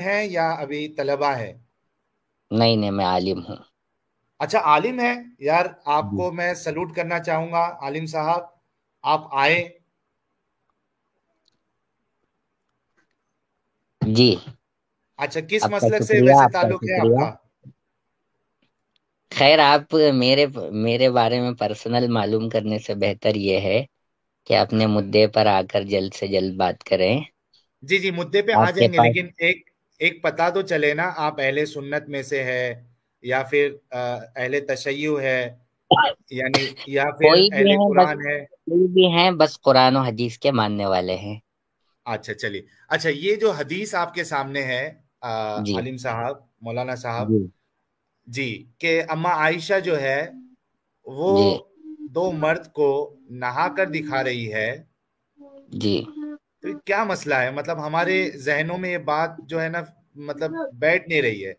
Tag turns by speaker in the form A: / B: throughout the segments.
A: ہیں یا ابھی طلبہ ہے؟
B: نہیں نہیں، میں عالم ہوں.
A: اچھا عالم ہے. یار آپ
B: جی
A: کو میں سلوٹ کرنا چاہوں گا عالم صاحب. آپ آئے.
B: جی.
A: اچھا کس
B: آپ کا
A: مسلک سے
B: شکریہ،
A: ویسے
B: آپ کا
A: تعلق ہے آپ
B: شکریہ.
A: کا؟
B: خیر، آپ میرے میرے بارے میں پرسنل معلوم کرنے سے بہتر یہ ہے کہ اپنے مدعے پر آ کر جلد سے جلد بات کریں.
A: جی جی مدعے پہ آ
B: آپ کے
A: جائیں گے
B: پاس
A: لیکن ایک پتہ تو چلے نا، آپ اہل سنت میں سے ہے یا پھر اہل تشیع ہے، یعنی یا پھر
B: کوئی بھی
A: اہل
B: ہیں بس،
A: قرآن ہے؟
B: کوئی بھی ہیں بس قرآن و حدیث کے ماننے والے ہیں.
A: اچھا چلیے. اچھا یہ جو حدیث آپ کے سامنے ہے
B: جی
A: عالم صاحب، مولانا صاحب،
B: جی
A: جی، کہ اما عائشہ جو ہے وہ
B: جی
A: دو مرد کو نہا کر دکھا رہی ہے.
B: جی.
A: تو یہ کیا مسئلہ ہے؟ مطلب ہمارے ذہنوں میں یہ بات جو ہے نا، مطلب بیٹھ نہیں رہی ہے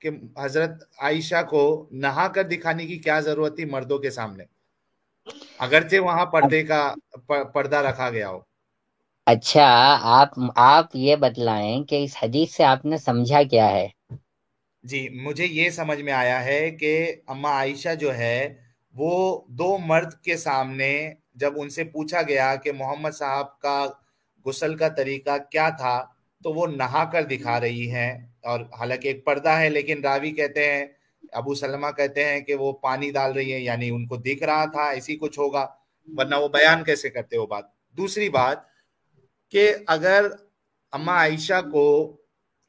A: کہ حضرت عائشہ کو نہا کر دکھانے کی کیا ضرورت تھی مردوں کے سامنے، اگرچہ وہاں پردے کا پردہ رکھا گیا ہو.
B: اچھا، آپ یہ بتلائیں کہ اس حدیث سے آپ نے سمجھا کیا ہے؟
A: جی مجھے یہ سمجھ میں آیا ہے کہ اما عائشہ جو ہے وہ دو مرد کے سامنے جب ان سے پوچھا گیا کہ محمد صاحب کا غسل کا طریقہ کیا تھا تو وہ نہا کر دکھا رہی ہیں. اور حالانکہ ایک پردہ ہے لیکن راوی کہتے ہیں، ابو سلمہ کہتے ہیں کہ وہ پانی ڈال رہی ہیں، یعنی ان کو دکھ رہا تھا، ایسی کچھ ہوگا، ورنہ وہ بیان کیسے کرتے ہو بات. دوسری بات کہ اگر اما عائشہ کو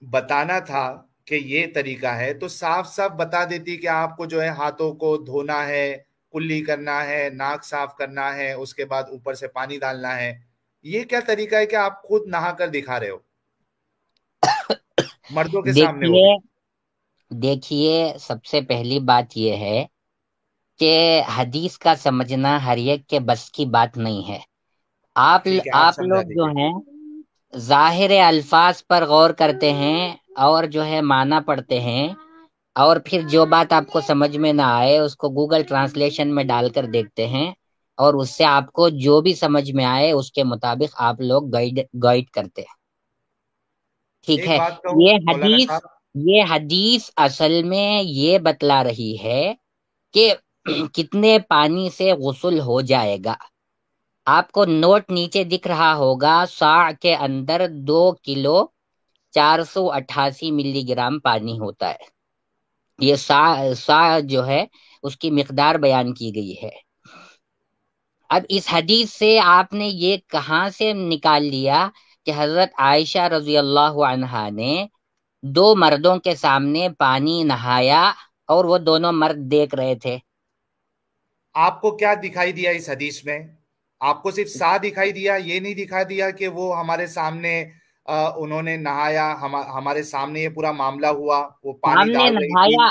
A: بتانا تھا کہ یہ طریقہ ہے تو صاف صاف بتا دیتی کہ آپ کو جو ہے ہاتھوں کو دھونا ہے، کلی کرنا ہے، ناک صاف کرنا ہے، اس کے بعد اوپر سے پانی ڈالنا ہے. یہ کیا طریقہ ہے کہ آپ خود نہا کر دکھا رہے ہو مردوں کے سامنے، وہ
B: دیکھیے،
A: بھی؟
B: دیکھیے، سب سے پہلی بات یہ ہے کہ حدیث کا سمجھنا ہر ایک کے بس کی بات نہیں ہے. آپ
A: ٹھیک ہے آپ
B: آپ
A: سمجھا
B: لوگ جو
A: دیجئے.
B: ہیں ظاہر الفاظ پر غور کرتے ہیں اور جو ہے معنی پڑھتے ہیں، اور پھر جو بات آپ کو سمجھ میں نہ آئے اس کو گوگل ٹرانسلیشن میں ڈال کر دیکھتے ہیں، اور اس سے آپ کو جو بھی سمجھ میں آئے اس کے مطابق آپ لوگ گائیڈ کرتے ہیں. ٹھیک
A: ایک
B: ہے.
A: بات کہوں
B: یہ
A: مولانا
B: حدیث
A: صاحب.
B: یہ حدیث اصل میں یہ بتلا رہی ہے کہ کتنے پانی سے غسل ہو جائے گا. آپ کو نوٹ نیچے دکھ رہا ہوگا، ساع کے اندر 2 کلو 488 ملی گرام پانی ہوتا ہے. یہ سا جو ہے اس کی مقدار بیان کی گئی ہے. اب اس حدیث سے آپ نے یہ کہاں سے نکال لیا کہ حضرت عائشہ رضی اللہ عنہا نے دو مردوں کے سامنے پانی نہایا اور وہ دونوں مرد دیکھ رہے تھے؟
A: آپ کو کیا دکھائی دیا اس حدیث میں؟ آپ کو صرف سا دکھائی دیا، یہ نہیں دکھا دیا کہ وہ ہمارے سامنے انہوں نے نہایا، ہمارے سامنے یہ پورا معاملہ ہوا، وہ پانی
B: سامنے
A: ڈال رہی تھی؟
B: نہایا،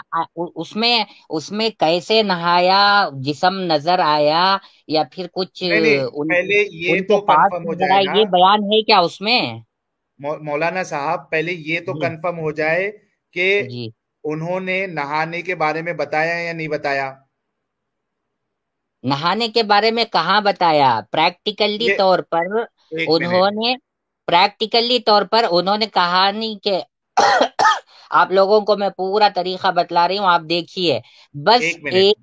B: اس میں کیسے نہایا؟ جسم نظر آیا یا پھر کچھ
A: نہیں نہیں،
B: ان
A: پہلے یہ
B: ان کے
A: تو
B: پاس
A: کنفرم ہو
B: نظر
A: جائے
B: آئے،
A: نا
B: یہ بیان ہے کیا اس میں؟
A: مولانا صاحب، پہلے یہ تو
B: جی
A: کنفرم ہو جائے کہ
B: جی.
A: انہوں نے نہانے کے بارے میں بتایا یا نہیں بتایا.
B: نہانے کے بارے میں کہاں بتایا؟ پریکٹیکلی
A: یہ
B: طور پر
A: ایک منٹ.
B: انہوں نے کہا نہیں کہ آپ لوگوں کو میں پورا طریقہ بتلا رہی ہوں، آپ دیکھیے. بس
A: ایک منٹ.
B: ایک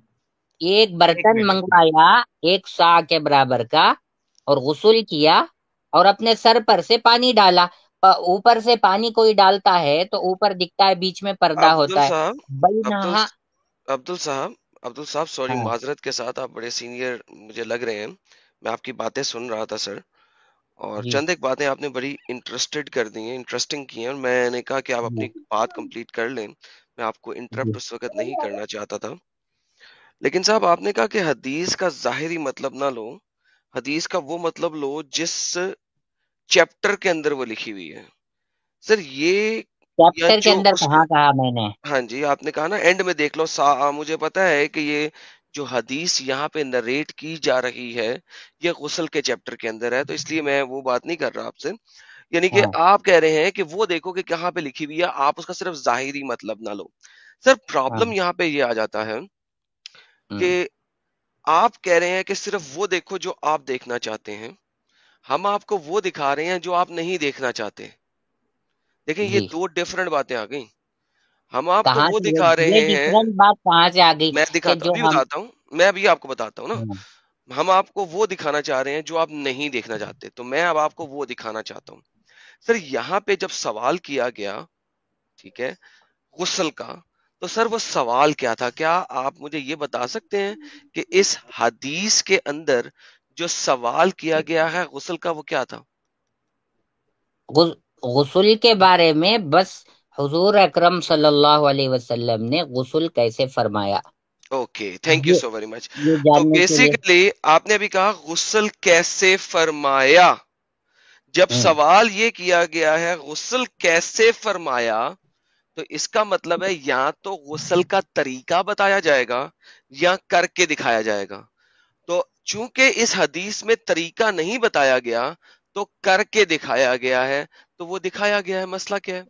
A: ایک
B: برتن
A: منٹ.
B: منگوایا 1 سا کے برابر کا، اور غسل کیا، اور اپنے سر پر سے پانی ڈالا. اوپر سے پانی کوئی ڈالتا ہے تو اوپر دکھتا ہے، بیچ میں پردہ
C: عبدل
B: ہوتا ہے.
C: صاحب
B: بھائی
C: عبدل
B: نہا.
C: عبدل صاحب عبدل صاحب سوری،
B: ہاں
C: معذرت کے ساتھ، آپ بڑے سینئر مجھے لگ رہے ہیں. میں آپ کی باتیں سن رہا تھا سر، اور
B: جی
C: چند ایک باتیں آپ نے بڑی انٹرسٹڈ کر دی ہیں، انٹرسٹنگ کی ہیں، اور میں نے کہا کہ آپ
B: جی
C: اپنی بات کمپلیٹ کر لیں. میں آپ کو
B: جی
C: انٹرپٹ اس وقت نہیں کرنا چاہتا تھا. لیکن صاحب آپ نے کہا کہ حدیث کا ظاہری مطلب نہ لو، حدیث کا وہ مطلب لو جس چیپٹر کے اندر وہ لکھی ہوئی ہے. سر یہ یا
B: چیپٹر کے
C: جو
B: اندر
C: اس
B: کہاں کہا میں نے؟
C: ہاں جی، آپ نے کہا نا اینڈ میں دیکھ لو مجھے پتا ہے کہ یہ جو حدیث یہاں پہ نریٹ کی جا رہی ہے یہ غسل کے چیپٹر کے اندر ہے، تو اس لیے میں وہ بات نہیں کر رہا آپ سے. یعنی کہ
B: ہاں
C: آپ کہہ رہے ہیں کہ وہ دیکھو کہ کہاں پہ لکھی ہوئی ہے، آپ اس کا صرف ظاہری مطلب نہ لو. سر
B: ہاں.
C: پرابلم یہاں پہ یہ آ جاتا ہے
B: ہوں.
C: کہ آپ کہہ رہے ہیں کہ صرف وہ دیکھو جو آپ دیکھنا چاہتے ہیں، ہم آپ کو وہ دکھا رہے ہیں جو آپ نہیں دیکھنا چاہتے. دیکھیں یہ
B: جی
C: دو ڈفرنٹ باتیں آ گئیں. ہم آپ کو
B: کہاں
C: وہ
B: سے
C: دکھا
B: یہ
C: رہے ہیں،
B: ڈفرنٹ بات کہاں سے آ گئی
C: میں
B: کہ
C: دکھاتا ہوں،
B: جو
C: ابھی
B: ہم
C: بتاتا ہوں، میں ابھی آپ کو بتاتا ہوں نا.
B: ہاں،
C: ہم آپ کو وہ دکھانا چاہ رہے ہیں جو آپ نہیں دیکھنا چاہتے، تو میں اب آپ کو وہ دکھانا چاہتا ہوں. سر یہاں پہ جب سوال کیا گیا، ٹھیک ہے، غسل کا، تو سر وہ سوال کیا تھا؟ کیا آپ مجھے یہ بتا سکتے ہیں کہ اس حدیث کے اندر جو سوال کیا گیا ہے غسل کا وہ کیا تھا؟
B: غسل کے بارے میں بس حضور اکرم صلی اللہ علیہ وسلم نے غسل کیسے فرمایا
C: اوکے، تھینک یو
B: یہ
C: سو ویری مچ.
B: یہ
C: تو
B: جاننے کے لیے.
C: بیسیکلی آپ نے ابھی کہا غسل کیسے فرمایا. جب
B: ہوں،
C: سوال یہ کیا گیا ہے غسل کیسے فرمایا، تو اس کا مطلب ہے یا تو غسل کا طریقہ بتایا جائے گا یا کر کے دکھایا جائے گا. تو چونکہ اس حدیث میں طریقہ نہیں بتایا گیا تو کر کے دکھایا گیا ہے. تو وہ دکھایا گیا ہے، مسئلہ کیا ہے؟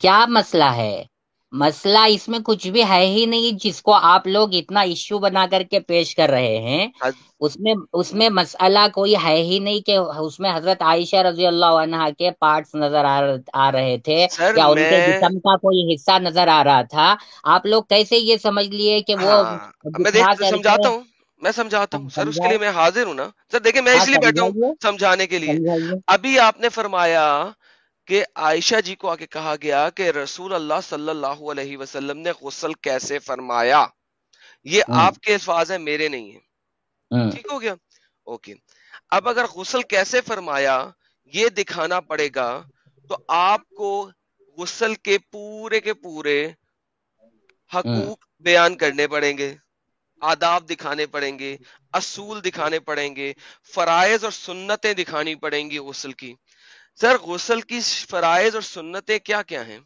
B: کیا مسئلہ ہے؟ مسئلہ اس میں کچھ بھی ہے ہی نہیں، جس کو آپ لوگ اتنا ایشو بنا کر کے پیش کر رہے ہیں. اس میں مسئلہ کوئی ہے ہی نہیں کہ اس میں حضرت عائشہ رضی اللہ عنہا کے پارٹس نظر آ رہے تھے
C: سر
B: یا ان کے
C: میں
B: جسم کا کوئی حصہ نظر آ رہا تھا. آپ لوگ کیسے یہ سمجھ لیے کہ وہ
C: ہاں میں
B: دکھا کر کے.
C: سمجھاتا ہوں سر، اس کے
B: سمجھائے.
C: لیے میں حاضر ہوں نا سر. دیکھیں میں
B: ہاں
C: اس لیے بیٹھا ہوں
B: سمجھائیے،
C: سمجھانے کے لیے.
B: سمجھائیے.
C: ابھی آپ نے فرمایا کہ عائشہ جی کو آ کے کہا گیا کہ رسول اللہ صلی اللہ علیہ وسلم نے غسل کیسے فرمایا. یہ
B: ہوں،
C: آپ کے الفاظ ہیں، میرے نہیں ہیں.
B: ہوں،
C: ٹھیک ہو گیا؟ اوکے. اب اگر غسل کیسے فرمایا یہ دکھانا پڑے گا تو آپ کو غسل کے پورے
B: ہوں.
C: حقوق بیان کرنے پڑیں گے، آداب دکھانے پڑیں گے، اصول دکھانے پڑیں گے، فرائض اور سنتیں دکھانی پڑیں گی غسل کی. سر غسل کی فرائض اور سنتیں کیا کیا ہیں؟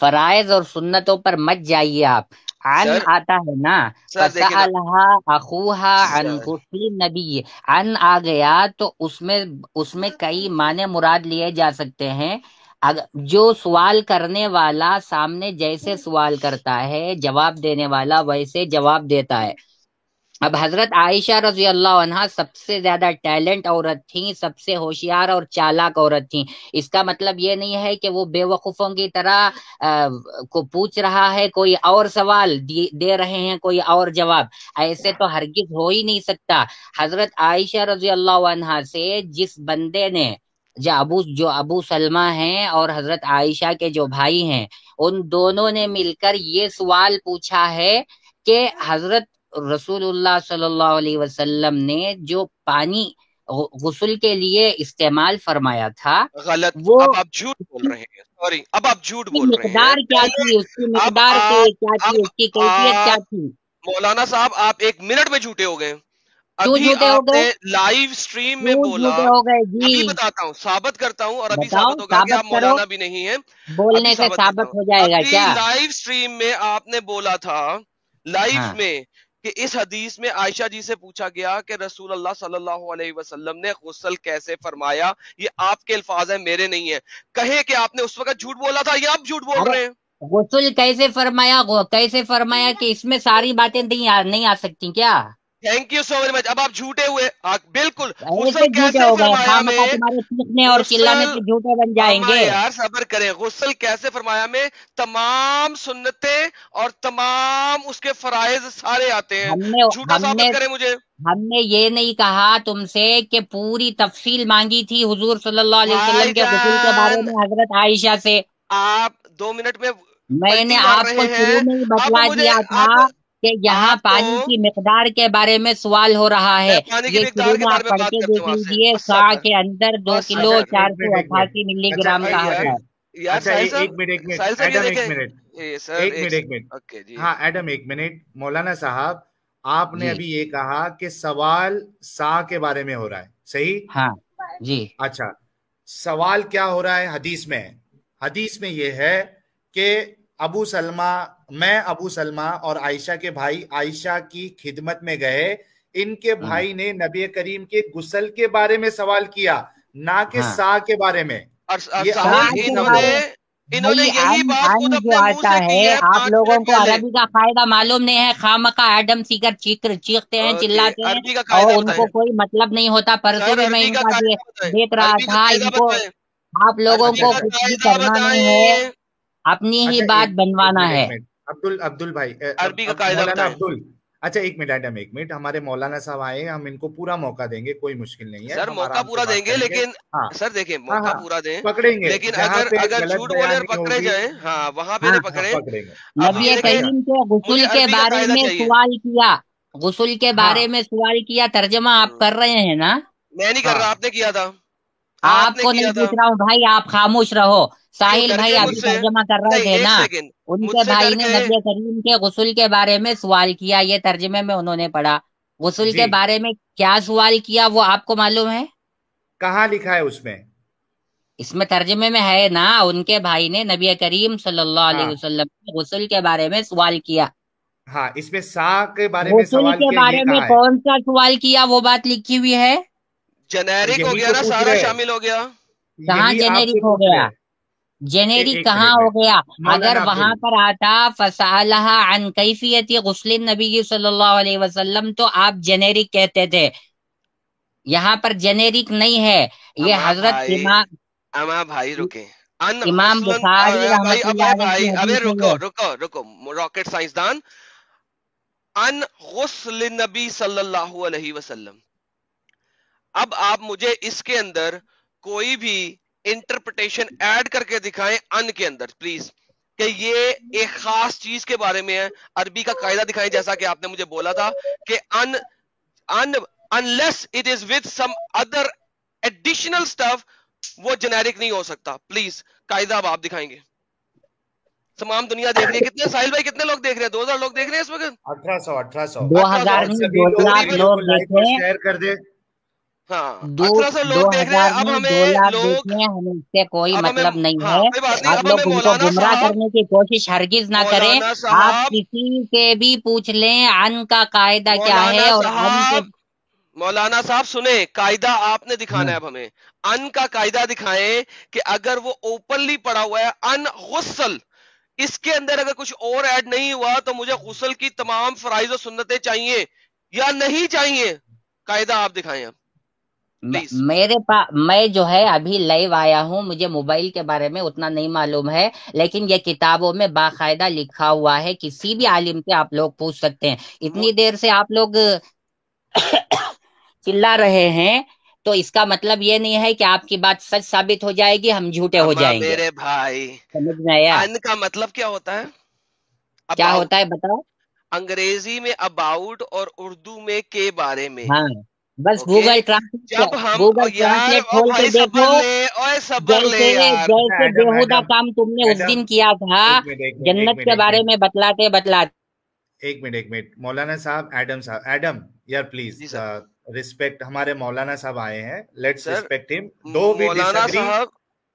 B: فرائض اور سنتوں پر مت جائیے آپ. عن
C: سر
B: آتا ہے نا،
C: سر دیکھیں نا
B: فسألها اخوها عن
C: سر
B: غسل نبی. عن آ گیا تو اس میں کئی معنی مراد لیے جا سکتے ہیں. جو سوال کرنے والا سامنے جیسے سوال کرتا ہے جواب دینے والا ویسے جواب دیتا ہے. اب حضرت عائشہ رضی اللہ عنہا سب سے زیادہ ٹیلنٹ عورت تھیں، سب سے ہوشیار اور چالاک عورت تھیں. اس کا مطلب یہ نہیں ہے کہ وہ بے وقوفوں کی طرح کو پوچھ رہا ہے کوئی اور سوال دے رہے ہیں کوئی اور جواب. ایسے تو ہرگز ہو ہی نہیں سکتا. حضرت عائشہ رضی اللہ عنہا سے جس بندے نے جو ابو سلمہ ہیں اور حضرت عائشہ کے جو بھائی ہیں، ان دونوں نے مل کر یہ سوال پوچھا ہے کہ حضرت رسول اللہ صلی اللہ علیہ وسلم نے جو پانی غسل کے لیے استعمال فرمایا تھا
C: غلط.
B: وہ
C: اب آپ جھوٹ بول رہے ہیں، سوری، اب آپ جھوٹ
B: اس کی
C: بول رہے ہیں.
B: مقدار کیا
C: پہلے
B: تھی، اس کی
C: اب
B: مقدار کیا تھی، اس کی کیفیت کیا
C: آپ
B: تھی.
C: مولانا صاحب آپ 1 منٹ میں جھوٹے ہو گئے.
B: کیوں
C: ابھی
B: جھوٹے ہو
C: آپ
B: گئے؟
C: نے لائیو سٹریم میں
B: کیوں
C: بولا.
B: جھوٹے ہو گئے جی؟
C: ابھی بتاتا ہوں، ثابت کرتا ہوں، اور ابھی
B: بتاؤ،
C: ثابت ہوگا کہ آپ
B: ثابت کرو.
C: مولانا بھی نہیں ہیں. ابھی
B: بولنے سے
C: ثابت کرتا ہوں.
B: ثابت ہو جائے گا
C: ابھی
B: کیا؟
C: لائیو سٹریم میں آپ نے بولا تھا، لائیو
B: ہاں،
C: میں، کہ اس حدیث میں عائشہ جی سے پوچھا گیا کہ رسول اللہ صلی اللہ علیہ وسلم نے غسل کیسے فرمایا. یہ آپ کے الفاظ ہیں، میرے نہیں ہیں. کہے کہ آپ نے اس وقت جھوٹ بولا تھا یا آپ جھوٹ بول
B: ارے
C: رہے ہیں؟
B: غسل کیسے فرمایا کہ اس میں ساری باتیں نہیں آ سکتی کیا؟
C: Thank you so very much. اب آپ جھوٹے ہوئے. بالکل. غسل
B: ایسے جھوٹے
C: کیسے
B: ہو گئے،
C: فرمایا
B: خامخواہ
C: میں،
B: تمہارے چیخنے اور چلانے
C: غسل،
B: سے جھوٹے بن جائیں
C: اما
B: گے.
C: یار صبر کریں. غسل کیسے فرمایا میں تمام سنتیں اور تمام اس کے فرائض سارے آتے ہیں.
B: ہم نے
C: جھوٹا
B: ہم نے
C: ثابت کریں مجھے.
B: ہم نے یہ نہیں کہا تم سے کہ پوری تفصیل مانگی تھی حضور صلی اللہ علیہ وسلم
C: بھائی
B: کے غسل کے بارے
C: جان
B: میں حضرت عائشہ سے.
C: آپ 2 منٹ میں
B: میں نے
C: پلٹی مار
B: آپ کو
C: رہے
B: شروع
C: ہیں.
B: میں ہی
C: اب
B: بتلا
C: مجھے
B: دیا تھا
C: اب
B: کہ یہاں
C: آپ کو،
B: پانی کی مقدار کے بارے میں سوال ہو رہا
C: میں
B: ہے.
C: پانی کی
B: یہ
C: مقدار
B: شروع
C: کے
B: میں
C: بارے
B: آپ
C: میں
B: پڑھ
C: بات
B: کے
C: کرتا
B: دیکھ
C: ہوں آپ سے.
B: لیجئے.
C: بس
B: سا
C: صبر.
B: کے اندر 2
C: بس
B: کلو
A: اچھا
C: صبر.
A: ایک منٹ
B: 488 ملی
A: اچھا
B: گرام کا
C: بھائی یار،
B: ہوتا ہے.
C: یار
A: اچھا
C: ساحل
A: ایک منٹ
C: صاحب، ساحل صاحب یہ
A: ایڈم ایک
C: دیکھیں.
A: منٹ
C: سر
A: ایک منٹ
C: اوکے جی.
A: ہاں ایڈم ایک منٹ. مولانا صاحب آپ نے
B: جی
A: ابھی یہ کہا کہ سوال سا کے بارے میں ہو رہا ہے، صحیح؟
B: ہاں جی.
A: اچھا سوال کیا ہو رہا ہے حدیث میں؟ حدیث میں یہ ہے کہ ابو سلمہ اور عائشہ کے بھائی عائشہ کی خدمت میں گئے. ان کے بھائی نے نبی کریم کے غسل کے بارے میں سوال کیا، نہ کہ
B: ہاں
A: سا کے بارے میں.
C: اور
A: یہ
B: سا
C: ساحل
A: ابھی
B: کے
C: انہوں
B: بارے
C: نے
B: بھائی
C: یہی بات خود
B: جو
C: اپنے منہ
B: آتا
C: سے کی
B: ہے،
C: ہے
B: آپ
C: 5
B: لوگوں
C: منٹ
B: کو
C: پہلے.
B: عربی کا قاعدہ معلوم نہیں ہے. خامخواہ ایڈم سیکر چیختے ہیں،
C: اوکے،
B: چلاتے ہیں
C: عربی کا
B: اور
C: قاعدہ
B: ان
C: بتائیں.
B: کو کوئی مطلب نہیں ہوتا. پرسوں
C: سر
B: بھی میں
C: عربی
B: ان
C: کا
B: کا
C: قاعدہ بتائیں.
B: دیکھ رہا
C: عربی کا
B: تھا.
C: قاعدہ
B: ان کو
C: بتائیں.
B: آپ لوگوں
C: عربی
B: کو
C: کا
B: کچھ بھی
C: قاعدہ
B: کرنا نہیں ہے،
C: بتائیں،
B: اپنی ہی
A: اچھا
B: بات
A: ایک
B: بنوانا
A: منٹ
B: ہے۔
A: ایک منٹ عبدل بھائی
C: عربی کا
A: اب
C: قاعدہ
A: مولانا
C: بتائیں۔
A: عبدل، اچھا ایک منٹ ایڈم، ایک منٹ، ہمارے مولانا صاحب آئے ہیں، ہم ان کو پورا موقع دیں گے، کوئی مشکل نہیں ہے،
C: سر
A: ہم
C: موقع
A: آرام سے
C: پورا
A: بات
C: دیں گے،
A: کریں گے۔
C: لیکن
A: ہاں
C: سر دیکھیں
A: ہاں
C: موقع
A: ہاں
C: پورا دیں،
A: پکڑیں گے،
C: لیکن
A: جہاں پہ
C: اگر
A: غلط
C: جھوٹ بولے اور
A: بیانی
C: پکڑے
A: ہوگی
C: جائیں، ہاں وہاں پہ
B: ہاں،
C: نہیں
A: ہاں
C: پکڑیں۔
A: پکڑیں گے۔
C: اب
B: نبی
C: یہ
A: اچھا
C: دیکھیں
B: کریم کے
C: مجھے
B: غسل کے
C: عربی کا
B: بارے
C: قاعدہ
B: میں
C: چاہیے۔
B: سوال کیا، غسل کے
A: ہاں
B: بارے میں سوال کیا، ترجمہ آپ کر رہے ہیں نا؟
C: میں نہیں کر
A: ہاں
C: رہا، آپ نے کیا تھا، آپ
B: آپ
C: نے
B: کو
C: کیا
B: نہیں
C: تھا۔
B: پوچھ رہا ہوں بھائی، آپ خاموش رہو۔
C: کیوں
B: ساحل
C: ڈر
B: بھائی
C: گئے مجھ
B: ابھی
C: سے؟
B: ترجمہ کر رہے
C: نہیں
B: تھے
C: ایک
B: نا،
C: سیکنڈ،
B: ان
C: مجھ
B: کے
C: سے
B: بھائی
C: ڈر
B: نے
C: گئے۔
B: نبی کریم کے غسل کے بارے میں سوال کیا، یہ ترجمے میں انہوں نے پڑھا۔ غسل
A: جی
B: کے بارے میں کیا سوال کیا وہ آپ کو معلوم ہے؟
A: کہاں لکھا ہے اس میں؟
B: اس میں ترجمے میں ہے نا، ان کے بھائی نے نبی کریم صلی اللہ علیہ
A: ہاں
B: وسلم کے غسل کے بارے میں سوال کیا۔
A: ہاں اس میں سا کے بارے میں
B: غسل
A: سوال
B: کے
A: کیا، یہ
B: بارے میں
A: کہا ہے؟
B: کون سا سوال کیا وہ بات لکھی ہوئی ہے؟
C: جنیرک ہو
A: یہی
C: گیا
A: تو
C: نا،
A: پوچھ
C: سارا
A: رہے ہیں،
C: شامل ہو گیا۔
B: کہاں
A: یہی آپ
B: جنیرک
A: سے
B: ہو
A: پوچھ رہے
B: گیا؟
A: ہیں۔
B: جنیرک
A: ایک
B: کہاں ہو
A: منٹ
B: گیا؟ اگر
A: مولانا
B: وہاں
A: عبدل،
B: پر آتا فَسَأَلَهَا عَنْ كَيْفِيَّةِ غُسْلِ النَّبِيِّ صلی اللہ علیہ وسلم تو آپ جنیرک کہتے تھے، یہاں پر جنیرک نہیں ہے۔ یہ
C: اما
B: حضرت
C: بھائی،
B: امام
C: اما بھائی رکیں۔ ان
B: امام
C: غسلن
B: بخاری
C: بھائی،
B: رحمت
C: ابے
B: اللہ علیہ
C: بھائی،
B: کی
C: ابے
B: حدیث ہے
C: رکو
B: یہ۔
C: رکو رکو، راکٹ سائنسدان، ان غسل نبی صلی اللہ علیہ وسلم۔ اب آپ مجھے اس کے اندر کوئی بھی انٹرپریٹیشن ایڈ کر کے دکھائیں ان کے اندر پلیز، کہ یہ ایک خاص چیز کے بارے میں ہے۔ عربی کا قاعدہ دکھائیں، جیسا کہ آپ نے مجھے بولا تھا کہ ان unless it is with some other additional stuff وہ جنیرک نہیں ہو سکتا۔ پلیز قاعدہ اب آپ دکھائیں گے، تمام دنیا دیکھ رہی ہے۔ کتنے ساحل بھائی، کتنے لوگ دیکھ رہے ہیں؟ 2000 لوگ دیکھ رہے ہیں اس وقت،
A: 1800
B: دو
C: 1800
B: ہزار
A: اور
B: نہیں،
A: سبھی
B: دو
A: لوگ
B: لاکھ
C: تقریباً۔
A: ویڈیو
B: لوگ
A: کو لائک اور
B: دیکھیں،
A: شیئر کر دیں۔
C: ہاں
B: دو
C: 1800
B: دو
C: لوگ دیکھ رہے ہیں۔
B: ہزار نہیں، 2 لاکھ دیکھیں، ہمیں اس سے کوئی
C: اب ہمیں
B: مطلب نہیں
C: ہاں
B: ہے۔
C: کوئی بات نہیں،
B: آپ
C: اب ہمیں
B: لوگ ان کو
C: مولانا
B: گمراہ
C: صاحب،
B: کرنے کی کوشش ہرگز نہ کریں۔
C: مولانا
B: آپ
C: صاحب،
B: کسی سے بھی پوچھ لیں ان کا قاعدہ کیا ہے،
C: مولانا
B: اور ان کے
C: صاحب، مولانا صاحب سنیں، قاعدہ آپ نے
B: ہاں،
C: دکھانا ہے اب ہمیں۔ ان کا قاعدہ دکھائیں کہ اگر وہ اوپنلی پڑا ہوا ہے ان غسل، اس کے اندر اگر کچھ اور ایڈ نہیں ہوا تو مجھے غسل کی تمام فرائض و سنتیں چاہیے یا نہیں چاہیے؟ قاعدہ آپ دکھائیں اب پلیز۔
B: میرے پاس، میں جو ہے ابھی لائیو آیا ہوں، مجھے موبائل کے بارے میں اتنا نہیں معلوم ہے، لیکن یہ کتابوں میں باقاعدہ لکھا ہوا ہے، کسی بھی عالم سے آپ لوگ پوچھ سکتے ہیں۔ اتنی دیر سے آپ لوگ چلا رہے ہیں تو اس کا مطلب یہ نہیں ہے کہ آپ کی بات سچ ثابت ہو جائے گی، ہم جھوٹے ہو
C: اما
B: جائیں گے۔
C: میرے بھائی،
B: سمجھ میں آیا؟
C: ان کا مطلب کیا ہوتا ہے؟
B: کیا ہوتا
C: اباؤٹ،
B: ہے بتاؤ؟
C: انگریزی میں اباؤٹ اور اردو میں کے بارے میں۔
B: ہاں، بس
C: اوکے،
B: گوگل
C: جب ہم یار
B: ٹرانسلیٹ
C: او
B: کھول کے
C: بھائی
B: دیکھو،
C: صبر لے، اوے صبر لے
B: جیسے
C: یار۔
A: اچھا
B: جیسے
A: ایڈم
B: بےہودہ
A: ایڈم
B: کام تم نے اس
A: ایڈم
B: دن کیا تھا، جنت کے بارے میں بتلاتے بتلاتے۔
A: ایک منٹ مولانا صاحب، ایڈم صاحب، ایڈم یار پلیز
C: جی سر،
A: رسپیکٹ، ہمارے مولانا صاحب آئے ہیں، لیٹس
C: سر
A: رسپیکٹ ہم، دو وی ڈس
C: مولانا
A: ایگری،
C: صاحب،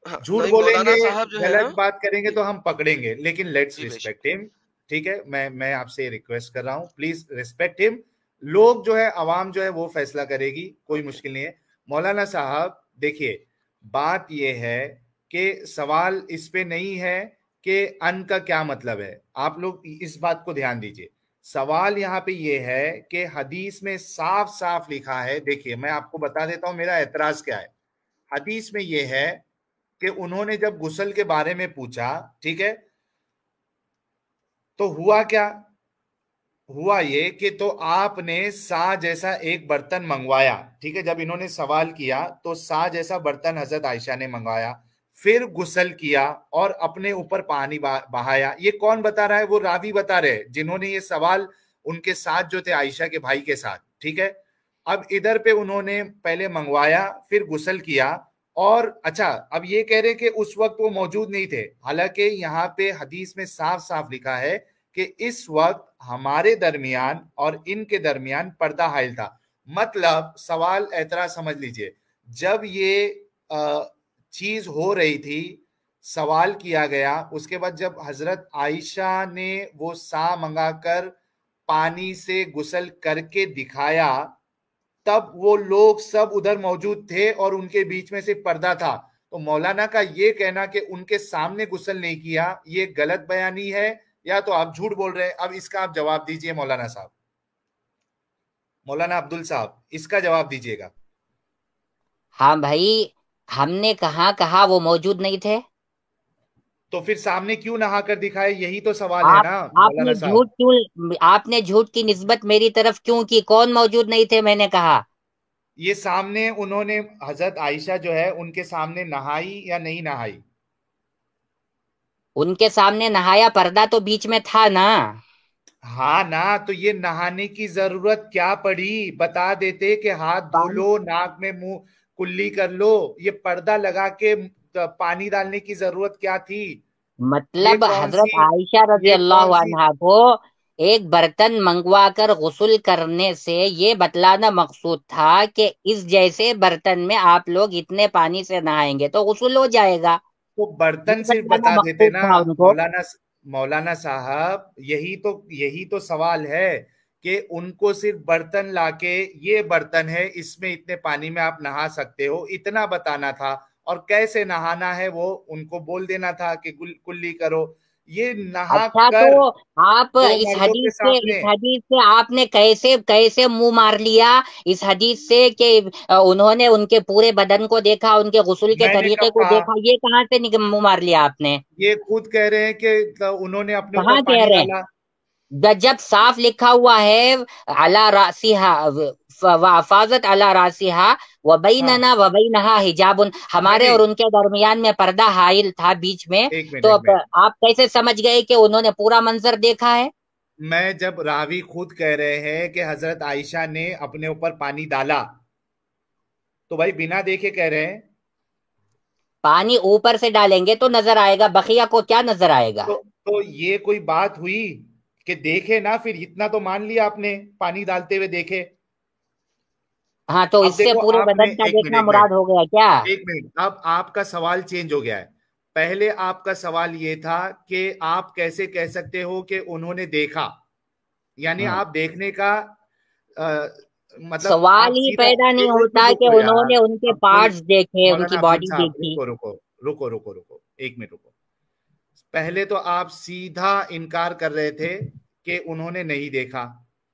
C: ہاں
A: جھوٹ
C: نہیں
A: بولیں
C: مولانا
A: گے،
C: صاحب جو ہے نا،
A: غلط بات کریں گے
C: جی
A: تو ہم پکڑیں گے، لیکن لیٹس
C: جی بے شک،
A: ریسپیکٹ ہم، ٹھیک ہے؟ میں آپ سے ریکویسٹ کر رہا ہوں، پلیز ریسپیکٹ ہم۔ لوگ جو ہے، عوام جو ہے وہ فیصلہ کرے گی، کوئی
C: اوکے
A: مشکل نہیں ہے۔ مولانا صاحب دیکھیے، بات یہ ہے کہ سوال اس پہ نہیں ہے کہ ان کا کیا مطلب ہے، آپ لوگ اس بات کو دھیان دیجئے۔ سوال یہاں پہ یہ ہے کہ حدیث میں صاف صاف لکھا ہے، دیکھیے میں آپ کو بتا دیتا ہوں میرا اعتراض کیا ہے۔ حدیث میں یہ ہے کہ انہوں نے جب غسل کے بارے میں پوچھا، ٹھیک ہے، تو ہوا کیا؟ ہوا یہ کہ تو آپ نے سا جیسا ایک برتن منگوایا، ٹھیک ہے؟ جب انہوں نے سوال کیا تو سا جیسا برتن حضرت عائشہ نے منگوایا، پھر غسل کیا اور اپنے اوپر پانی بہایا۔ یہ کون بتا رہا ہے؟ وہ راوی بتا رہے جنہوں نے یہ سوال ان کے ساتھ جو تھے، عائشہ کے بھائی کے ساتھ، ٹھیک ہے؟ اب ادھر پہ انہوں نے پہلے منگوایا، پھر غسل کیا، اور اچھا اب یہ کہہ رہے کہ اس وقت وہ موجود نہیں تھے، حالانکہ یہاں پہ حدیث میں صاف صاف لکھا ہے کہ اس وقت ہمارے درمیان اور ان کے درمیان پردہ حائل تھا۔ مطلب سوال اعتراض سمجھ لیجئے، جب یہ چیز ہو رہی تھی، سوال کیا گیا، اس کے بعد جب حضرت عائشہ نے وہ سا منگا کر پانی سے غسل کر کے دکھایا، تب وہ لوگ سب ادھر موجود تھے اور ان کے بیچ میں سے پردہ تھا۔ تو مولانا کا یہ کہنا کہ ان کے سامنے غسل نہیں کیا، یہ غلط بیانی ہے یا تو آپ جھوٹ بول رہے ہیں؟ اب اس کا آپ جواب دیجئے مولانا صاحب، مولانا عبدل صاحب، اس کا جواب دیجئے گا۔
B: ہاں بھائی، ہم نے کہا وہ موجود نہیں تھے؟
A: تو پھر سامنے کیوں نہا کر دکھائے؟ یہی تو سوال ہے نا مولانا صاحب.
B: آپ نے جھوٹ کی نسبت میری طرف کیوں کی؟ کون موجود نہیں تھے میں نے کہا؟
A: یہ سامنے انہوں نے حضرت عائشہ جو ہے ان کے سامنے نہائی یا نہیں نہائی؟
B: ان کے سامنے نہایا، پردہ تو بیچ میں تھا نا.
A: ہاں نا، تو یہ نہانے کی ضرورت کیا پڑی؟ بتا دیتے کہ ہاتھ دھو لو، ناک میں منہ کلی کر لو. یہ پردہ لگا کے پانی ڈالنے کی ضرورت کیا تھی؟ یہ
B: مطلب
A: کون
B: حضرت
A: سی
B: عائشہ رضی
A: یہ
B: اللہ
A: کون سی
B: عنہا کو ایک برتن منگوا کر غسل کرنے سے یہ بتلانا مقصود تھا کہ اس جیسے برتن میں آپ لوگ اتنے پانی سے نہائیں گے تو غسل ہو جائے گا.
A: تو برتن
B: یہ
A: صرف
B: بتلانا
A: بتا دیتے
B: مقصود
A: نا
B: تھا ان کو.
A: مولانا صاحب. یہی تو سوال ہے کہ ان کو صرف برتن لا کے یہ برتن ہے، اس میں اتنے پانی میں آپ نہا سکتے ہو، اتنا بتانا تھا. اور کیسے نہانا ہے وہ ان کو بول دینا تھا کہ کلی کرو. یہ نہا
B: اچھا تو
A: کر
B: آپ
A: دو
B: اس
A: مردوں کے
B: حدیث سے
A: سامنے.
B: آپ نے کیسے منہ مار لیا اس حدیث سے کہ انہوں نے ان کے پورے بدن کو دیکھا، ان کے غسل کے
A: میں نے
B: طریقے
A: کب
B: کو
A: کہا؟
B: دیکھا؟ یہ کہاں سے منہ مار لیا آپ نے؟
A: یہ خود کہہ رہے ہیں کہ انہوں نے اپنے
B: کہاں
A: اوپر
B: کہہ
A: پانی
B: رہے
A: ڈالا.
B: ہیں؟ جب صاف لکھا ہوا ہے علی راسیہا وافاظت علی راسیہا
A: ہاں،
B: وبیننا وبینہا حجاب،
A: نہیں
B: ہمارے اور
A: نہیں،
B: ان کے درمیان میں پردہ حائل تھا بیچ میں.
A: ایک منٹ
B: تو
A: ایک منٹ.
B: آپ کیسے سمجھ گئے کہ انہوں نے پورا منظر دیکھا ہے؟
A: میں جب راوی خود کہہ رہے ہیں کہ حضرت عائشہ نے اپنے اوپر پانی ڈالا، تو بھائی بنا دیکھے کہہ رہے ہیں.
B: پانی اوپر سے ڈالیں گے تو نظر آئے گا، بقیہ کو کیا نظر آئے گا؟
A: تو یہ کوئی بات ہوئی کہ دیکھے نا؟ پھر اتنا تو مان لیا آپ نے، پانی ڈالتے ہوئے دیکھے.
B: ہاں تو
A: اب
B: اس سے
A: دیکھو
B: پورے
A: آپ نے،
B: بدن کا
A: ایک منٹ
B: دیکھنا
A: ایک منٹ
B: مراد ہو گیا کیا؟
A: ایک منٹ، اب آپ کا سوال چینج ہو گیا ہے. پہلے آپ کا سوال یہ تھا کہ آپ کیسے کہہ سکتے ہو کہ انہوں نے دیکھا، یعنی
B: ہاں،
A: آپ دیکھنے کا مطلب
B: سوال
A: آپ
B: ہی
A: سیدھا.
B: پیدا نہیں
A: ایک
B: ہوتا
A: منٹ
B: کہ
A: رکو
B: انہوں
A: یار.
B: نے ان کے
A: ابدل
B: پارٹس دیکھے، ان کی
A: مولانا عبدل
B: باڈی
A: صاحب،
B: دیکھی.
A: رکو ایک منٹ رکو. پہلے تو آپ سیدھا انکار کر رہے تھے کہ انہوں نے نہیں دیکھا.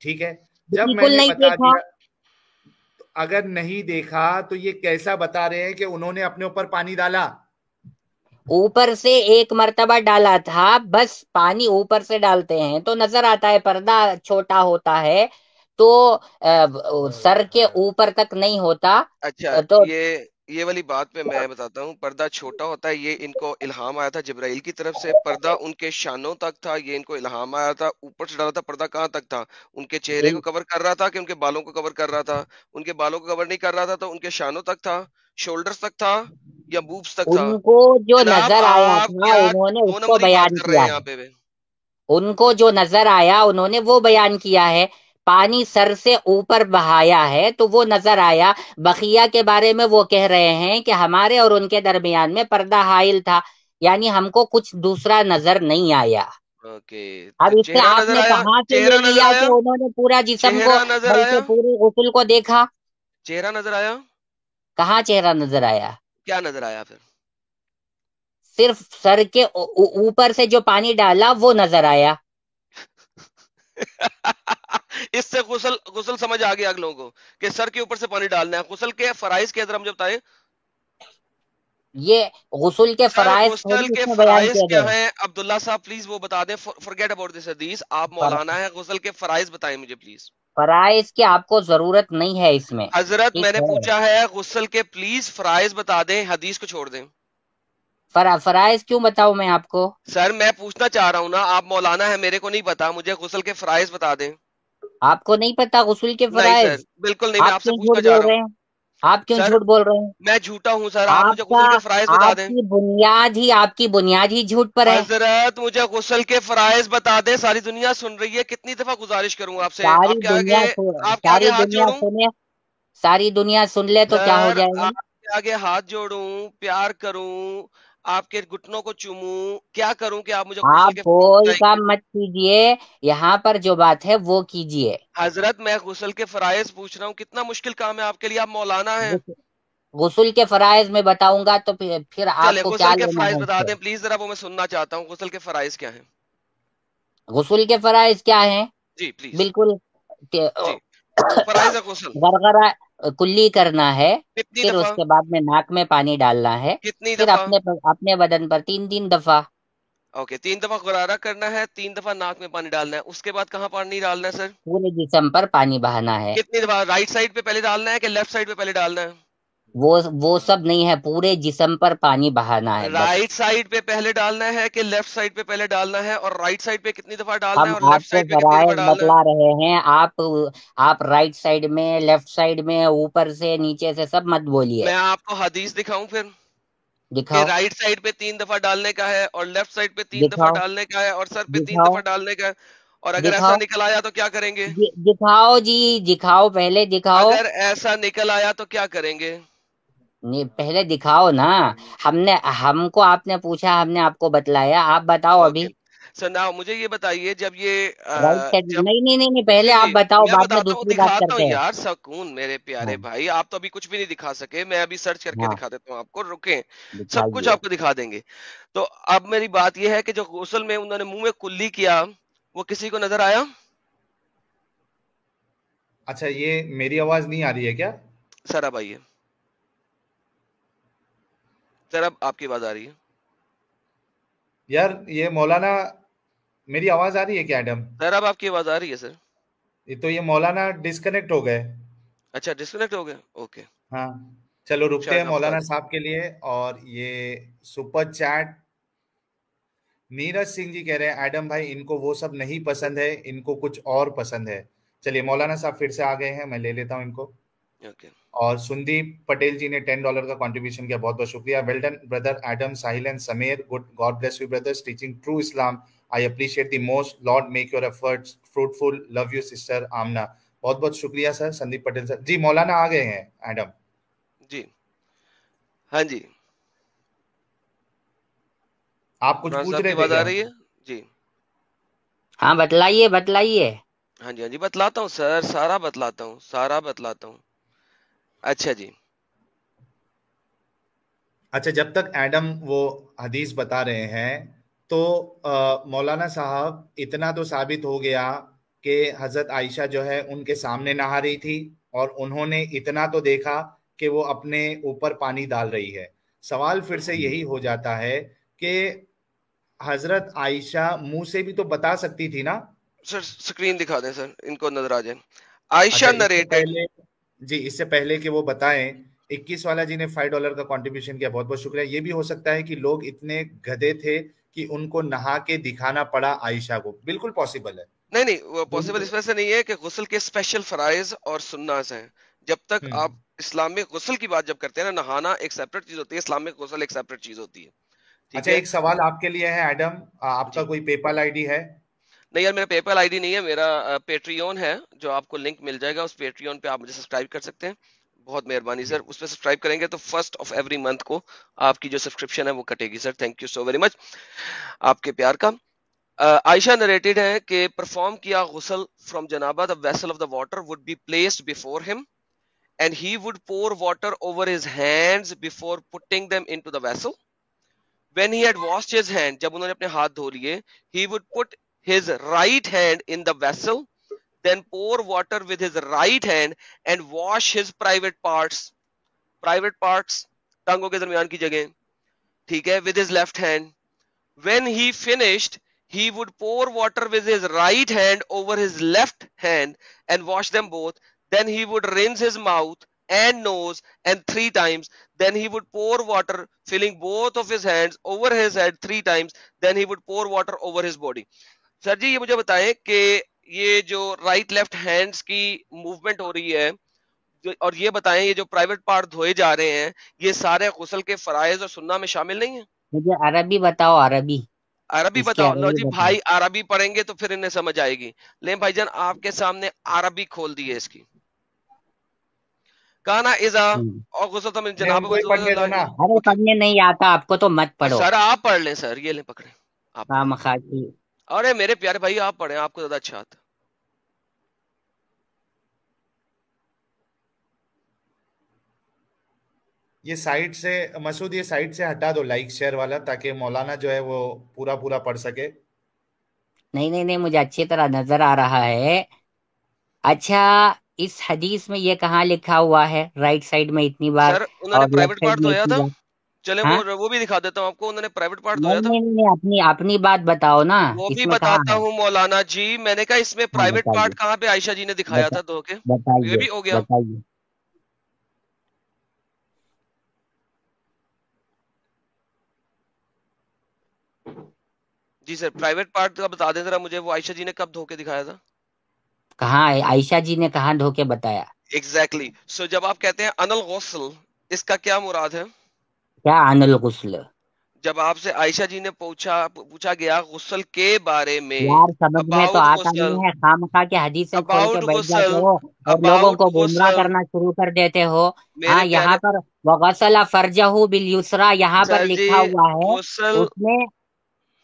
A: ٹھیک ہے، جب میں
B: بالکل
A: نے
B: نہیں
A: بتا
B: دیکھا.
A: دیا اگر نہیں دیکھا تو یہ کیسا بتا رہے ہیں کہ انہوں نے اپنے اوپر پانی ڈالا؟
B: اوپر سے ایک مرتبہ ڈالا تھا، بس پانی اوپر سے ڈالتے ہیں تو نظر آتا ہے، پردہ چھوٹا ہوتا ہے تو سر کے اوپر تک نہیں ہوتا.
C: اچھا،
B: تو
C: یہ والی بات پہ میں بتاتا ہوں. پردہ چھوٹا ہوتا ہے، یہ ان کو الہام آیا تھا جبرائیل کی طرف سے. پردہ ان کے شانوں تک تھا، یہ ان کو الہام آیا تھا. اوپر سے ڈالا تھا. پردہ کہاں تک تھا؟ ان کے چہرے کو کور کر رہا تھا کہ ان کے بالوں کو کور کر رہا تھا؟ ان کے بالوں کو کور نہیں کر رہا تھا تو ان کے شانوں تک تھا، شولڈرز تک تھا یا بوبس تک تھا؟
B: ان کو جو
C: جناب
B: نظر آیا
C: آپ
B: تھا
C: کیا
B: انہوں نے اس
C: دو
B: کو
C: نمبری بات
B: بیان
C: کر رہے
B: کیا
C: ہیں
B: ہے.
C: یہاں پہ؟
B: ان کو جو نظر آیا انہوں نے وہ بیان کیا ہے. پانی سر سے اوپر بہایا ہے تو وہ نظر آیا. بقیہ کے بارے میں وہ کہہ رہے ہیں کہ ہمارے اور ان کے درمیان میں پردہ حائل تھا، یعنی ہم کو کچھ دوسرا نظر نہیں آیا.
C: اوکے،
B: اب
C: تو
B: اس سے
C: چہرہ
B: آپ
C: نظر
B: نے
C: آیا؟
B: کہاں سے
C: چہرہ
B: یہ
C: نظر
B: لیا
C: آیا؟
B: کہ انہوں نے پورا جسم کو
C: چہرہ نظر آیا؟
B: بلکہ پورے غسل کو دیکھا؟
C: چہرہ نظر آیا؟
B: کہاں چہرہ نظر آیا؟
C: کیا نظر آیا پھر؟
B: صرف سر کے اوپر سے جو پانی ڈالا وہ نظر آیا.
C: اس سے غسل سمجھ آ گیا اگلوں کو کہ سر کے اوپر سے پانی ڈالنا ہے. غسل کے فرائض کے اندر ہم جب بتائیں
B: یہ غسل کے
C: سر،
B: فرائض
C: غسل
B: تھوڑی اس
C: کے
B: میں بیان
C: فرائض
B: کیے
C: کیا
B: گئے.
C: ہیں عبداللہ صاحب؟ پلیز وہ بتا دیں. فرگیٹ اباؤٹ دس حدیث. آپ مولانا ہے، غسل کے فرائض بتائیں مجھے پلیز.
B: فرائض کی آپ کو ضرورت نہیں ہے اس میں.
C: حضرت
B: ٹھیک
C: میں نے
B: ہے،
C: پوچھا ہے غسل کے پلیز فرائض بتا دیں، حدیث کو چھوڑ دیں.
B: فرائض کیوں بتاؤں میں آپ کو؟
C: سر میں پوچھنا چاہ رہا ہوں نا، آپ مولانا ہے، میرے کو نہیں پتا، مجھے غسل کے فرائض بتا دیں.
B: آپ کو نہیں پتا غسل کے
C: نہیں سر،
B: فرائض؟
C: بالکل نہیں. میں
B: آپ
C: آپ سے
B: کیوں
C: پوچھنا
B: جھوٹ
C: چاہ
B: بول
C: رہا ہوں.
B: رہے ہیں؟ آپ کیوں
C: سر
B: جھوٹ بول رہے ہیں؟
C: میں جھوٹا ہوں سر، آپ مجھے
B: آپ کا
C: غسل کے فرائض بتا دیں.
B: آپ کی بنیاد ہی جھوٹ پر ہے.
C: حضرت مجھے غسل کے فرائض بتا دیں، ساری دنیا سن رہی ہے. کتنی دفعہ گزارش کروں آپ سے؟
B: ساری دنیا
C: آپ کے آگے ہاتھ
B: دنیا
C: جوڑوں؟
B: سنے، ساری دنیا سن لے تو کیا ہو
C: سر
B: جائے گا؟
C: آپ کے آگے ہاتھ جوڑوں، پیار کروں، آپ کے گھٹنوں کو چوموں، کیا کروں کہ آپ مجھے غسل
B: آپ
C: کے فرائض
B: کوئی
C: بتائیں
B: کام
C: گے؟
B: مت کیجئے، یہاں پر جو بات ہے وہ کیجئے.
C: حضرت میں غسل کے فرائض پوچھ رہا ہوں، کتنا مشکل کام ہے آپ کے لیے؟ آپ مولانا ہیں.
B: غسل کے فرائض میں بتاؤں گا تو پھر آپ
C: چلے
B: کو کیا
C: غسل کے
B: لینا
C: فرائض
B: ہے اس
C: بتا
B: سے؟
C: دیں پلیز، ذرا وہ میں سننا چاہتا ہوں. غسل کے فرائض کیا ہیں؟
B: غسل کے فرائض کیا ہیں؟
C: جی پلیز.
B: بالکل کہ
C: جی فرائض غسل.
B: غرغرہ کلی کرنا ہے،
C: کتنی
B: پھر اس
C: دفعہ؟
B: کے بعد میں ناک میں پانی ڈالنا ہے،
C: کتنی
B: پھر
C: دفعہ؟
B: اپنے بدن پر 3 دفعہ.
C: اوکے، 3 دفعہ غرارہ کرنا ہے، 3 دفعہ ناک میں پانی ڈالنا ہے، اس کے بعد کہاں پانی ڈالنا ہے سر؟
B: پورے جسم پر پانی بہانا ہے.
C: کتنی دفعہ؟ رائٹ سائڈ پہ پہلے ڈالنا ہے کہ لیفٹ سائڈ پہ پہلے ڈالنا ہے؟
B: وہ سب نہیں ہے، پورے جسم پر پانی بہانا ہے بس.
C: رائٹ سائڈ پہ پہلے ڈالنا ہے کہ لیفٹ سائڈ پہ پہلے ڈالنا ہے؟ اور رائٹ سائڈ پہ کتنی دفعہ ڈالنا
B: ہم
C: ہے اور
B: آپ
C: لیفٹ
B: کو
C: سائڈ پہ کتنی دفعہ
B: فرائض
C: ڈالنا ہے؟
B: بتلا رہے ہیں، آپ رائٹ سائڈ میں، لیفٹ سائڈ میں، اوپر سے نیچے سے سب مت بولیے.
C: میں آپ کو حدیث دکھاؤں پھر کہ
B: دکھاؤ
C: رائٹ سائڈ پہ 3 دفعہ ڈالنے کا ہے اور لیفٹ سائڈ پہ 3 دفعہ
B: دکھاؤ
C: ڈالنے کا ہے اور سر پہ تین
B: دکھاؤ
C: دفعہ ڈالنے کا ہے؟ اور اگر ایسا
B: دکھاؤ
C: نکل آیا تو کیا کریں گے؟
B: دکھاؤ جی، دکھاؤ، پہلے دکھاؤ.
C: اگر ایسا نکل آیا تو کیا کریں گے؟
B: نہیں، پہلے دکھاؤ نا. ہم کو آپ نے پوچھا، ہم نے آپ کو بتلایا، آپ بتاؤ
C: اوکے
B: ابھی.
C: سر، ناؤ مجھے یہ بتائیے، جب یہ
B: رائٹ سائڈ،
C: جب
B: نہیں نہیں نہیں نہیں، پہلے
C: جی
B: آپ
C: جی
B: بتاؤ،
C: میں
B: بعد میں
C: بتاتا ہوں،
B: دوسری بات
C: دکھاتا ہوں
B: کرتے ہیں.
C: یار، سکون میرے پیارے
B: ہاں
C: بھائی، آپ تو ابھی کچھ بھی نہیں دکھا سکے، میں ابھی سرچ کر کے
B: ہاں،
C: دکھا دیتا ہوں آپ کو، رکیں، سب کچھ
B: دکھائیے.
C: آپ کو دکھا دیں گے. تو اب میری بات یہ ہے کہ جو غسل میں انہوں نے منہ میں کلی کیا، وہ کسی کو نظر آیا؟
A: اچھا، یہ میری آواز نہیں آ رہی ہے کیا؟
C: سر اب آئیے، سر اب آپ کی آواز آ رہی ہے.
A: یار یہ مولانا، میری آواز آ رہی ہے کیا ایڈم؟
C: سر اب آپ کی آواز آ رہی ہے سر.
A: تو یہ مولانا ڈسکنیکٹ ہو گئے.
C: اچھا ڈسکنیکٹ ہو گیا، اوکے.
A: ہاں، چلو رکتے
C: شاید
A: ہیں
C: میں خدا
A: مولانا
C: دیں.
A: صاحب کے لیے. اور یہ سپر چیٹ نیرج سنگھ جی کہہ رہے ہیں ایڈم بھائی ان کو وہ سب نہیں پسند ہے، ان کو کچھ اور پسند ہے. چلیے مولانا صاحب پھر سے آ گئے ہیں، میں لے لیتا ہوں ان کو.
C: اوکے.
A: اور سندیپ پٹیل جی نے $10 کا کنٹریبیوشن کیا، بہت بہت شکریہ. Well done brother Adam, Sahil and Sameer, good, God bless you brothers teaching true Islam. I appreciate the most, Lord make your efforts fruitful, love you sister Amna. بہت بہت شکریہ سر سندیپ پٹیل سر. جی مولانا آ گئے ہیں ایڈم.
C: جی ہاں جی،
A: آپ کچھ
C: عمران
A: پوچھ
C: صاحب کی
A: رہے تھے
C: آواز
A: کیا؟
C: آ رہی ہے؟ جی
B: ہاں بتلائیے بتلائیے.
C: ہاں جی، ہاں جی بتلاتا ہوں سر، سارا بتلاتا ہوں، سارا بتلاتا ہوں. اچھا جی.
A: اچھا، جب تک ایڈم وہ حدیث بتا رہے ہیں تو مولانا صاحب اتنا تو ثابت ہو گیا کہ حضرت عائشہ جو ہے ان کے سامنے نہا رہی تھی اور انہوں نے اتنا تو دیکھا کہ وہ اپنے اوپر پانی ڈال رہی ہے. سوال پھر سے یہی ہو جاتا ہے کہ حضرت عائشہ منہ سے بھی تو بتا سکتی تھی نا.
C: سر سکرین دکھا دیں سر، ان کو نظر آ جائے.
A: اچھا
C: عائشہ
A: اس سے
C: نریٹڈ.
A: پہلے، جی اس سے پہلے کہ وہ بتائیں، 21 والا جی نے $5 کا کنٹریبیوشن کیا، بہت بہت شکریہ. یہ بھی ہو سکتا ہے کہ لوگ اتنے گدھے تھے کہ ان کو نہا کے دکھانا پڑا عائشہ کو. بالکل پاسبل ہے.
C: نہیں نہیں، وہ پاسبل
A: بالکل.
C: اس وجہ سے نہیں ہے کہ غسل کے اسپیشل فرائض اور سنت ہیں. جب تک آپ اسلام میں غسل کی بات جب کرتے ہیں نا، نہانا ایک سیپریٹ چیز ہوتی ہے، اسلام میں غسل ایک سیپریٹ چیز ہوتی ہے. ٹھیک
A: اچھا
C: ہے
A: ایک سوال آپ کے لیے ہے ایڈم، آپ کا
C: جی.
A: کوئی پے پال آئی ڈی ہے؟
C: نہیں یار، میرا پے پال آئی ڈی نہیں ہے، میرا پیٹریون ہے، جو آپ کو لنک مل جائے گا اس پیٹریون پہ آپ مجھے سبسکرائب کر سکتے ہیں. بہت مہربانی
A: جی
C: سر، اس پہ سبسکرائب کریں گے تو فرسٹ آف ایوری منتھ کو آپ کی جو سبسکرپشن ہے وہ کٹے گی. Sir thank you so very much آپ کے پیار کا. عائشہ نریٹڈ ہے کہ پرفارم کیا غسل from جنابہ، the vessel of the water would be placed before him and he would pour water over his hands before putting them into the vessel. When he had washed his hand, جب انہوں نے اپنے ہاتھ دھو لیے، he would put his right hand in the vessel, then pour water with his right hand and wash his private parts. Private parts ٹانگوں کے درمیان کی جگہ، ٹھیک ہے، with his left hand. When he finished, he would pour water with his right hand over his left hand and wash them both. Then he would rinse his mouth and nose and 3 times. Then he would pour water, filling both of his hands over his head 3 times. Then he would pour water over his body. سر جی یہ مجھے بتائیں کہ یہ جو right left hands کی movement ہو رہی ہے، اور یہ بتائیں یہ جو پرائیوٹ پارٹ دھوئے جا رہے ہیں، یہ سارے غسل کے فرائض اور سنہ میں شامل نہیں ہیں؟
B: مجھے عربی بتاؤ، عربی.
C: عربی
B: اس کے
C: بتاؤ. لو
B: عربی
C: جی
B: بتاؤ.
C: بھائی عربی پڑھیں گے تو پھر انہیں سمجھ آئے گی. لیں بھائی جان آپ کے سامنے عربی کھول دی ہے اس کی. کانا ازا
B: ہوں.
C: اور غسل تو
A: نہیں
C: جناب
A: ان کو ہی
C: رسول
A: پڑھنے دو
C: اللہ.
A: نا.
B: ارے
C: اوکے
B: پڑھنے نہیں آتا آپ کو تو مت پڑھو.
C: سر آپ پڑھ لیں، سر یہ لیں پکڑیں، آپ
B: خواہ
C: پڑھیں.
B: مخواہ کی.
C: ارے میرے پیارے بھائی آپ پڑھیں، آپ کو زیادہ اچھا آتا.
A: یہ سائٹ سے مسعود، یہ سائٹ سے ہٹا دو لائک شیئر والا، تاکہ مولانا جو ہے وہ پورا پورا پڑھ سکے.
B: نہیں نہیں نہیں، مجھے اچھی طرح نظر آ رہا ہے. اچھا اس حدیث میں یہ کہاں لکھا ہوا ہے رائٹ سائڈ میں اتنی بار
C: سر انہوں نے
B: اور لیفٹ
C: پرائیویٹ
B: سائڈ
C: پارٹ
B: میں
C: دھویا
B: اتنی
C: تھا،
B: بار؟
C: چلے
B: ہاں
C: وہ بھی دکھا دیتا ہوں آپ کو، انہوں نے پرائیویٹ پارٹ دھویا
B: نہیں
C: تھا،
B: نہیں نہیں نہیں، اپنی بات بتاؤ نا،
C: وہ
B: اس
C: بھی
B: میں کہاں
C: بتاتا
B: ہے؟
C: ہوں مولانا جی، میں نے کہا اس میں
B: ہاں
C: پرائیویٹ
B: بتائیے،
C: پارٹ کہاں پہ عائشہ جی نے دکھایا تھا دھو کے، یہ
B: بتائیے
C: بھی ہو گیا۔
B: بتائیے۔
C: جی سر پرائیویٹ پارٹ کا بتا دیں ذرا مجھے، وہ عائشہ جی نے کب دھو کے دکھایا تھا؟
B: کہاں ہے عائشہ جی نے کہاں دھو کے بتایا؟
C: ایگزیکٹلی سو جب آپ کہتے ہیں ان الغسل، اس کا کیا مراد ہے؟
B: کیا عن الغسل؟
C: جب آپ سے عائشہ جی نے پوچھا گیا غسل کے بارے میں،
B: یار سمجھ میں تو
C: اباؤٹ
B: آتا
C: غسل،
B: نہیں ہے، خامخواہ کے حدیثیں کھول کے
C: اباؤٹ
B: بیٹھ جاتے
C: غسل،
B: ہو اور لوگوں
C: اباؤٹ
B: کو گمراہ
C: غسل،
B: کرنا شروع کر دیتے ہو۔ ہاں
C: میرے
B: یہاں
C: کہنے،
B: پر وغسل فرجہ بالیسرا یہاں پر
C: سر جی
B: لکھا ہوا ہے،
C: غسل،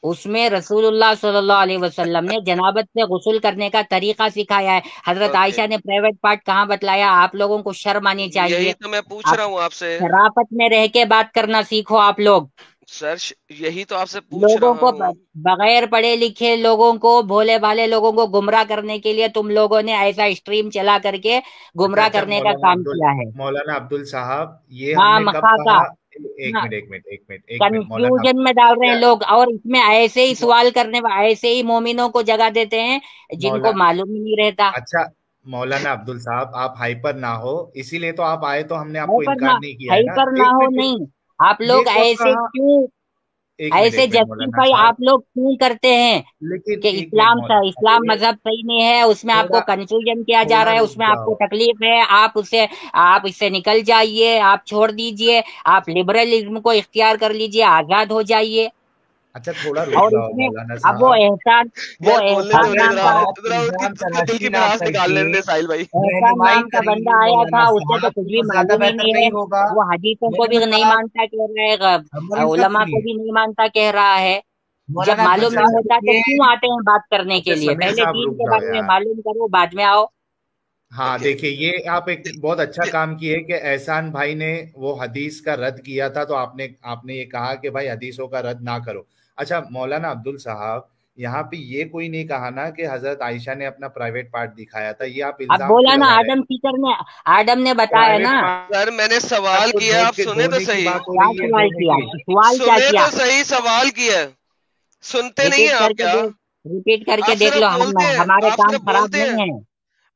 B: اس میں رسول اللہ صلی اللہ علیہ وسلم نے جنابت سے غسل کرنے کا طریقہ سکھایا ہے۔ حضرت
C: اوکے
B: عائشہ نے پرائیویٹ پارٹ کہاں بتلایا؟ آپ لوگوں کو شرم آنی چاہیے،
C: یہی تو میں پوچھ
B: آپ
C: رہا ہوں آپ سے،
B: شرافت میں رہ کے بات کرنا سیکھو۔ آپ لوگ
C: سر یہی تو آپ سے پوچھ
B: لوگوں
C: رہا
B: کو
C: ہوں۔
B: بغیر پڑھے لکھے لوگوں کو، بھولے بھالے لوگوں کو گمراہ کرنے کے لیے تم لوگوں نے ایسا اسٹریم چلا کر کے
A: اچھا
B: گمراہ
A: اچھا،
B: کرنے کا کام کیا ہے۔
A: مولانا عبدل صاحب، یہ ہم
B: ہاں
A: نے کب
B: مخا کا
A: کہا؟ ایک منٹ ایک منٹ ایک منٹ ایک منٹ مولانا،
B: کنفیوژن میں ڈال رہے ہیں
A: کیا
B: لوگ، اور اس میں ایسے ہی سوال کرنے ایسے ہی مومنوں کو جگہ دیتے ہیں جن
A: مولا
B: کو معلوم ہی نہیں رہتا۔
A: اچھا مولانا عبدل صاحب، آپ ہائپر نہ ہو، اسی لیے تو آپ آئے، تو ہم نے آپ کو
B: ہائپر نہ
A: انکار نہیں کیا ہے نا۔
B: ہائپر نہ
A: ایک
B: ہو
A: منٹ،
B: نہیں، آپ
A: یہ
B: لوگ
A: کب
B: ایسے
A: کہا؟
B: کیوں، ایسے
A: ایک منٹ مولانا
B: جسٹیفائی
A: صاحب،
B: آپ لوگ کیوں کرتے ہیں
A: لیکن
B: کہ
A: ایک منٹ مولانا صاحب،
B: اسلام مذہب صحیح نہیں ہے، اس میں آپ کو
A: تھوڑا
B: کنفیوژن کیا جا
A: تھوڑا
B: رہا ہے،
A: رک
B: اس میں آپ کو
A: جاؤ۔
B: تکلیف ہے، آپ اس سے نکل جائیے، آپ چھوڑ دیجئے، آپ لبرلزم کو اختیار کر لیجئے، آزاد ہو جائیے۔
A: اچھا تھوڑا رک
B: اور اس
A: جاؤ
B: میں
A: مولانا
B: اب وہ
A: صاحب۔
B: احسان، وہ
C: یار بولنے دو
B: احسان
C: مجھے
A: اگر
B: نام
C: ذرا،
B: کا
A: آپ
C: ذرا ان کی
A: الزام
C: دل
A: تراشی
C: کی
A: نہ
C: بھڑاس
A: کر
C: نکال
A: کے
C: لیں ساحل بھائی۔
B: احسان
A: رہنمائی
B: نام کا
A: کریں
B: بندہ
A: گے
B: آیا تھا،
A: مولانا
B: اسے تو
A: صاحب،
B: کچھ بھی
A: تو زیادہ
B: معلوم ہی
A: بہتر
B: نہیں ہے،
A: نہیں ہوگا؟
B: وہ حدیثوں کو بھی
A: مولانا
B: نہیں
A: صاحب،
B: مانتا کہہ رہا ہے،
A: مولانا صاحب
B: علماء کو
A: سنیے،
B: بھی نہیں مانتا کہہ رہا ہے۔ جب
A: مولانا عبدل
B: معلوم نہیں
A: صاحب
B: ہوتا تو
A: سنیے۔
B: کیوں آتے ہیں بات کرنے
A: اچھا
B: کے لیے؟
A: سمیر
B: پہلے
A: صاحب
B: دین
A: رک
B: کے
A: جاؤ
B: بارے میں
A: یار۔
B: معلوم کرو، بعد میں آؤ۔
A: ہاں
C: اوکے
A: دیکھیے، یہ آپ ایک بہت اچھا کام کیے کہ احسان بھائی نے وہ حدیث کا رد کیا تھا، تو آپ نے یہ کہا کہ بھائی حدیثوں کا رد نہ کرو۔ اچھا مولانا عبدل صاحب، یہاں پہ یہ کوئی نہیں کہا نا کہ حضرت عائشہ نے اپنا پرائیویٹ پارٹ دکھایا تھا، یہ آپ
B: اب
A: الزام کیوں
B: بولا نا
A: لگا رہے
B: آدم
A: ہیں؟
B: سیکر نے، آدم نے بتایا
A: پرائیویٹ
B: نا۔
C: سر میں نے
A: پارٹ
C: سوال
A: تو
C: کیا، آپ سنیں تو
A: دھونے کی
C: صحیح،
A: بات ہو
B: کیا
A: رہی ہے،
B: سوال
A: دھونے
B: کیا؟
A: کی۔
B: سوال کیا
C: سنیں
B: کیا؟
C: تو صحیح، سوال کیا ہے، سنتے نہیں
B: ریپیٹ
C: ہیں
B: کر
C: آپ
B: کے
C: کیا؟
B: دیکھ، ریپیٹ کر کے
C: آپ
B: دیکھ
C: صرف
B: لو،
C: بولتے ہیں،
B: ہمارے
C: آپ
B: کام
C: صرف
B: خراب
C: بولتے ہیں،
B: نہیں ہے۔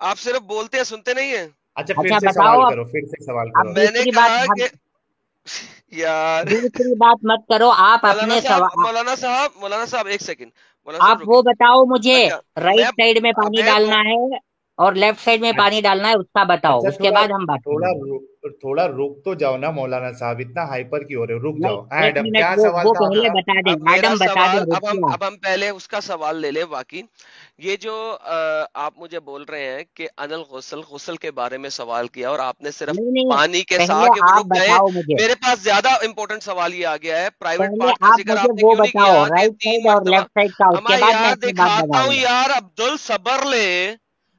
C: آپ صرف بولتے ہیں، سنتے نہیں ہیں۔
A: اچھا پھر
B: اچھا
A: سے
B: بتاؤ،
A: سوال کرو، پھر سے سوال
B: اب
A: کرو۔
C: میں نے
B: دوسری بات
C: کہا کہ یار
B: دوسری بات مت کرو آپ اپنے
C: مولانا صاحب ایک سیکنڈ، مولانا
B: آپ
C: صاحب
B: وہ
C: رکیں۔
B: بتاؤ مجھے،
C: اچھا
B: رائٹ
C: میں
B: سائڈ میں پانی
C: ابے
B: ڈالنا ہے اور لیفٹ سائڈ میں پانی
A: اچھا
B: ڈالنا ہے، اس کا بتاؤ،
A: اچھا،
B: اس کے بعد ہم بات کریں گے۔
A: تھوڑا رک تو جاؤ نا مولانا صاحب، اتنا ہائپر کیوں ہو رہے ہو؟ رک
B: نہیں
A: جاؤ۔ ہاں
B: ایک
A: ایڈم،
B: منٹ،
A: کیا
B: وہ
A: سوال
B: وہ
A: تھا آپ
B: پہلے
A: کا؟
B: بتا دیں،
C: اب میرا
B: ایڈم بتا دیں،
C: سوال،
B: رکیے
C: اب ہم پہلے اس کا سوال لے لیں۔ باقی یہ جو آپ مجھے بول رہے ہیں کہ انل غسل کے بارے میں سوال کیا اور آپ نے صرف
B: نہیں نہیں،
C: پانی کے
B: پہلے
C: ساتھ
B: آپ
C: رک گئے،
B: بتاؤ مجھے،
C: میرے پاس زیادہ امپورٹنٹ سوال یہ آ گیا ہے، پرائیویٹ
B: پہلے
C: پارٹ کا
B: آپ
C: ذکر
B: مجھے
C: آپ نے
B: وہ
C: کیوں نہیں
B: بتاؤ
C: کیا کہ
B: رائٹ
C: 3
B: سائڈ اور
C: مرتبہ؟
B: لیفٹ سائڈ کا، اس
C: اما
B: کے بعد میں
C: یار
B: اپنی بات
C: دکھاتا
B: بتاؤں
C: ہوں
B: گا۔
C: یار، عبدل صبر لے،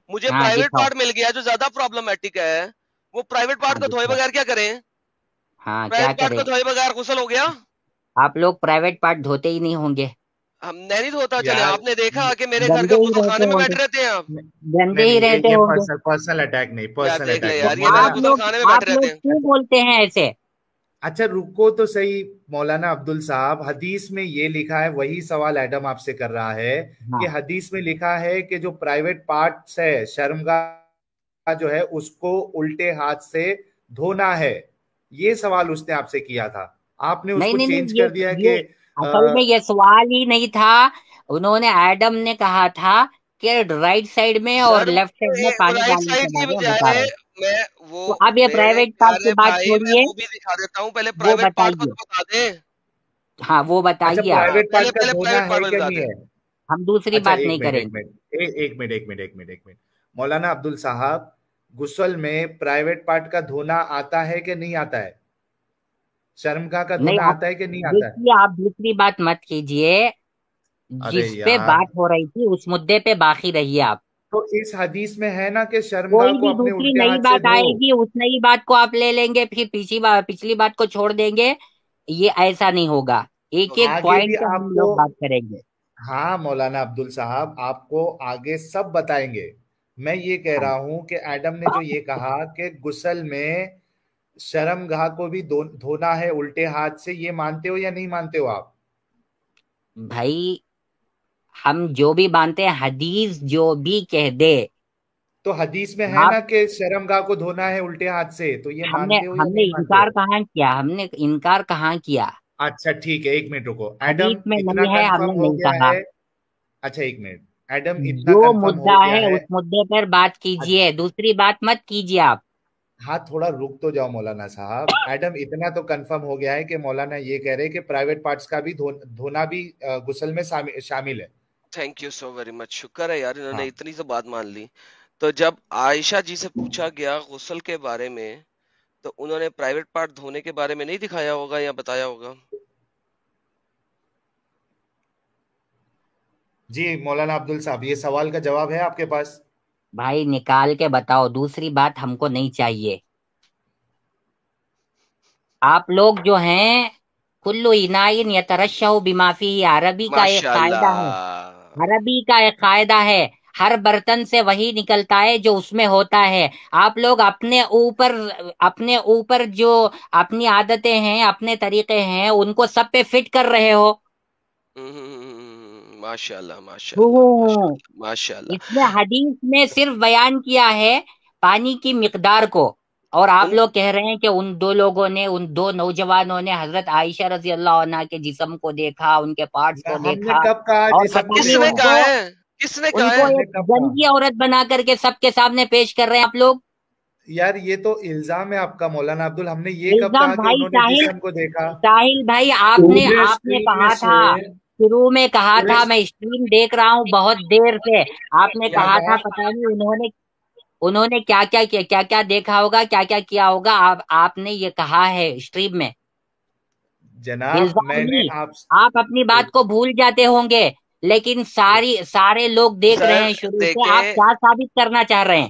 C: مجھے
B: ہاں
C: پرائیویٹ
B: دکھاؤ،
C: پارٹ مل گیا جو زیادہ پرابلمٹک ہے، وہ پرائیویٹ
B: ہاں
C: پارٹ کو دھوئے
B: دکھاؤ،
C: بغیر کیا کریں؟
B: ہاں کیا
C: پرائیویٹ پارٹ
B: کریں؟
C: کو دھوئے بغیر غسل ہو گیا؟
B: آپ لوگ پرائیویٹ پارٹ دھوتے ہی نہیں ہوں گے،
C: ہم میں نہیں دھوتا، چلے
A: یار
C: آپ نے دیکھا کہ میرے گھر کے
B: گندے ہی
C: غسل خانے
B: رہتے
C: میں
B: ہوں گے،
C: بیٹھے رہتے ہیں آپ؟
B: گندے
A: نہیں
B: ہی
A: نہیں،
B: رہتے
A: یہ
B: ہوں گے۔
A: پرسنل اٹیک نہیں،
C: یار
A: پرسنل
C: دیکھ لے
A: اٹیک
B: تو
C: یار،
A: نہیں
C: یہ میرے
B: آپ
A: مولانا۔
C: غسل
B: لوگ
C: خانے میں
B: آپ
C: بیٹھے رہتے
B: لوگ
C: ہیں۔
B: کیوں بولتے ہیں ایسے؟
A: اچھا رکو تو صحیح مولانا عبدل صاحب، حدیث میں یہ لکھا ہے، وہی سوال ایڈم آپ سے کر رہا ہے
B: ہاں
A: کہ حدیث میں لکھا ہے کہ جو پرائیویٹ پارٹس ہے شرمگاہ جو ہے، اس کو الٹے ہاتھ سے دھونا ہے، یہ سوال اس نے آپ سے کیا تھا، آپ نے اس
B: نہیں
A: کو
B: نہیں
A: چینج
B: نہیں،
A: کر دیا
B: یہ
A: کہ
B: اصل میں یہ سوال ہی نہیں تھا، انہوں نے ایڈم نے کہا تھا کہ رائٹ سائڈ میں اور
C: سر
B: لیفٹ سائڈ میں پانی
C: رائٹ
B: ڈالنے
C: سائڈ
B: کے
C: کی
B: بارے میں بتا
C: بجائے
B: رہے ہیں۔
C: میں وہ
B: تو اب یہ
C: میرے
B: پرائیویٹ پارٹ کی
C: پیارے
B: بات
C: بھائی، میں
B: چھوڑیے،
C: وہ بھی دکھا دیتا ہوں، پہلے
B: وہ
C: پرائیویٹ پارٹ کو
B: بتائیے،
C: تو بتا دیں۔
B: ہاں وہ
A: اچھا
B: بتائیے آپ،
C: ہاں
A: پرائیویٹ
C: پہلے
A: پارٹ کا
C: پہلے
A: دھونا
C: پرائیویٹ
A: ہے
C: پارٹ میں
A: کہ
C: بتا
A: نہیں
C: دیں۔
A: ہے؟
B: ہم دوسری
A: اچھا
B: بات نہیں کریں گے۔
A: ایک منٹ مولانا عبدل صاحب، غسل میں پرائیویٹ پارٹ کا دھونا آتا ہے کہ نہیں آتا ہے؟ شرمگاہ کا
B: نہیں
A: دھونا
B: آپ
A: آتا ہے کہ نہیں آتا ہے؟
B: دیکھیے، آپ دوسری بات مت کیجیے،
A: ارے
B: جس پہ
A: یار،
B: بات ہو رہی تھی اس مدے پہ باقی رہیے آپ۔
A: تو اس حدیث میں ہے نا کہ شرمگاہ
B: کوئی
A: کو
B: بھی
A: اپنے
B: دوسری
A: الٹے
B: نئی
A: ہاتھ سے
B: بات
A: دھو۔
B: آئے گی، اس نئی بات کو آپ لے لیں گے، پھر پچھلی بات کو چھوڑ دیں گے، یہ ایسا نہیں ہوگا، ایک ایک
C: اوکے
A: آگے
B: پوائنٹ
A: بھی
B: پہ
A: آپ
B: ہم
A: کو،
B: لوگ بات کریں گے۔
A: ہاں مولانا عبدل صاحب، آپ کو آگے سب بتائیں گے، میں یہ کہہ رہا ہوں کہ ایڈم نے جو یہ کہا کہ غسل میں شرم گاہ کو بھی دھونا ہے الٹے ہاتھ سے، یہ مانتے ہو یا نہیں مانتے ہو آپ؟
B: بھائی ہم جو بھی مانتے ہیں، حدیث جو بھی کہہ دے،
A: تو حدیث میں ہے
B: آپ
A: نا کہ شرم گاہ کو دھونا ہے الٹے ہاتھ سے، تو یہ
B: ہم نے
A: مانتے ہو یا
B: ہم نے
A: نہیں مانتے
B: انکار
A: ہو؟
B: کہاں کیا، ہم نے انکار کہاں کیا؟
A: اچھا ٹھیک ہے، ایک منٹ رکو ایڈم،
B: حدیث میں
A: اتنا
B: نہیں ہے، ہم
A: کنفرم
B: نے
A: ہو
B: نہیں
A: گیا
B: کہا۔
A: ہے۔ اچھا ایک منٹ ایڈم، اتنا
B: جو
A: کنفرم ہو
B: مدعا
A: گیا
B: ہے
A: ہے۔
B: اس مدعے پر بات کیجئے، دوسری بات مت کیجئے آپ۔
A: ہاں تھوڑا رک تو جاؤ مولانا صاحب۔ ایڈم اتنا تو کنفرم ہو گیا ہے کہ مولانا یہ کہہ رہے کہ پرائیویٹ پارٹس کا بھی دھونا بھی غسل میں شامل ہے۔
C: Thank you so very much, شکر ہے یار انہوں نے
A: ہاں
C: اتنی تو بات مان لی۔ تو جب عائشہ جی سے پوچھا گیا غسل کے بارے میں، تو انہوں نے پرائیویٹ پارٹ دھونے کے بارے میں نہیں دکھایا ہوگا یا بتایا ہوگا؟
A: جی مولانا عبدل صاحب، یہ سوال کا جواب ہے آپ کے پاس؟
B: بھائی نکال کے بتاؤ، دوسری بات ہم کو نہیں چاہیے۔ آپ لوگ جو ہیں کلو انائن یترشح بما فیہ، عربی کا ایک
C: ماشاء
B: قاعدہ ہے،
C: اللہ،
B: عربی کا ایک قاعدہ ہے، ہر برتن سے وہی نکلتا ہے جو اس میں ہوتا ہے۔ آپ لوگ اپنے اوپر جو اپنی عادتیں ہیں، اپنے طریقے ہیں، ان کو سب پہ فٹ کر رہے ہو۔
C: ماشاء اللہ ماشاء اللہ ماشاء اللہ ماشاء
B: اس
C: اللہ۔
B: نے حدیث میں صرف بیان کیا ہے پانی کی مقدار کو، اور آپ
C: ان
B: لوگ کہہ رہے ہیں کہ ان دو لوگوں نے، ان دو نوجوانوں نے حضرت عائشہ رضی اللہ عنہا کے جسم کو دیکھا، ان کے پارٹس کو
A: ہم نے
B: دیکھا،
A: کب کہا
B: اور
A: جسم
B: پتہ
A: کو
C: کس
B: نہیں
C: نے
A: دیکھا؟
C: کہا ہے؟ کس نے
B: ان
C: کہا
B: کو
C: ہے؟
A: ہم نے
B: ایک
A: کب کہا؟
B: جنگی عورت بنا کر کے سب کے سامنے پیش کر رہے ہیں آپ لوگ۔
A: یار یہ تو الزام ہے آپ کا مولانا عبدل، ہم نے یہ کب
B: الزام
A: کہا کہ
B: بھائی،
A: انہوں نے جسم کو دیکھا؟
B: ساحل بھائی،
D: پورے
B: آپ نے
D: اسٹریم میں
B: کہا
D: سے
B: تھا، شروع میں کہا
D: پورے
B: تھا، میں اسٹریم دیکھ رہا ہوں بہت دیر سے، آپ نے
A: کیا
B: کہا
A: کہا؟
B: تھا پتہ نہیں انہوں نے کیا کیا کیا کیا کیا دیکھا ہوگا، کیا کیا کیا ہوگا، آپ نے یہ کہا ہے اسٹریم میں۔
A: جناب
B: الزام
A: میں نے
B: نہیں،
A: آپ
B: آپ اپنی بات کو بھول جاتے ہوں گے، لیکن سارے لوگ دیکھ رہے
C: سر
B: ہیں شروع سے، آپ
C: دیکھیں
B: کیا ثابت کرنا چاہ رہے ہیں؟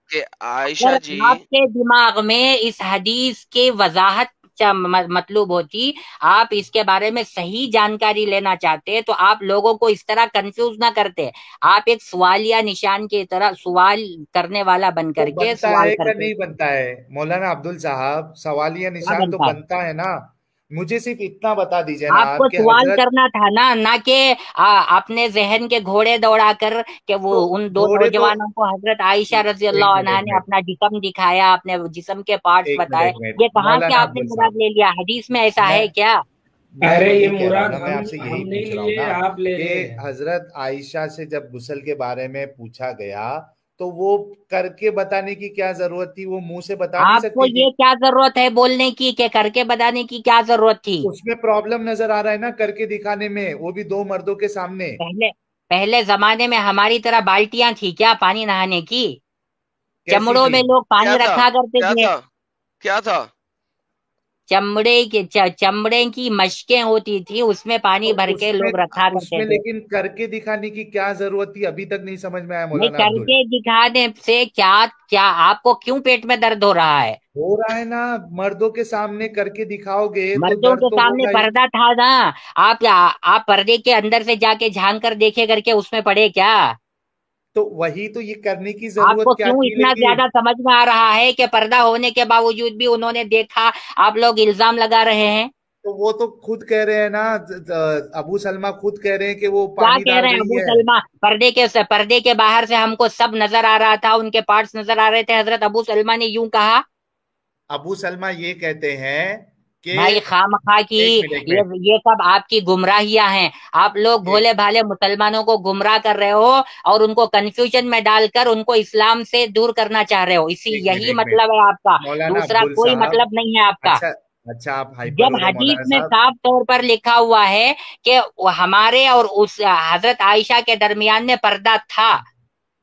C: کہ
B: اگر
C: عائشہ جی،
B: آپ کے دماغ میں اس حدیث کی وضاحت مطلوب ہوتی، آپ اس کے بارے میں صحیح جانکاری لینا چاہتے، تو آپ لوگوں کو اس طرح کنفیوز نہ کرتے، آپ ایک سوالیہ نشان کی طرح سوال کرنے والا بن
A: تو
B: کر کے
A: بنتا
B: سوال
A: ہے کہ
B: کرتے۔
A: نہیں بنتا ہے مولانا عبدل صاحب؟ سوالیہ
B: کیا
A: نشان تو
B: بنتا ہے؟
A: بنتا ہے نا۔ مجھے صرف اتنا بتا دیجئے نا
B: آپ کو
A: آپ کہ
B: سوال
A: حضرت،
B: کرنا تھا نا، نہ کہ اپنے ذہن کے گھوڑے دوڑا کر کہ وہ
A: تو
B: ان دو
A: گھوڑے تو،
B: نوجوانوں کو حضرت عائشہ رضی
A: ایک
B: اللہ
A: منٹ
B: عنہا
A: ایک
B: نے
A: منٹ
B: اپنا جسم دکھایا، اپنے جسم کے پارٹس
A: ایک منٹ
B: بتائے،
A: ایک منٹ
B: یہ کہاں سے
A: مولانا
B: آپ نے
A: عبدل
B: مراد
A: صاحب،
B: لے لیا؟ حدیث میں ایسا
A: میں
B: ہے کیا؟
A: میں
D: ارے یہ
A: وہی کہہ رہا ہوں
D: مراد
A: نا، میں آپ سے
D: ہم
A: یہی
D: نہیں
A: پوچھ رہا ہوں
D: لیے،
A: نا
D: آپ لے
A: کہ
D: رہے ہیں۔
A: حضرت عائشہ سے جب غسل کے بارے میں پوچھا گیا تو وہ کر کے بتانے کی کیا ضرورت تھی؟ وہ منہ سے بتا نہیں
B: آپ کو
A: سکتی تھی؟
B: یہ کیا ضرورت ہے بولنے کی کہ کر کے بتانے کی کیا ضرورت تھی؟
A: اس میں پرابلم نظر آ رہا ہے نا کر کے دکھانے میں، وہ بھی دو مردوں کے سامنے۔
B: پہلے زمانے میں ہماری طرح بالٹیاں تھی کیا پانی نہانے کی؟
A: کیسی
B: چمڑوں
A: تھی؟
B: میں لوگ
C: کیا
B: پانی
C: تھا
B: رکھا کرتے
C: کیا
B: تھے،
C: تھا کیا تھا؟
B: چمڑے کی مشکیں ہوتی تھی، اس میں پانی
A: تو
B: بھر
A: اس
B: کے
A: میں
B: لوگ رکھا
A: اس
B: کرتے
A: میں
B: تھے۔
A: لیکن کر کے دکھانے کی کیا ضرورت تھی؟ ابھی تک نہیں سمجھ میں آیا
B: نہیں،
A: مولانا
B: کر
A: عبدل۔
B: کے دکھانے سے کیا آپ کو کیوں پیٹ میں درد ہو رہا ہے؟
A: ہو رہا ہے نا، مردوں کے سامنے کر کے دکھاؤ گے تو
B: مردوں
A: درد
B: کے
A: تو
B: سامنے
A: ہوگا ہی۔
B: پردہ تھا نا، آپ پردے کے اندر سے جا کے جھانک کر دیکھے کر کے اس میں پڑے کیا؟
A: تو وہی تو، یہ کرنے کی
B: آپ کو
A: ضرورت کیا
B: کیوں
A: تھی
B: اتنا
A: لیکن؟
B: زیادہ سمجھ میں آ رہا ہے کہ پردہ ہونے کے باوجود بھی انہوں نے دیکھا؟ آپ لوگ الزام لگا رہے ہیں۔
A: تو وہ تو خود کہہ رہے ہیں نا، ابو سلمہ خود کہہ رہے ہیں کہ وہ
B: کیا
A: پانی
B: کہہ
A: ڈال
B: رہے ہیں
A: رہی
B: ابو
A: ہے۔
B: سلمہ؟ پردے کے باہر سے ہم کو سب نظر آ رہا تھا، ان کے پارٹس نظر آ رہے تھے، حضرت ابو سلمہ نے یوں کہا۔
A: ابو سلمہ یہ کہتے ہیں کہ،
B: بھائی خامخواہ کی
A: ایک منٹ ایک منٹ
B: یہ سب آپ کی گمراہیاں ہیں، آپ لوگ
A: ایک
B: بھولے بھالے مسلمانوں کو گمراہ کر رہے ہو اور ان کو کنفیوژن میں ڈال کر ان کو اسلام سے دور کرنا چاہ رہے ہو،
A: ایک منٹ
B: یہی
A: ایک منٹ
B: مطلب ہے آپ کا،
A: مولانا
B: دوسرا
A: عبدل
B: کوئی
A: صاحب،
B: مطلب نہیں ہے آپ کا۔
A: اچھا اچھا آپ ہائپر
B: جب
A: ہو رہے ہیں
B: حدیث
A: مولانا
B: میں
A: صاحب۔
B: صاف طور پر لکھا ہوا ہے کہ ہمارے اور اس حضرت عائشہ کے درمیان میں پردہ تھا،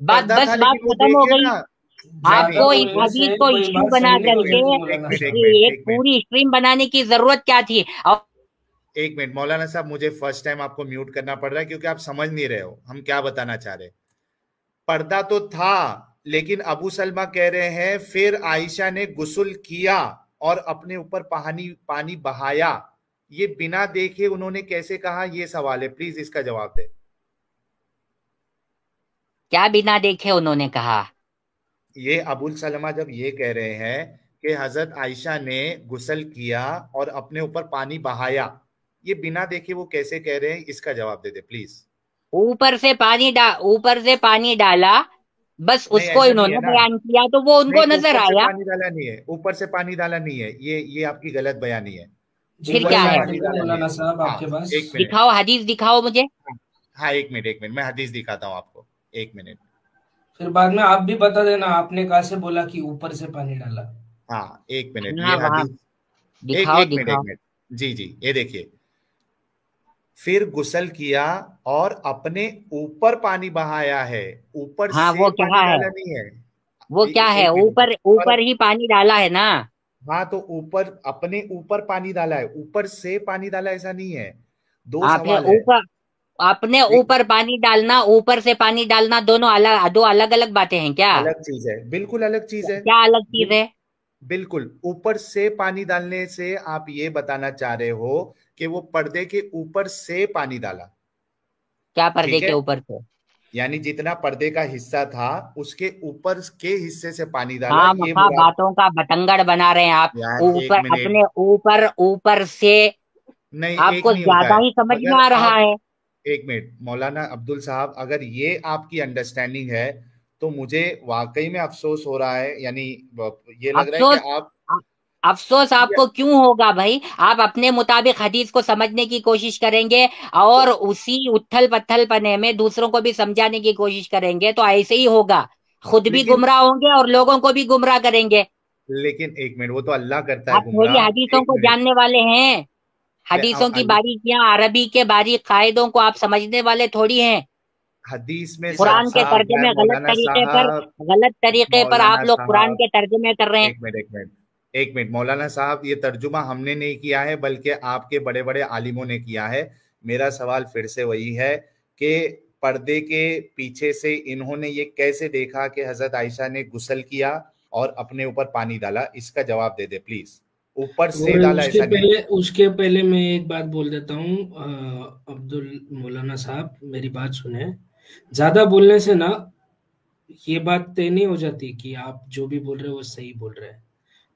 A: پردہ تھا
B: بس بات
A: لیکن وہ
B: ختم ہو
A: دیکھے
B: گئی۔
A: نا، نہیں
B: آپ
D: زیادہ
B: کو
A: نہیں،
B: اس
D: بولنے سے
B: حدیث کو
D: کوئی
B: ایشو
D: بات
B: بنا
D: صحیح نہیں
B: کر کے
D: ہوگی مولانا
A: ایک
D: صاحب۔
A: منٹ
B: ایک
A: ایک منٹ
B: پوری اسٹریم بنانے کی ضرورت کیا تھی؟ اور
A: ایک منٹ مولانا صاحب، مجھے فرسٹ ٹائم آپ کو میوٹ کرنا پڑ رہا ہے کیونکہ آپ سمجھ نہیں رہے ہو ہم کیا بتانا چاہ رہے۔ پردہ تو تھا لیکن ابو سلمہ کہہ رہے ہیں پھر عائشہ نے غسل کیا اور اپنے اوپر پانی بہایا، یہ بنا دیکھے انہوں نے کیسے کہا؟ یہ سوال ہے، پلیز اس کا جواب دے۔
B: کیا بنا دیکھے انہوں نے کہا؟
A: یہ ابو سلمہ جب یہ کہہ رہے ہیں کہ حضرت عائشہ نے غسل کیا اور اپنے اوپر پانی بہایا، یہ بنا دیکھے وہ کیسے کہہ رہے ہیں؟ اس کا جواب دے دے پلیز.
B: اوپر سے پانی ڈالا، بس اس
A: نہیں
B: کو
A: ایسا
B: انہوں
A: نہیں ہے
B: نے
A: نا،
B: بیان کیا تو وہ ان کو
A: نہیں
B: نظر
A: اوپر سے
B: آیا.
A: پانی ڈالا نہیں ہے، اوپر سے پانی ڈالا نہیں ہے، یہ آپ کی غلط بیانی ہے.
D: جی
B: پھر
A: اوپر
B: کیا
A: سے
D: وہی
B: ہے؟
D: حاضر
A: پانی
D: ہے
A: ڈالا نہیں
D: مولانا
A: ہے.
D: صاحب آپ
A: ہاں
D: کے پاس.
A: ایک منٹ،
B: دکھاؤ، حدیث دکھاؤ مجھے.
A: ہاں ایک منٹ میں حدیث دکھاتا ہوں آپ کو، ایک منٹ.
D: پھر بعد میں آپ بھی بتا دینا آپ نے کہاں سے بولا کہ اوپر سے پانی ڈالا.
A: ہاں ایک منٹ،
B: ہاں
A: یہ
B: وہاں
A: حدیث،
B: دکھاؤ
A: ایک
B: دکھاؤ.
A: منٹ. جی یہ دیکھیے، پھر غسل کیا اور اپنے اوپر پانی بہایا ہے، اوپر
B: ہاں
A: سے
B: وہ
A: پانی
B: کیا ہے؟
A: ڈالا نہیں ہے.
B: وہ کیا ہے؟
A: ایک منٹ
B: اوپر ہی پانی ڈالا ہے نا.
A: ہاں تو اوپر، اپنے اوپر پانی ڈالا ہے، اوپر سے پانی ڈالا ایسا نہیں ہے. دو
B: آپ
A: سوال ہے.
B: اپنے اوپر پانی ڈالنا، اوپر سے پانی ڈالنا، دو الگ الگ باتیں ہیں کیا؟
A: الگ چیز ہے، بالکل الگ چیز ہے.
B: کیا الگ چیز ہے؟
A: بالکل اوپر سے پانی ڈالنے سے آپ یہ بتانا چاہ رہے ہو کہ وہ پردے کے اوپر سے پانی ڈالا.
B: کیا پردے
A: ٹھیک
B: کے
A: ہے،
B: اوپر سے؟
A: یعنی جتنا پردے کا حصہ تھا اس کے اوپر کے حصے سے پانی ڈالا،
B: ہاں
A: یہ
B: مخا
A: مراد.
B: باتوں کا بتنگڑ بنا رہے ہیں آپ.
A: یار ایک
B: اوپر،
A: منٹ،
B: اپنے اوپر سے.
A: نہیں
B: آپ
A: ایک
B: کو
A: نہیں ہوتا
B: زیادہ
A: ہے.
B: ہی سمجھ
A: اگر
B: میں آ رہا
A: آپ،
B: ہے.
A: ایک منٹ مولانا عبدل صاحب، اگر یہ آپ کی انڈرسٹینڈنگ ہے تو مجھے واقعی میں افسوس ہو رہا ہے. یعنی یہ لگ رہا ہے کہ
B: افسوس
A: آپ،
B: افسوس آپ کو کیوں ہوگا بھائی؟ آپ اپنے مطابق حدیث کو سمجھنے کی کوشش کریں گے اور اسی اتھل پتھل پنے میں دوسروں کو بھی سمجھانے کی کوشش کریں گے تو ایسے ہی ہوگا. خود بھی
A: لیکن
B: گمراہ ہوں گے اور لوگوں کو بھی گمراہ کریں گے.
A: ایک منٹ، وہ تو اللہ کرتا ہے
B: آپ تھوڑی
A: گمراہ.
B: حدیثوں
A: ایک
B: کو
A: منٹ،
B: جاننے والے ہیں. حدیثوں کی باریکیاں، عربی کے باریک قاعدوں کو آپ سمجھنے والے تھوڑی ہیں.
A: حدیث میں
C: جی
A: صاف
B: قرآن کے
A: صاف ہے
B: ترجمے
A: مولانا صاحب.
B: غلط طریقے پر آپ
A: مولانا
B: لوگ قرآن
A: صاحب
B: کے ترجمے کر رہے ہیں.
A: ایک منٹ مولانا صاحب، یہ ترجمہ ہم نے نہیں کیا ہے بلکہ آپ کے بڑے بڑے عالموں نے کیا ہے. میرا سوال پھر سے وہی ہے کہ پردے کے پیچھے سے انہوں نے یہ کیسے دیکھا کہ حضرت عائشہ نے غسل کیا اور اپنے اوپر پانی ڈالا؟ اس کا جواب دے دے پلیز. اوپر سے
D: اور
A: ڈالا ایسا نہیں.
D: اس کے پہلے میں ایک بات بول دیتا ہوں مولانا صاحب میری بات سنیں. زیادہ بولنے سے نا یہ بات طے نہیں ہو جاتی کہ آپ جو بھی بول رہے ہیں وہ صحیح بول رہے ہیں.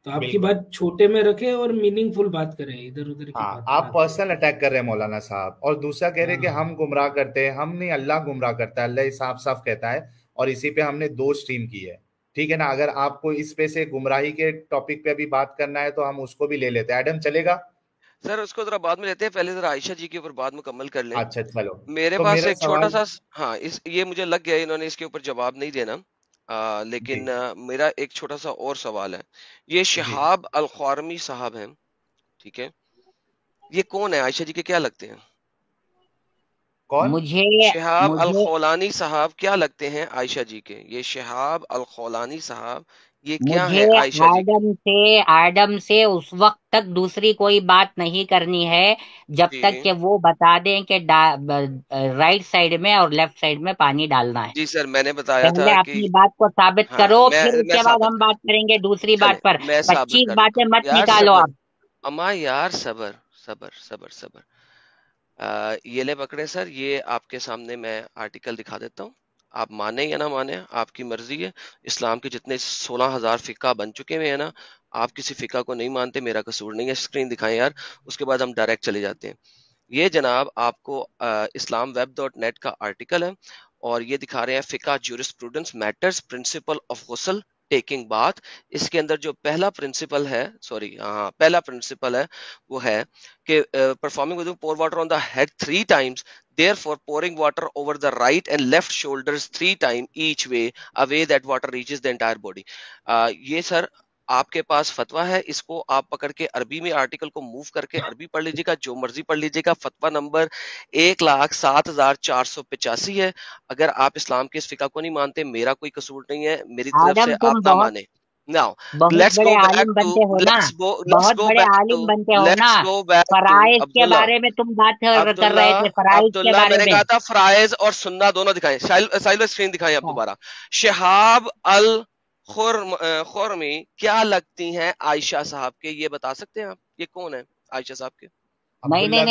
D: تو آپ کی بات چھوٹے میں رکھے اور میننگ فل بات کریں، ادھر ادھر کی بات
A: آپ پرسنل اٹیک کر رہے ہیں مولانا صاحب، اور دوسرا کہہ رہے کہ ہم گمراہ کرتے ہیں. ہم نہیں، اللہ گمراہ کرتا ہے. اللہ صاف صاف کہتا ہے، اور اسی پہ ہم نے 2 سٹریم کی ہے. ٹھیک ہے نا؟ اگر آپ کو اس پہ سے گمراہی کے ٹاپک پہ بھی بات کرنا ہے تو ہم اس کو بھی لے لیتے ہیں. ایڈم چلے گا؟
C: سر اس کو ذرا بعد میں لیتے ہیں، پہلے ذرا عائشہ جی کے اوپر بات مکمل کر لیں.
A: اچھا چلو.
C: میرے
A: تو
C: پاس
A: میرا
C: ایک چھوٹا
A: سوال،
C: سا، ہاں یہ مجھے لگ گیا انہوں نے اس کے اوپر جواب نہیں دینا، لیکن میرا ایک چھوٹا سا اور سوال ہے. یہ شہاب الخوارمی صاحب ہیں، ٹھیک ہے، یہ کون ہے؟ عائشہ جی کے کیا لگتے ہیں؟
A: کون؟
C: شہاب الخولانی صاحب کیا لگتے ہیں عائشہ جی کے؟ یہ شہاب الخولانی صاحب یہ کیا ہے عائشہ جی؟
B: ایڈم سے اس وقت تک دوسری کوئی بات نہیں کرنی ہے جب تک کہ وہ بتا دیں کہ رائٹ سائیڈ میں اور لیفٹ سائیڈ میں پانی ڈالنا ہے.
C: جی سر میں نے بتایا
B: پہلے
C: تھا کہ
B: اپنی بات کو ثابت
C: ہاں
B: کرو،
C: میں
B: پھر اس کے بعد
C: ثابت
B: ہم بات کریں گے دوسری
C: چلیں
B: بات پر.
C: میں ثابت
B: 25
C: کر
B: باتیں
C: دیتا ہوں.
B: مت
C: یار
B: نکالو
C: صبر
B: آپ.
C: اما، یار صبر صبر صبر صبر. یہ لے پکڑے سر، یہ آپ کے سامنے میں آرٹیکل دکھا دیتا ہوں. آپ مانیں یا نہ مانیں آپ کی مرضی ہے. اسلام کے جتنے 16,000 فقہ بن چکے ہوئے ہیں نا، آپ کسی فقہ کو نہیں مانتے، میرا قصور نہیں ہے. اسکرین دکھائیں یار، اس کے بعد ہم ڈائریکٹ چلے جاتے ہیں. یہ جناب آپ کو islamweb.net کا آرٹیکل ہے، اور یہ دکھا رہے ہیں فقہ جورسپروڈنس میٹرز پرنسپل آف غسل ٹیکنگ بات. اس کے اندر جو پہلا پرنسپل ہے وہ ہے کہ performing with pour water on the head 3 times, therefore pouring water over the right and left shoulders 3 times each way, a way that water reaches the entire body. یہ سر آپ کے پاس فتویٰ ہے، اس کو آپ پکڑ کے عربی میں آرٹیکل کو موو کر کے عربی پڑھ لیجیے گا، جو مرضی پڑھ لیجیے گا. فتویٰ نمبر 1,07,485 ہے. اگر آپ اسلام کے اس فقہ کو نہیں مانتے، میرا کوئی قصور نہیں ہے، میری طرف سے آپ نہ مانیں. Now let's go back to
B: بہت بڑے عالم بنتے ہو نا. فرائض کے بارے میں تم بات کر رہے تھے، فرائض کے
C: عبداللہ،
B: بارے
C: میں نے کہا تھا فرائض اور سننا دونوں دکھائیں. ساحل اسکرین دکھائیں آپ دوبارہ. شہاب الخرمی کیا لگتی ہیں عائشہ صاحب کے؟ یہ بتا سکتے ہیں آپ یہ کون ہے عائشہ صاحب کے؟
B: نہیں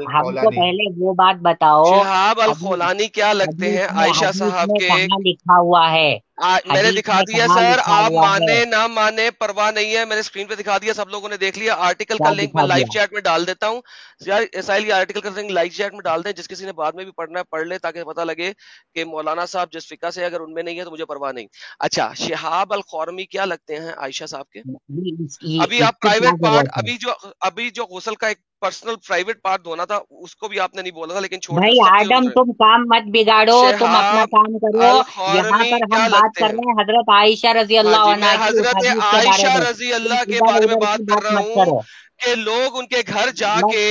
B: ہم کو پہلے وہ بات بتاؤ.
C: شہاب الخولانی کیا لگتے ہیں عائشہ صاحب کے؟
B: کہاں لکھا ہوا ہے؟
C: میں نے
B: حدیث
C: دکھا
B: میں
C: دیا
B: کہاں
C: سر،
B: لکھا
C: آپ
B: ہوا ہے؟
C: مانے نہ مانے پرواہ نہیں ہے، میں نے اسکرین پہ دکھا دیا، سب لوگوں نے دیکھ لیا. آرٹیکل کا
B: کیا
C: لنک میں
B: دکھا
C: لائیو
B: دیا؟
C: چیٹ میں ڈال دیتا ہوں یار، ساحل یہ آرٹیکل کا لنک لائیو چیٹ میں ڈال دیں، جس کسی نے بعد میں بھی پڑھنا ہے پڑھ لے، تاکہ پتہ لگے کہ مولانا صاحب جس فقہ سے اگر ان میں نہیں ہے تو مجھے پرواہ نہیں. اچھا، شہاب الخورمی کیا لگتے ہیں عائشہ صاحب کے؟ ابھی
B: اس
C: آپ
B: کی کیا
C: پرائیویٹ پارٹ،
B: ضرورت ہے
C: ابھی جو غسل کا ایک پرسنل پرائیویٹ پارٹ دھونا تھا اس کو بھی آپ نے نہیں بولا تھا، لیکن چھوڑ دیں،
B: بھائی؟
C: سب چیزوں کو
B: آدم
C: چھوڑیں.
B: تم کام مت بگاڑو، تم اپنا
C: شہاب
B: کام کرو. یہاں
C: الخورمی
B: پر
C: کیا
B: ہم بات
C: لگتے
B: کر
C: ہیں؟
B: رہے ہیں حضرت عائشہ رضی
C: ہاں
B: اللہ
C: جی، میں
B: عنہا کی، اس
C: حضرت
B: حدیث کے بارے
C: عائشہ
B: میں.
C: رضی
B: تم
C: اللہ کے
B: ادھر
C: بارے میں
B: ادھر
C: بات
B: کی
C: کر
B: بات
C: رہا
B: مت
C: ہوں
B: کرو.
C: کہ لوگ ان کے گھر جا
B: میں
C: کے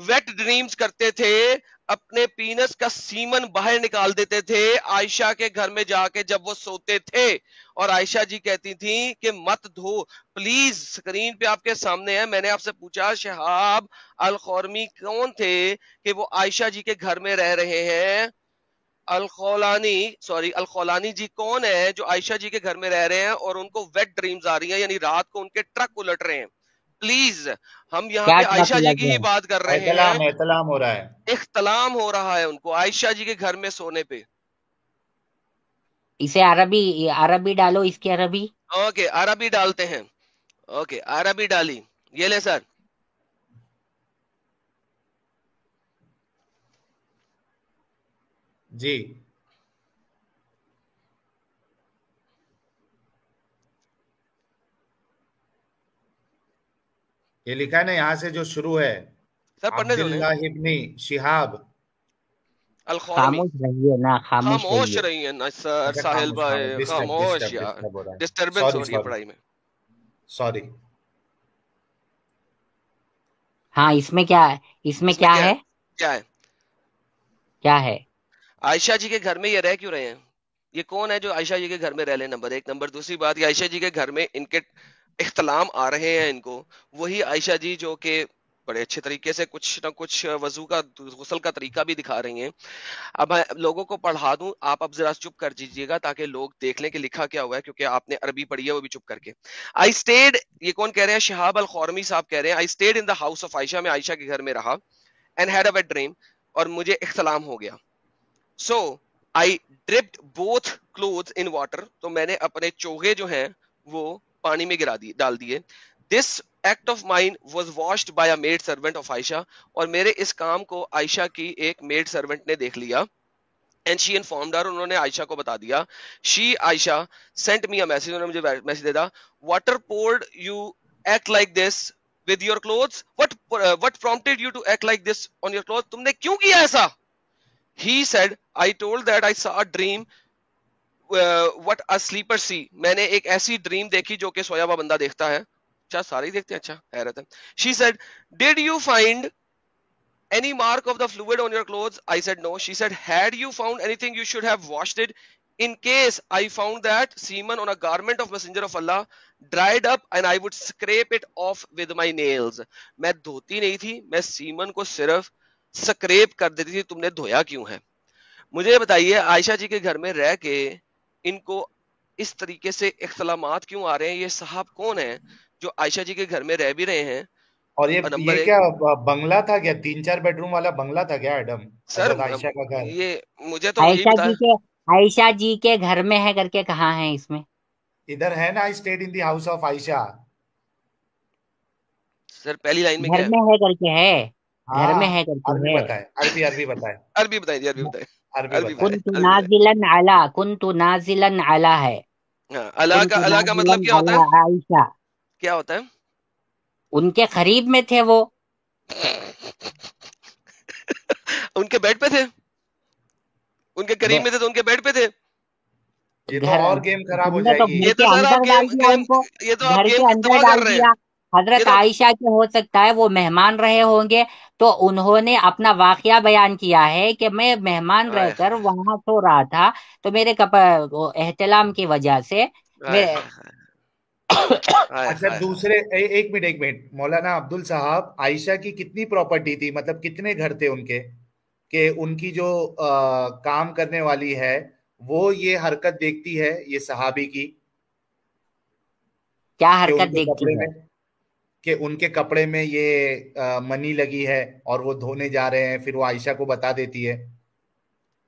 C: ویٹ ڈریمز کرتے تھے، اپنے پینس کا سیمن باہر نکال دیتے تھے عائشہ کے گھر میں جا کے جب وہ سوتے تھے، اور عائشہ جی کہتی تھیں کہ مت دھو پلیز. سکرین پہ آپ کے سامنے ہے، میں نے آپ سے پوچھا شہاب الخورمی کون تھے کہ وہ عائشہ جی کے گھر میں رہ رہے ہیں. الخولانی جی کون ہے جو عائشہ جی کے گھر میں رہ رہے ہیں اور ان کو ویٹ ڈریمز آ رہی ہیں، یعنی رات کو ان کے ٹرک الٹ رہے ہیں. پلیز، ہم یہاں
B: کیا
C: پہ
B: ٹرک
C: عائشہ جی
B: لگ
C: کی ہی
B: گئے؟
C: بات کر رہے ہیں.
A: احتلام ہو رہا ہے.
C: اختلام ہو رہا ہے ان کو عائشہ جی کے گھر میں سونے پہ.
B: اسے عربی ڈالو، اس کی عربی.
C: اوکے، عربی ڈالتے ہیں. اوکے، عربی ڈالی، یہ لے سر.
A: جی یہ لکھا ہے نا یہاں سے جو شروع ہے،
C: سر پڑھنے دو
A: عبداللہ ابن شہاب.
C: الخورمی.
B: خاموش رہیے نا، خاموش
C: خاموش
B: رہیے.
C: رہی ہیں نا سر
A: اچھا
C: ساحل
A: خاموش
C: بھائی،
A: خاموش، ڈسٹرب
C: خاموش
A: ڈسٹرب
C: یار،
A: ڈسٹرب ہو رہا ہے.
C: ڈسٹربنس
A: سوری
C: ہو رہی ہے
A: سوری
C: پڑھائی میں.
A: سوری.
B: ہاں، اس میں کیا ہے؟ اس میں
C: اس میں
B: کیا
C: کیا ہے؟
B: ہے؟
C: کیا ہے؟
B: کیا ہے؟
C: عائشہ جی کے گھر میں یہ رہ کیوں رہے ہیں؟ یہ کون ہے جو عائشہ جی کے گھر میں رہ لے؟ نمبر ایک. نمبر دوسری بات، یہ عائشہ جی کے گھر میں ان کے اختلام آ رہے ہیں ان کو، وہی عائشہ جی جو کہ بڑے اچھے طریقے سے کچھ نہ کچھ وضو کا غسل کا طریقہ بھی دکھا رہی ہیں. اب میں لوگوں کو پڑھا دوں، آپ اب ذرا چپ کر دیجیے گا تاکہ لوگ دیکھ لیں کہ لکھا کیا ہوا ہے، کیونکہ آپ نے عربی پڑھی ہے وہ بھی چپ کر کے. آئی اسٹیڈ، یہ کون کہہ رہے ہیں؟ شہاب الخورمی صاحب کہہ رہے ہیں، I stayed in the house of Aisha, میں عائشہ کے گھر میں رہا، and had a wet dream, اور مجھے اختلام ہو گیا. So I dropped both clothes in water, تو میں نے اپنے چوغے جو ہیں وہ پانی میں ڈال دیے. This act of mine was washed by a maid servant of Aisha, اور میرے اس کام کو عائشہ کی ایک میڈ سرونٹ نے دیکھ لیا. اینڈ شی انفارمڈ ہر، انہوں نے عائشہ کو بتا دیا. شی عائشہ سینٹ می اے میسج، انہوں نے مجھے میسج دیا. Water poured you act like this with your clothes, what prompted you to act like this on your cloth, تم نے کیوں کیا ایسا؟ He said, I told that I saw a dream what a sleeper see. میں نے ایک ایسی dream دیکھی جو کہ سویا ہوا بندہ دیکھتا ہے. اچھا سارے ہی دیکھتے ہیں، اچھا حیرت ہے. She said, did you find any mark of the fluid on your clothes? I said no. She said, had you found anything you should have washed it. In case I found that semen on a garment of messenger of Allah dried up and I would scrape it off with my nails. میں دھوتی نہیں تھی، میں سیمن کو صرف scrap کر دیتی تھی. تم نے دھویا کیوں ہے؟ مجھے بتائیے عائشہ جی کے گھر میں رہ کے ان کو اس طریقے سے اختلامات کیوں آ رہے ہیں؟ یہ صاحب کون ہیں جو عائشہ جی کے گھر میں رہ بھی رہے ہیں؟
A: اور
C: اور نمبر
A: یہ
C: ایک
A: کیا بنگلہ تھا کیا؟ 3-4 بیڈروم والا بنگلہ تھا کیا ایڈم؟
C: سر،
A: حضرت عائشہ کا گھر
C: یہ مجھے تو یہی بتا،
B: عائشہ جی کے گھر میں ہے کر کے کہاں ہے اس میں؟
A: ادھر ہے نا، stayed in the house of Aisha.
C: Sir پہلی لائن میں
B: گھر
C: کیا ہے؟
B: میں ہے کر کے ہے، گھر میں
A: ہاں
B: ہے کر کے
A: عربی
B: ہے.
A: بتائے، عربی بتائے،
C: عربی بتائیں جی، عربی بتائیں،
A: عربی
C: عربی
A: بتائے.
C: بتائیں،
B: کنت
C: عربی بتائیں.
B: نازلا علی، کنت نازلا علی ہے.
C: ہاں، اللہ
B: کنت
C: کا
B: نازلا
C: مطلب کیا ہوتا
B: علی
C: ہے؟
B: عائشہ.
C: کیا ہوتا ہے؟
B: ان کے قریب میں تھے وہ.
C: ان کے بیڈ پہ تھے، ان کے قریب میں تھے تو ان کے بیڈ پہ تھے.
A: یہ تو
B: گھر
A: اور گیم خراب
B: تم
A: ہو
B: نے
A: جائے
B: تو
A: گی.
B: گھر
C: یہ تو
B: کے
C: سر آپ
B: اندر ڈال دیا ان کو،
C: یہ تو آپ
B: گھر
C: گیم
B: کے اندر
C: تباہ کر
B: ڈال
C: رہے ہیں.
B: دیا.
C: یہ
B: حضرت
C: تو
B: عائشہ کے ہو سکتا ہے وہ مہمان رہے ہوں گے، تو انہوں نے اپنا واقعہ بیان کیا ہے کہ میں مہمان رہ کر وہاں سو رہا تھا، تو میرے احتلام کی وجہ سے
A: اچھا دوسرے ایک منٹ مولانا عبدل صاحب، عائشہ کی کتنی پراپرٹی تھی؟ مطلب کتنے گھر تھے ان کے، کہ ان کی جو کام کرنے والی ہے وہ یہ حرکت دیکھتی ہے یہ صحابی کی،
B: کیا
A: کہ ان
B: حرکت
A: کے
B: دیکھتی
A: کپڑے
B: ہے؟
A: میں، کہ ان کے کپڑے میں یہ منی لگی ہے اور وہ دھونے جا رہے ہیں، پھر وہ عائشہ کو بتا دیتی ہے.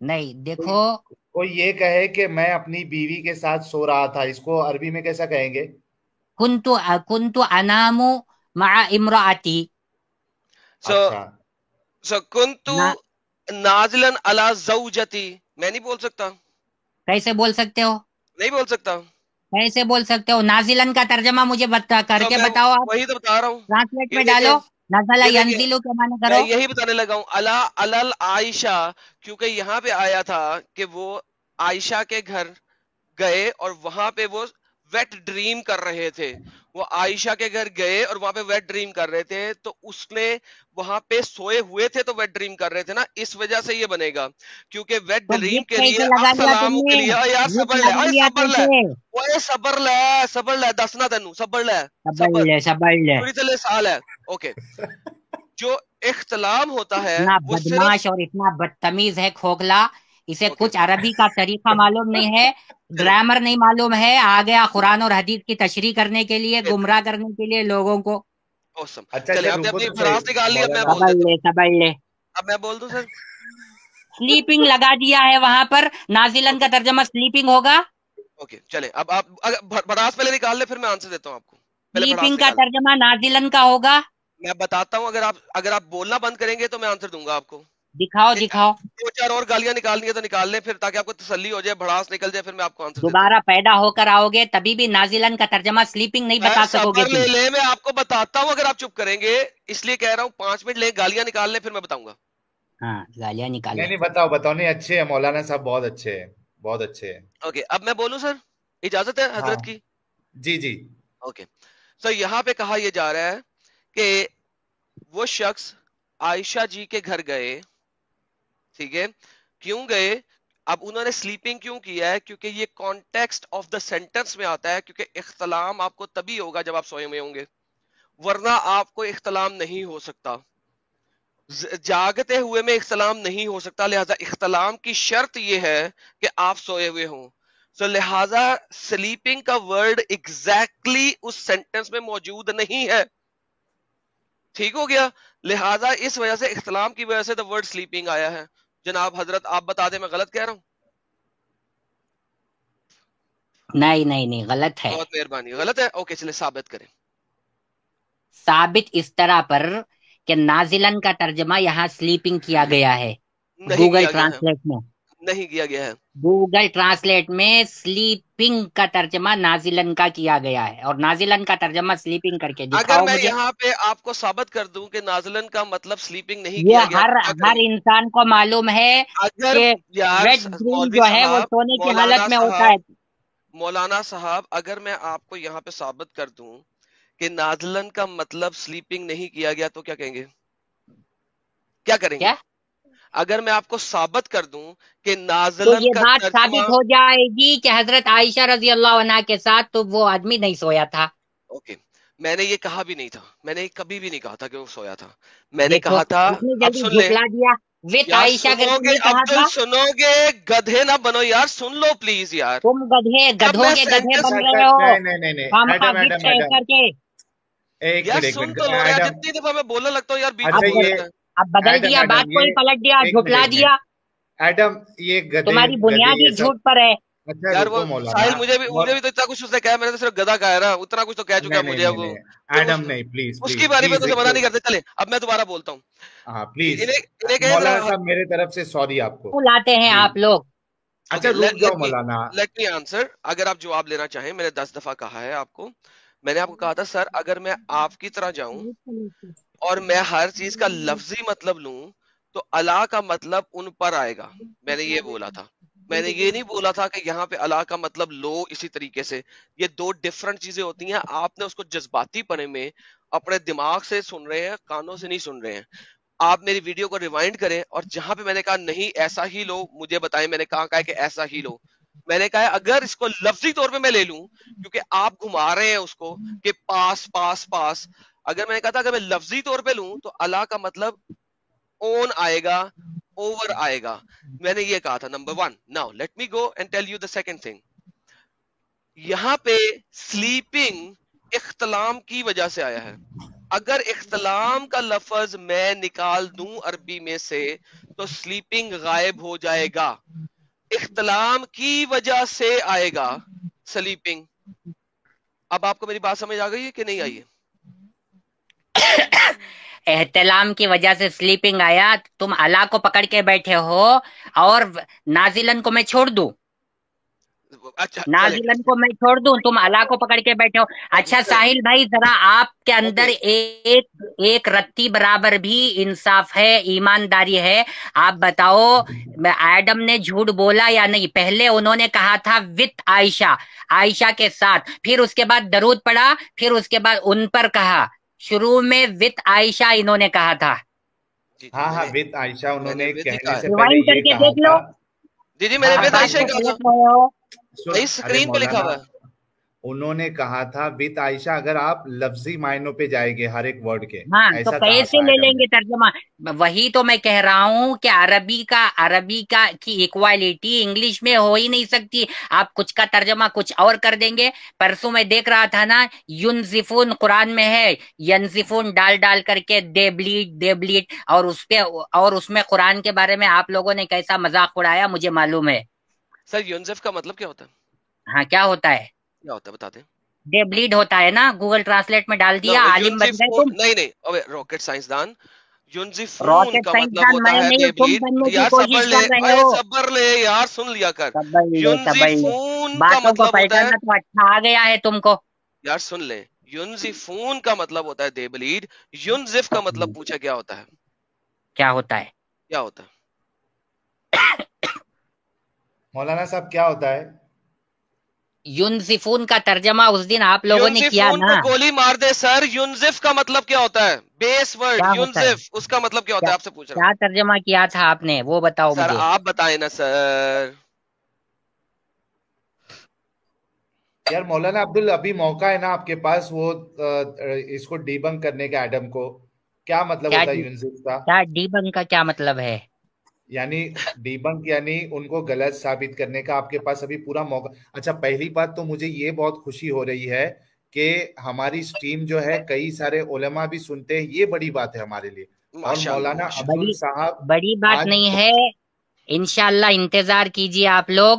B: نہیں دیکھو
A: کوئی یہ کہے کہ میں اپنی بیوی کے ساتھ سو رہا تھا، اس کو عربی میں کیسا کہیں گے؟
B: کنتو انام مع امراتی.
A: اچھا
C: کنتو نازلن علی زوجتی، میں نہیں بول سکتا،
B: کیسے بول سکتے ہو؟
C: نہیں بول سکتا.
B: کیسے بول سکتے ہو؟ نازلن کا ترجمہ مجھے کر کے
C: میں
B: بتاؤ، آپ
C: وہی تو بتا رہا ہوں.
B: ٹرانسلیٹ
C: یہ
B: میں
C: دیکھیں،
B: ڈالو، نزل
C: یہ دیکھیں،
B: ینزلو کے معنی
C: میں
B: کرو.
C: یہی بتانے لگا ہوں. الل عائشہ، کیونکہ یہاں پہ آیا تھا کہ وہ عائشہ کے گھر گئے اور وہاں پہ وہ ویٹ ڈریم کر رہے تھے. وہ عائشہ کے گھر گئے اور وہاں پہ ویٹ ڈریم کر رہے تھے، تو اس نے وہاں پہ سوئے ہوئے تھے تو ویٹ ڈریم کر رہے تھے نا، اس وجہ سے یہ بنے گا. کیونکہ ویٹ
B: تو
C: ڈریم
B: گفٹ
C: کے لیے
B: کیسے لگا لیا تم
C: السلام کے
B: نے؟
C: لیے یار
B: گفٹ
C: صبر لے،
B: لگا لیا
C: صبر لے،
B: کیسے؟
C: اوے صبر لے دسنا تینوں، صبر لے،
B: صبر لے.
C: تھوڑی تلے سال ہے. اوکے، جو اختلام ہوتا ہے
B: اتنا
C: وہ صرف
B: بدماش اور اتنا بدتمیز ہے کھوکھلا، اسے
C: اوکے
B: کچھ عربی کا طریقہ معلوم نہیں ہے، گرامر نہیں معلوم ہے، آ گیا قرآن اور حدیث کی تشریح کرنے کے لیے، گمراہ کرنے کے لیے لوگوں کو.
C: اوسم.
A: اچھا
C: چلے
A: اچھا،
C: آپ نے
A: رکو
C: اپنی
A: تو صحیح
C: بھڑاس نکال لی، اب میں بول
A: مولانا.
C: دیتا ہوں.
B: صبر لے.
C: اب میں بول دوں سر.
B: سلیپنگ لگا دیا ہے وہاں پر، نازلن کا
C: اوکے
B: ترجمہ سلیپنگ ہوگا.
C: اوکے چلے، اب آپ بھڑاس پہلے نکال لیں پھر میں آنسر دیتا ہوں آپ کو. پہلے
B: سلیپنگ
C: بھڑاس
B: کا
C: نکال لیں،
B: ترجمہ نازلن کا ہوگا.
C: میں بتاتا ہوں. اگر آپ بولنا بند کریں گے تو میں آنسر دوں گا آپ کو.
B: دکھاؤ دکھاؤ.
C: دو چار اور گالیاں نکالنی ہے تو نکال لیں پھر، تاکہ آپ کو تسلی ہو جائے، بھڑاس نکل جائے، پھر میں آپ کو آنسر دیتا ہوں.
B: دوبارہ پیدا ہو کر آؤ گے تبھی بھی نازلن کا ترجمہ سلیپنگ نہیں بتا سکو گے
C: صبر
B: تم.
C: لے لیں، میں آپ کو بتاتا ہوں. اگر آپ چپ کریں گے، اس لیے کہہ رہا ہوں 5 منٹ لیں، گالیاں نکال لیں، پھر میں بتاؤں گا.
B: ہاں گالیاں نکال
A: نہیں
B: لیں.
A: نہیں، بتاؤ نہیں، اچھے ہیں مولانا صاحب، بہت اچھے ہیں، بہت اچھے ہیں.
C: اوکے اب میں بولوں سر، اجازت ہے
A: ہاں
C: حضرت کی؟
A: جی جی.
C: اوکے سر، یہاں پہ کہا یہ جا رہا ہے کہ وہ شخص عائشہ جی کے گھر گئے، ٹھیک ہے. کیوں گئے؟ اب انہوں نے سلیپنگ کیوں کیا ہے؟ کیونکہ یہ کانٹیکسٹ آف دا سینٹینس میں آتا ہے. کیونکہ اختلام آپ کو تبھی ہوگا جب آپ سوئے ہوئے ہوں گے، ورنہ آپ کو اختلام نہیں ہو سکتا. جاگتے ہوئے میں اختلام نہیں ہو سکتا. لہذا اختلام کی شرط یہ ہے کہ آپ سوئے ہوئے ہوں. سو لہذا سلیپنگ کا ورڈ ایگزیکٹلی اس سینٹینس میں موجود نہیں ہے. ٹھیک ہو گیا؟ لہذا اس وجہ سے اختلام کی وجہ سے دا ورڈ سلیپنگ آیا ہے. جناب حضرت آپ بتا دیں میں غلط کہہ رہا ہوں؟
B: نہیں غلط ہے.
C: بہت مہربانی. غلط ہے؟ اوکے چلے ثابت کریں.
B: ثابت اس طرح پر کہ نازلن کا ترجمہ یہاں سلیپنگ کیا گیا ہے.
C: نہیں
B: گوگل
C: کیا گیا ہے،
B: ٹرانسلیٹ میں،
C: نہیں کیا گیا ہے.
B: گوگل ٹرانسلیٹ میں سلیپنگ کا ترجمہ نازلن کا کیا گیا ہے، اور نازلن کا ترجمہ سلیپنگ کر کے
C: اگر
B: دکھاؤ
C: میں
B: مجھے.
C: یہاں پہ آپ کو ثابت کر دوں کہ نازلن کا مطلب سلیپنگ نہیں کیا
B: یہ
C: گیا تو کیا کریں
B: ہر
C: گے؟
B: انسان کو معلوم ہے
C: اگر
B: کہ
C: یار
B: ویٹ ڈریم
C: مولوی
B: جو ہے وہ
C: صاحب،
B: سونے کی
C: مولانا
B: حالت میں ہوتا
C: صاحب،
B: ہے.
C: مولانا صاحب، اگر میں آپ کو یہاں پہ ثابت کر دوں کہ نازلن کا مطلب سلیپنگ نہیں کیا گیا تو کیا کہیں گے؟ کیا کریں گے؟
B: کیا؟
C: اگر میں آپ کو ثابت کر دوں کہ
B: تو
C: نازلن
B: یہ
C: کا
B: بات
C: ترجمہ،
B: ثابت ہو جائے گی کہ حضرت عائشہ رضی اللہ عنہا کے ساتھ تو وہ آدمی نہیں سویا تھا.
C: اوکے میں نے یہ کہا بھی نہیں تھا، میں نے کبھی بھی نہیں کہا تھا کہ وہ سویا تھا. میں نے
B: دیکھو
C: کہا تھا،
B: اتنی
C: اب
B: جلدی
C: سن لیں
B: جھٹلا دیا. وت
C: یار،
B: عائشہ کر
C: سنو
B: کے
C: گے
B: نہیں کہا
C: عبدل،
B: تھا.
C: سنو گے، گدھے نہ بنو یار، سن لو پلیز یار.
B: تم
C: جب
B: گدھوں
C: میں
B: کے گدھے
C: سینٹنس،
B: بن
A: اچھا
B: رہے ہو
A: نہیں،
B: خامخواہ
A: ایڈم
B: وت
A: ایڈم
B: کہہ
A: ایڈم،
B: کر کے.
C: یار
A: ایک
C: سن
A: منٹ
C: تو لو یار،
A: ایڈم.
C: جتنی دفعہ میں بولنے لگتا ہوں یار بیچ
A: اچھا
C: میں بول
A: یہ
C: دیتا ہے.
B: اب بدل دیا، بات کو ہی
A: یہ
B: پلٹ دیا،
A: ایک
B: جھٹلا
A: منٹ
B: دیا.
A: ایڈم، یہ گدھے
B: تمہاری
A: گدھے
B: بنیاد
A: یہ
B: ہی
A: سب.
B: جھوٹ پر ہے.
A: اچھا
C: یار وہ
A: رکو مولانا.
C: ساحل، مجھے بھی تو اتنا کچھ اس نے کہا، میں نے تو صرف گدھا کہہ رہا، اتنا کچھ تو کہہ چکا ہے
A: نہیں
C: مجھے. اب وہ پھر
A: ایڈم نہیں، پلیز
C: اس کی
A: پلیز
C: باری پہ
A: پلیز
C: تو
A: ایک
C: منع نہیں کرتے. چلے اب میں دوبارہ بولتا ہوں.
A: ہاں پلیز
C: انہیں کہیں ذرا.
A: مولانا صاحب، میرے طرف سے سوری آپ کو.
B: کیوں لاتے ہیں
A: جی
B: آپ لوگ؟
A: اچھا رک جاؤ مولانا.
C: Let me answer. اگر آپ جواب لینا چاہیں، میں نے 10 دفعہ کہا ہے آپ کو. میں نے آپ کو کہا تھا سر، اگر میں آپ کی طرح جاؤں اور میں ہر چیز کا لفظی مطلب لوں تو اللہ کا مطلب ان پر آئے گا. میں نے یہ بولا تھا. میں نے یہ نہیں بولا تھا کہ یہاں پہ اللہ کا مطلب لو اسی طریقے سے. یہ دو ڈفرنٹ چیزیں ہوتی ہیں. آپ نے اس کو جذباتی پنے میں اپنے دماغ سے سن رہے ہیں، کانوں سے نہیں سن رہے ہیں. آپ میری ویڈیو کو ریوائنڈ کریں، اور جہاں پہ میں نے کہا نہیں ایسا ہی لو، مجھے بتائیں میں نے کہا کہ ایسا ہی لو. میں نے کہا اگر اس کو لفظی طور پہ میں لے لوں، کیونکہ آپ گھما رہے ہیں اس کو کہ پاس پاس پاس. اگر میں نے کہا تھا اگر میں لفظی طور پہ لوں تو اللہ کا مطلب اون آئے گا، اوور آئے گا. میں نے یہ کہا تھا number 1. Now let me go and tell you the second thing. یہاں پہ سلیپنگ اختلام کی وجہ سے آیا ہے. اگر اختلام کا لفظ میں نکال دوں عربی میں سے تو سلیپنگ غائب ہو جائے گا. اختلام کی وجہ سے آئے گا سلیپنگ. اب آپ کو میری بات سمجھ آ گئی ہے کہ نہیں آئی ہے؟
B: احتلام کی وجہ سے سلیپنگ آیا. تم اللہ کو پکڑ کے بیٹھے ہو اور نازلن کو میں چھوڑ دوں؟
C: اچھا
B: نازلن کو میں چھوڑ دوں؟ تم اللہ کو پکڑ کے بیٹھے ہو. اچھا ساحل بھائی، ذرا آپ کے اندر ایک رتی برابر بھی انصاف ہے، ایمانداری ہے. آپ بتاؤ ایڈم نے جھوٹ بولا یا نہیں؟ پہلے انہوں نے کہا تھا وتھ عائشہ کے ساتھ، پھر اس کے بعد درود پڑا، پھر اس کے بعد ان پر کہا. شروع میں وتھ عائشہ انہوں نے کہا تھا.
A: ہاں ہاں وتھ عائشہ انہوں نے
C: وتھ ہی
A: کہنے
C: کہا
A: سے
C: ہے.
A: پہلے
B: ریوائنڈ کر
A: یہ
B: کے
A: کہا
B: دیکھ لو.
C: جی میں نے
B: آپ
C: وتھ
B: بات
C: عائشہ
B: کو
C: ہی کہا
B: غلط
C: تھا.
B: رہے ہو.
C: بھائی اسکرین پہ لکھا ہوا ہے.
A: انہوں نے کہا تھا وتھ عائشہ اگر آپ لفظی معنوں پہ جائے گے ہر ایک ورڈ کے،
B: ہاں تو
A: ایسا کہا
B: کیسے
A: تھا
B: لے
A: ایڈم
B: لیں
A: نے.
B: گے ترجمہ؟ وہی تو میں کہہ رہا ہوں کہ عربی کا کی ایکوالٹی انگلش میں ہو ہی نہیں سکتی. آپ کچھ کا ترجمہ کچھ اور کر دیں گے. پرسوں میں دیکھ رہا تھا نا، ینزفون قرآن میں ہے، ینزفون ڈال کر کے دے بلیڈ اور اس میں قرآن کے بارے میں آپ لوگوں نے کیسا مذاق اڑایا مجھے معلوم ہے.
C: سر یونزف کا مطلب کیا ہوتا ہے؟
B: ہاں کیا ہوتا ہے؟
C: کیا ہوتا ہے بتا دیں.
B: دے بلیڈ ہوتا ہے نا، گوگل ٹرانسلیٹ میں ڈال دیا، عالم بن گئے تم.
C: نہیں ابے راکٹ سائنسدان. یونزفون
B: راکٹ
C: کا مطلب
B: سائنسدان
C: ہوتا
B: میں
C: ہے
B: نہیں،
C: دے
B: تم
C: بلیڈ.
B: بننے کی
C: یار صبر
B: کوشش
C: لے،
B: کر رہے
C: اے
B: ہو.
C: صبر لے یار، سن لیا کر.
B: صبر لے.
C: یونزفون کا
B: باتوں کو
C: مطلب ہوتا ہے،
B: پلٹانا تو اچھا آ گیا ہے تم کو.
C: یار سن لیں، یونزفون کا مطلب ہوتا ہے دے بلیڈ. یونزف کا مطلب پوچھا کیا ہوتا ہے؟
B: کیا ہوتا ہے؟
C: کیا ہوتا ہے
A: مولانا صاحب کیا ہوتا ہے؟
B: یونزفون کا ترجمہ اس دن آپ لوگوں نے کیا
C: یونزفون
B: نا.
C: کو گولی مار دے سر. یونزف کا مطلب کیا ہوتا ہے؟ بیس ورڈ
B: کیا ہوتا ہے؟
C: یونزف، اس کا مطلب کیا ہوتا ہے آپ سے پوچھ رہا
B: کیا
C: ہوں.
B: ترجمہ کیا تھا آپ نے وہ بتاؤ
C: سر
B: مجھے.
C: آپ بتائیں نا سر.
A: یار مولانا عبدل ابھی موقع ہے نا آپ کے پاس، وہ اس کو ڈیبنک کرنے کا ایڈم کو. کیا مطلب ہوتا ہے یونزف کا؟
B: کیا ڈیبنک کا کیا مطلب ہے؟
A: یعنی ڈیبنک یعنی ان کو غلط ثابت کرنے کا آپ کے پاس ابھی پورا موقع. اچھا پہلی بات تو مجھے یہ بہت خوشی ہو رہی ہے کہ ہماری سٹریم جو ہے کئی سارے علماء بھی سنتے ہیں، یہ بڑی بات ہے ہمارے لیے. اور مولانا عبدل صاحب
B: بڑی بات نہیں ہے. انشاءاللہ انتظار کیجیے آپ لوگ.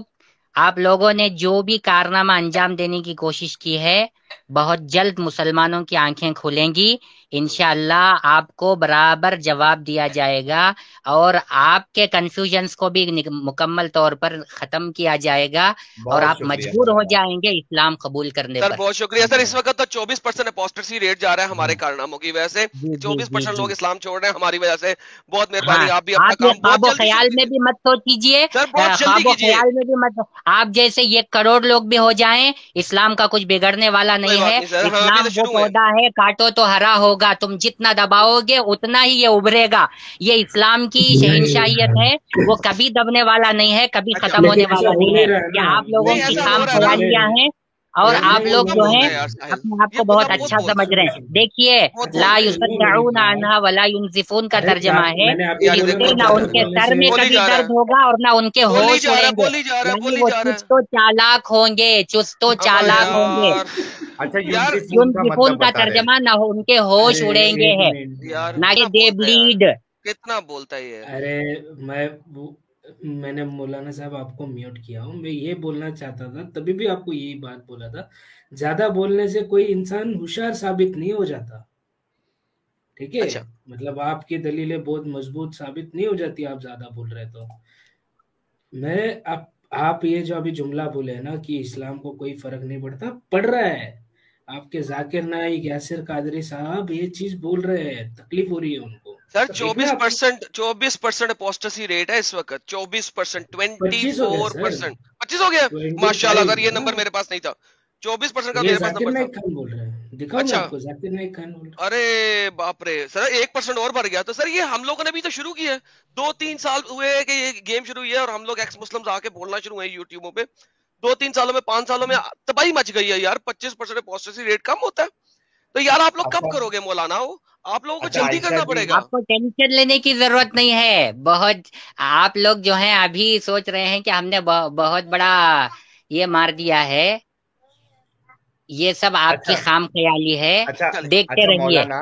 B: آپ لوگوں نے جو بھی کارنامہ انجام دینے کی کوشش کی ہے، بہت جلد مسلمانوں کی آنکھیں کھلیں گی. انشاءاللہ آپ کو برابر جواب دیا جائے گا اور آپ کے کنفیوژنز کو بھی مکمل طور پر ختم کیا جائے گا اور آپ مجبور ہو جائیں گے اسلام قبول کرنے
C: سر
B: پر.
C: بہت شکریہ سر. اس وقت تو 24% اپوسٹسی ریٹ جا رہا ہے ہمارے کارناموں کی وجہ سے. 24% لوگ اسلام چھوڑ رہے ہیں ہماری وجہ سے. بہت مہربانی. آپ بھی اپنا
B: آپ یہ
C: کام
B: خواب
C: بہت
B: و
C: جلدی
B: خیال میں بھی مت سوچ کیجیے.
C: سر بہت جلدی
B: خواب و
C: کیجیے.
B: خیال میں بھی مت. آپ جیسے 1 کروڑ لوگ بھی ہو جائیں، اسلام کا کچھ بگڑنے والا
C: کوئی
B: نہیں
C: بات
B: ہے.
C: نہیں سر، ہاں ابھی
B: اسلام
C: تو
B: وہ
C: شروع ہوئے.
B: پودا ہے، کاٹو تو ہرا ہوگا. تم جتنا دباؤ گے اتنا ہی یہ ابھرے گا. یہ اسلام کی شہنشاہیت ہے، وہ کبھی دبنے والا نہیں ہے، کبھی ختم ہونے
D: لیکن ایسا
B: والا
D: ہو
B: نہیں
D: نہیں
B: ہے.
D: رہا ہے
B: یہ
D: نا.
B: آپ لوگوں
C: نہیں
B: کی
C: ایسا
B: خام
C: ہو رہا ہے نا.
B: خیالیاں ہیں اور
C: یہ
B: آپ
C: بہت
B: لوگ
C: کم
B: جو
C: بولتا
B: ہیں
C: ہے یار ساحل.
B: اپنے آپ
C: یہ
B: کو
C: بندہ
B: بہت
C: بہت
B: اچھا
C: بولتا
B: سمجھ رہے ہیں. دیکھیے
C: بہت
B: لا
C: بولتا ہے.
B: یصدعون عنہا ولا ینزفون کا ترجمہ ہے،
D: میں نے آپ کو
C: یار
D: بولا
C: دیکھو
B: نہ ان کے
C: بولی
B: سر میں
C: جا
B: کبھی
C: رہا
B: درد
C: ہے،
B: ہوگا اور نہ ان کے
C: بولی
B: ہوش
C: جا رہا
B: اڑیں
C: ہے،
B: گے.
C: بولی جا رہا ہے،
B: یعنی
C: بولی
B: وہ
C: جا رہا ہے.
B: چست و چالاک ہوں گے، چست و
C: اما
B: چالاک ہوں گے.
C: یار
A: اچھا
C: یار
A: یونزفون کا
B: یونزفون
A: مطلب
B: کا
A: بتا رہے ہیں.
B: ترجمہ نہ ان کے ہوش
D: ارے
B: اڑیں گے
D: ایک
B: ہے،
D: منٹ
C: یار
B: نہ کہ
C: کتنا
B: دے
C: بولتا ہے یار،
B: بلیڈ.
C: کتنا بولتا ہے یہ.
D: ارے میں نے مولانا صاحب آپ کو میوٹ کیا ہوں. میں یہ بولنا چاہتا تھا، تبھی بھی آپ کو یہی بات بولا تھا، زیادہ بولنے سے کوئی انسان ہوشیار ثابت نہیں ہو جاتا. ٹھیک ہے،
C: اچھا
D: مطلب آپ کی دلیلیں بہت مضبوط ثابت نہیں ہو جاتی آپ زیادہ بول رہے تو. میں آپ یہ جو ابھی جملہ بولے ہیں نا کہ اسلام کو کوئی فرق نہیں پڑتا، پڑ رہا ہے. آپ کے ذاکر نائک یاسر قادری صاحب یہ چیز بول رہے ہیں، تکلیف ہو رہی ہے ان کو.
C: سر
D: دیکھنا
C: 24% اپوسٹسی ریٹ ہے اس وقت. 24%،
D: 25 ہو گیا سر.
C: 24%، 25 ہو گیا. ماشاء اللہ سر، یہ نمبر میرے پاس نہیں تھا. 24% کا
D: یہ
C: میرے پاس
D: ذاکر
C: نمبر تھا.
D: نائک خان بول رہے ہیں، دکھاؤ میں
C: اچھا
D: آپ کو ذاکر نائک خان بول رہے
C: ارے باپ رے سر، 1% اور بڑھ گیا. تو سر یہ ہم لوگوں نے بھی تو شروع کیا ہے. 2-3 سال ہوئے کہ یہ گیم شروع ہوئی ہے اور ہم لوگ ایکس مسلمز آ کے بولنا شروع ہوئے یوٹیوبوں پہ. 2-3 سالوں میں 5 سالوں میں تباہی مچ گئی ہے یار. 25% اپوسٹسی ریٹ کم ہوتا ہے. تو یار آپ لوگ کب کرو گے مولانا؟ ہو آپ لوگوں کو
A: اچھا
C: جلدی
A: عائشہ
C: کرنا
A: جی،
C: پڑے گا.
B: آپ کو ٹینشن لینے کی ضرورت نہیں ہے. بہت آپ لوگ جو ہیں ابھی سوچ رہے ہیں کہ ہم نے بہت بڑا یہ مار دیا ہے. یہ سب آپ کی
A: اچھا
B: خام خیالی ہے.
A: اچھا
B: دیکھتے
A: اچھا
B: رہیے.
A: مولانا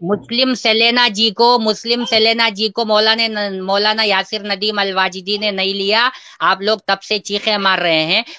B: مسلم سیلینا جی کو مولانا یاسر ندیم الواجدی نے نہیں لیا. آپ لوگ تب سے چیخیں مار رہے ہیں.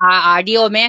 B: آڈیو میں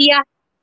B: دیا.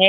B: ہے.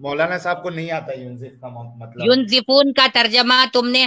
A: مولانا صاحب کو نہیں آتا یونزف کا مطلب.
B: یونزیفون کا ترجمہ تم نے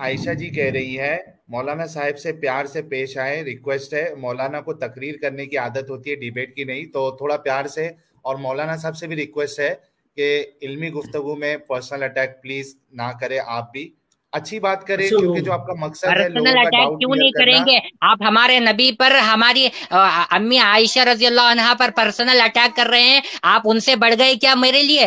A: عائشہ جی کہہ رہی ہے مولانا صاحب سے پیار سے پیش آئے, ریکویسٹ ہے. مولانا کو تقریر کرنے کی عادت ہوتی ہے, ڈیبیٹ کی نہیں, تو تھوڑا پیار سے. اور مولانا صاحب سے بھی ریکویسٹ ہے کہ علمی گفتگو میں پرسنل اٹیک پلیز نہ کرے. آپ بھی اچھی بات کریں,
D: اچھا
A: کیونکہ جو آپ کا مقصد ہے
B: پرسنل
A: لوگوں کا
B: اٹیک
A: ڈاؤٹ
B: کیوں
A: کلیئر
B: نہیں کریں
A: کرنا.
B: گے آپ؟ ہمارے نبی پر, ہماری امی عائشہ رضی اللہ عنہا پر پرسنل اٹیک کر رہے ہیں. آپ ان سے بڑھ گئے کیا میرے لیے؟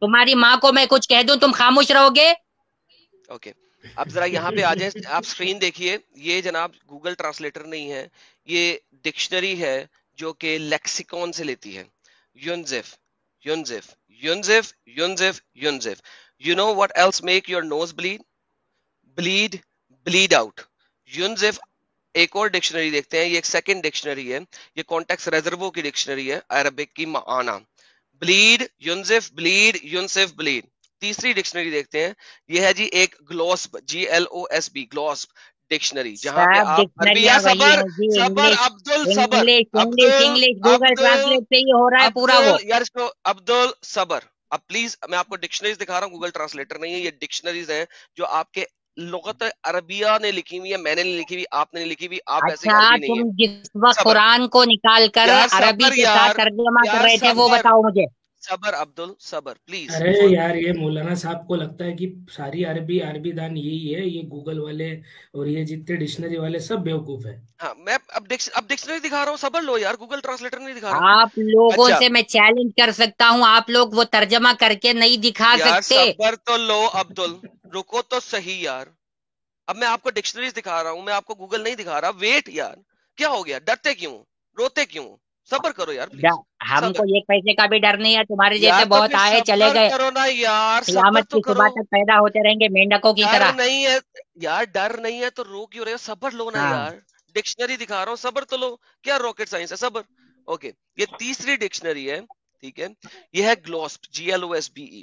B: تمہاری ماں کو میں کچھ کہہ دوں تم خاموش رہو گے؟
C: اوکے. اب ذرا یہاں پہ آ جائیں, آپ سکرین دیکھیے. یہ جناب گوگل ٹرانسلیٹر نہیں ہے, یہ ڈکشنری ہے جو کہ لیکسیکون سے لیتی ہے. یونزف, یونزف, یونزف, یونزف, یونزف. You know what else make your nose bleed? bleed, bleed out. یونزف. ایک اور ڈکشنری دیکھتے ہیں, یہ ایک سیکنڈ ڈکشنری ہے, یہ کانٹیکس ریزرو کی ڈکشنری ہے, عربک کی معانا. بلیڈ, یونزف, بلیڈ, یونسف, بلیڈ. تیسری ڈکشنری دیکھتے ہیں, یہ ہے جی ایک گلوسب, GLOSB, گلوسب ڈکشنری, جہاں پہ
B: سب
C: آپ عربی. یا
B: ڈکشنریاں وہی
C: صبر,
B: ہیں جی.
C: صبر,
B: انگلش
C: عبدل صبر,
B: English English
C: Abdul,
B: English Google
C: Abdul,
B: translate سے ہی ہو رہا ہے پورا وہ.
C: عبدل, یار اس کو عبدل صبر. اب پلیز میں آپ کو ڈکشنریز دکھا رہا ہوں, گوگل ٹرانسلیٹر نہیں ہے, یہ ڈکشنریز ہیں جو آپ کے لغت عربیہ نے لکھی ہوئی ہے. میں نے نہیں لکھی ہوئی, آپ نے نہیں لکھی ہوئی, آپ ویسے
B: اچھا
C: عربی نہیں
B: تم
C: ہے.
B: جس وقت
C: صبر
B: قرآن کو نکال کر
C: یار,
B: عربی
C: صبر
B: کے ساتھ
C: یار,
B: ترجمہ کر
C: یار
B: رہے تھے وہ
C: صبر,
B: بتاؤ مجھے.
C: صبر عبدل صبر پلیز.
D: ارے یار یہ مولانا صاحب کو لگتا ہے کہ ساری عربی دان یہی ہے, یہ گوگل والے اور یہ جتنے ڈکشنری والے سب بیوقوف ہیں.
C: ہاں میں اب ڈکشنری دکھا رہا ہوں, صبر لو یار, گوگل ٹرانسلیٹر نہیں دکھا رہا.
B: آپ لوگوں
C: اچھا
B: سے میں چیلنج کر سکتا ہوں, آپ لوگ وہ ترجمہ کر کے نہیں دکھا
C: یار
B: سکتے.
C: صبر تو لو عبدل, رکو تو صحیح یار. اب میں آپ کو ڈکشنریز دکھا رہا ہوں, میں آپ کو گوگل نہیں دکھا رہا. ویٹ یار, کیا ہو گیا, ڈرتے کیوں, روتے کیوں, صبر کرو یار پلیز.
B: ہم کو
C: صبر
B: ایک پیسے کا بھی ڈر نہیں ہے, تمہارے جیسے
C: یار, تو
B: بہت
C: پھر
B: آئے چلے
C: صبر
B: گئے,
C: کرو نا یار, صبر
B: قیامت
C: تو
B: کی
C: کرو.
B: صبح تک پیدا ہوتے رہیں گے مینڈکوں کی
C: ڈر
B: طرح.
C: نہیں ہے یار, ڈر نہیں ہے تو رو کیوں رہے ہو, صبر لو نا
B: ہاں
C: یار. ڈکشنری دکھا رہا ہوں, صبر تو لو. کیا راکٹ سائنس ہے, صبر. اوکے, یہ تیسری ڈکشنری ہے, ٹھیک ہے. یہ ہے گلوسب, GLOSBE,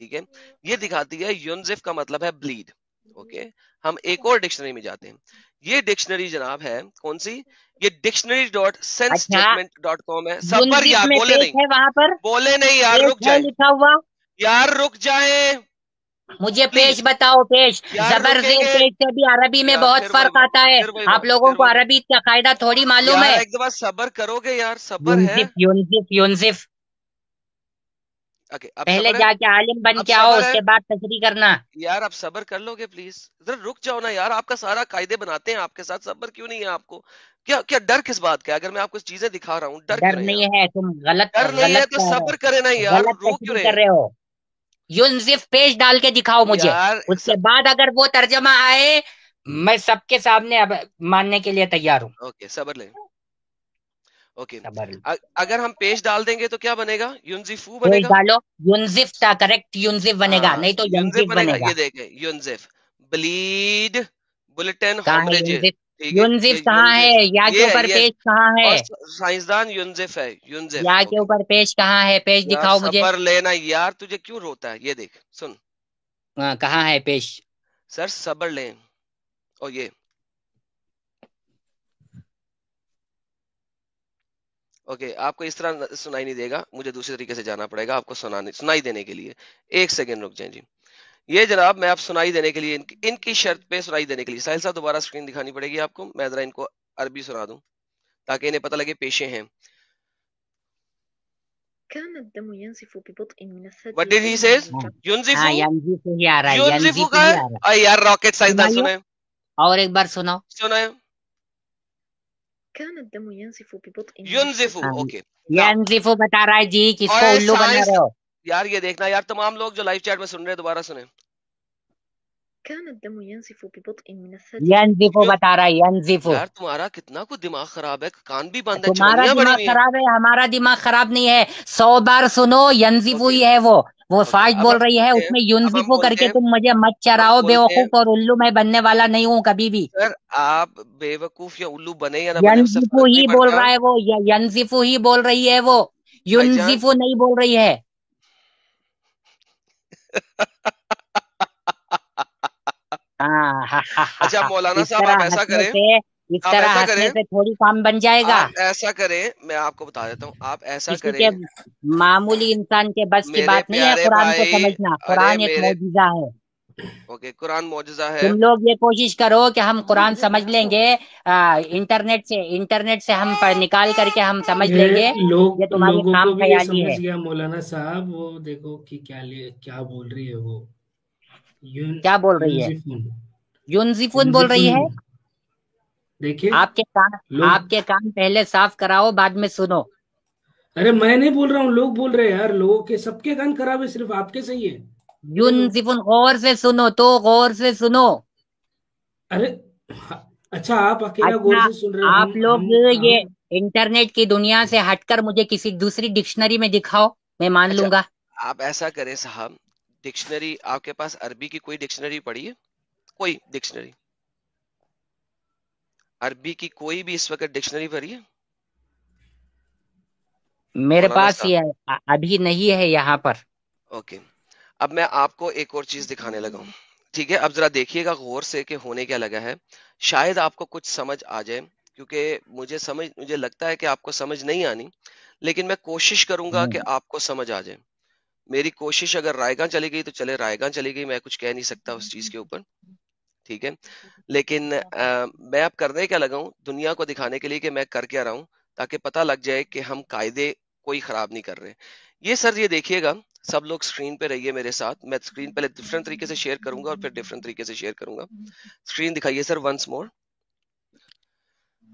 C: ٹھیک ہے. یہ دکھاتی ہے یونزف کا مطلب ہے بلیڈ. اوکے, ہم ایک اور ڈکشنری میں جاتے ہیں. یہ ڈکشنری جناب ہے کون سی, یہ ڈکشنری ڈاٹ سینس
B: اچھا,
C: ججمنٹ ڈاٹ کام ہے. صبر
B: یونزف
C: یار,
B: میں
C: بولے
B: پیش
C: نہیں,
B: ہے وہاں پر,
C: بولے نہیں یار,
B: پیش
C: رک
B: ہے
C: جائیں
B: لکھا ہوا.
C: یار, رک جائیں
B: مجھے پیش
C: پلیز.
B: بتاؤ, پیش.
C: یار
B: زبر
C: رکیں
B: زیر
C: گے
B: پیش سے بھی عربی میں
C: یار,
B: بہت
C: پھر وہی
B: فرق
C: بات,
B: آتا ہے.
C: پھر وہی
B: آپ
C: بات,
B: لوگوں
C: پھر
B: کو
C: وہی بات.
B: عربی کا قاعدہ تھوڑی معلوم
C: یار
B: ہے.
C: ایک دفعہ صبر کرو گے یار, صبر ہے.
B: یونزف یونزف یونزف,
C: اوکے, اب
B: پہلے
C: صبر ہے,
B: جا کے عالم بن
C: اب
B: کے آؤ,
C: صبر
B: اس
C: ہے
B: کے بعد تشریح کرنا.
C: یار, اب صبر کر لو گے پلیز. ذرا رک جاؤ نا یار, آپ کا سارا قاعدے بناتے ہیں آپ کے ساتھ, صبر کیوں نہیں ہے آپ کو, کیا کیا ڈر کس بات کا ہے؟ اگر میں آپ کو چیزیں دکھا رہا ہوں, ڈر کیوں
B: ڈر
C: رہے ہیں
B: نہیں
C: آپ؟
B: ہے, تم غلط
C: ڈر نہیں ہے
B: غلط
C: تو صبر کرے نا یار,
B: غلط
C: رو کیوں
B: تشریح
C: رہے
B: کر
C: ہیں
B: رہے ہو. یونزف پیش ڈال کے دکھاؤ مجھے,
C: یار؟
B: اس کے بعد اگر وہ ترجمہ آئے میں سب کے سامنے اب ماننے کے لیے تیار ہوں.
C: اوکے صبر لیں. اوکے
B: صبر.
C: اگر ہم پیش ڈال دیں گے تو کیا بنے گا؟ یونزیفو بنے
B: پیش
C: گا.
B: ڈالو یونزف تھا کریکٹ یونزف بنے گا,
C: ہاں
B: نہیں تو
C: یونزیف
B: ینزف
C: بنے گا.
B: بنے گا.
C: یہ دیکھیں یونزیف. بلیڈ بلٹن
B: کہاں ہے
C: ہومریجز.
B: یونزف؟
C: ٹھیک ہے
B: یونزف
C: یہ
B: کہاں ہے؟
C: یونزیف
B: یا کے
C: یہ ہے
B: اوپر
C: یہ.
B: پیش کہاں ہے؟
C: اور سائنسدان یونزیف ہے. یونزیف.
B: یا کے
C: اوکے
B: اوپر پیش کہاں ہے؟ پیش
C: یار
B: دکھاؤ مجھے.
C: صبر لینا یار, تجھے کیوں روتا ہے؟ یہ دیکھ سن
B: کہاں ہے پیش؟
C: سر صبر لیں. اور یہ اوکے آپ کو اس طرح سنائی نہیں دے گا, مجھے دوسرے طریقے سے جانا پڑے گا آپ کو سنائی دینے کے لیے. ایک سیکنڈ رک جائیں جی. یہ جناب میں آپ سنائی دینے کے لیے ان کی شرط پہ سنائی دینے کے لیے ساحل صاحب دوبارہ اسکرین دکھانی پڑے گی آپ کو. میں ذرا ان کو عربی سنا دوں تاکہ انہیں پتہ لگے پیشے ہیں.
E: كان الدم ينزف ببطء من الثدي.
C: What did he says? یونزفو.
B: ینزف ہی آ رہا ہے,
C: یونزفو
B: ینزف
C: کا
B: ہی
C: ہے.
B: آ رہا
C: اے یار راکٹ
B: ہے.
C: سائنسدان
B: سنائیے
C: سنیں
B: اور ایک بار سناؤ.
C: سنیں.
E: كان الدم ينزف ببطء من
C: یونزفو.
E: الثدي.
C: اوکے
B: ینزف بتا رہا ہے جی, کس کو
C: اور
B: الو بنا
C: سائنس
B: رہے ہو؟
C: یار یہ دیکھنا یار, تمام لوگ جو لائیو چیٹ میں سن رہے ہیں دوبارہ سنیں.
E: كان الدم ينزف ببطء من الثدي.
B: ینزف بتا رہا ہے, ینزف.
C: یار تمہارا کتنا کچھ دماغ خراب ہے, کان بھی بند ہے,
B: تمہارا
C: چمنیاں بنی
B: دماغ
C: ہوئی ہیں.
B: خراب ہے, ہمارا دماغ خراب نہیں ہے. 100 بار سنو, ینزفو
C: اوکے
B: ہی ہے وہ
C: اوکے
B: فاش
C: اب
B: بول
C: ہم
B: رہی ہے,
C: بولتے
B: اس
C: ہیں
B: میں
C: اب ہم
B: یونزفو کر
C: بولتے
B: کے
C: ہیں
B: تم مجھے مت
C: ہم
B: چراؤ.
C: بولتے ہیں
B: بیوقوف اور الو میں بننے والا نہیں ہوں کبھی بھی.
C: سر آپ بے وقوف یا الو بنے یا نہ بنے اس سے
B: ینزفو
C: فرق
B: ہی
C: نہیں
B: بول
C: پڑتا
B: رہا ہے وہ, ینزفو ہی بول رہی ہے وہ,
C: بھائی جان.
B: یونزفو نہیں بول رہی ہے.
C: اچھا مولانا
B: اس
C: صاحب
B: طرح
C: آپ ایسا
B: ہنسنے
C: کریں
B: سے اس
C: آپ
B: طرح
C: ایسا
B: ہنسنے
C: کریں
B: سے تھوڑی کام بن جائے گا.
C: آپ ایسا کریں میں آپ کو بتا دیتا ہوں, آپ ایسا
B: کسی
C: کریں
B: کے معمولی انسان کے بس کی
C: میرے
B: بات نہیں ہے
C: پیارے
B: قرآن کو
C: بھائی.
B: سمجھنا.
C: ارے
B: قرآن ایک
C: میرے
B: معجزہ ہے.
C: اوکے قرآن معجزہ ہے.
B: تم لوگ یہ کوشش کرو کہ ہم قرآن سمجھ لیں گے انٹرنیٹ سے ہم نکال کر کے ہم سمجھ لیں گے. یہ تمہاری
D: لوگوں
B: خام
D: کو بھی یہ
B: خیالی ہے.
D: سمجھ گیا مولانا صاحب, وہ دیکھو کہ کیا بول رہی ہے وہ.
B: کیا بول رہی ہے؟
D: یونزفون
B: یونزفون بول رہی ہے.
D: دیکھیے
B: آپ
D: لوگ,
B: کے کان پہلے صاف کراؤ, بعد میں سنو.
D: ارے میں نہیں بول رہا ہوں, لوگ بول رہے ہیں یار. لوگوں کے سب کے کان خراب ہے, صرف آپ کے صحیح ہے. یہ دیکھو.
B: یونزفون غور سے سنو تو, غور سے سنو.
D: ارے اچھا آپ اکیلا غور
B: اچھا
D: سے سن رہے ہو,
B: آپ لوگ
D: ہم
B: یہ انٹرنیٹ کی دنیا سے ہٹ کر مجھے کسی دوسری ڈکشنری میں دکھاؤ, میں مان
C: اچھا
B: لوں گا.
C: آپ ایسا کریں صاحب, ڈکشنری آپ کے پاس عربی کی کوئی ڈکشنری پڑھی ہے؟ کوئی ڈکشنری عربی کی کوئی بھی اس وقت ڈکشنری پڑھی ہے
B: میرے
C: مولانا
B: پاس
C: صاحب؟
B: یہ ابھی نہیں ہے یہاں پر.
C: اوکے اب میں آپ کو ایک اور چیز دکھانے لگا ہوں, ٹھیک ہے؟ اب ذرا دیکھیے گا غور سے کہ ہونے کیا لگا ہے. شاید آپ کو کچھ سمجھ آ جائے, کیونکہ مجھے لگتا ہے کہ آپ کو سمجھ نہیں آنی, لیکن میں کوشش کروں گا کہ آپ کو سمجھ آ جائے. میری کوشش اگر رائے گاں چلی گئی تو چلے, رائے گاں چلی گئی, میں کچھ کہہ نہیں سکتا اس چیز کے اوپر, ٹھیک ہے؟ لیکن میں اب کرنے کیا لگا ہوں, دنیا کو دکھانے کے لیے کہ میں کر کیا رہا ہوں, تاکہ پتہ لگ جائے کہ ہم قاعدے کوئی خراب نہیں کر رہے. یہ سر یہ دیکھیے گا, سب لوگ اسکرین پہ رہیے میرے ساتھ. میں اسکرین پہلے ڈفرنٹ طریقے سے شیئر کروں گا اور پھر ڈفرنٹ طریقے سے شیئر کروں گا. اسکرین دکھائیے سر ونس مور.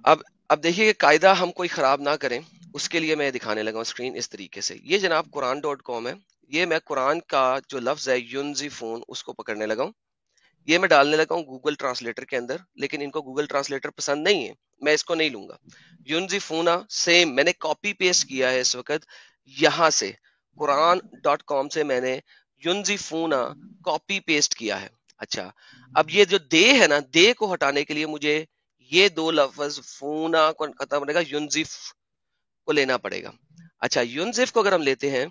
C: اب دیکھیے کہ قاعدہ ہم کوئی خراب نہ کریں, اس کے لیے میں دکھانے لگا ہوں اسکرین اس طریقے سے. یہ جناب قرآن.com ہے, یہ میں قرآن کا جو لفظ ہے یونزفون اس کو پکڑنے لگا ہوں. یہ میں ڈالنے لگا ہوں گوگل ٹرانسلیٹر کے اندر, لیکن ان کو گوگل ٹرانسلیٹر پسند نہیں ہے, میں اس کو نہیں لوں گا. یونزفونا سیم میں نے کاپی پیسٹ کیا ہے اس وقت یہاں سے, قرآن.com سے میں نے یونزفونا کاپی پیسٹ کیا ہے. اچھا اب یہ جو دے ہے نا, دے کو ہٹانے کے لیے مجھے یہ دو لفظ فونا کو ختم پڑے گا, یونزف کو لینا پڑے گا. اچھا یونزف کو اگر ہم لیتے ہیں,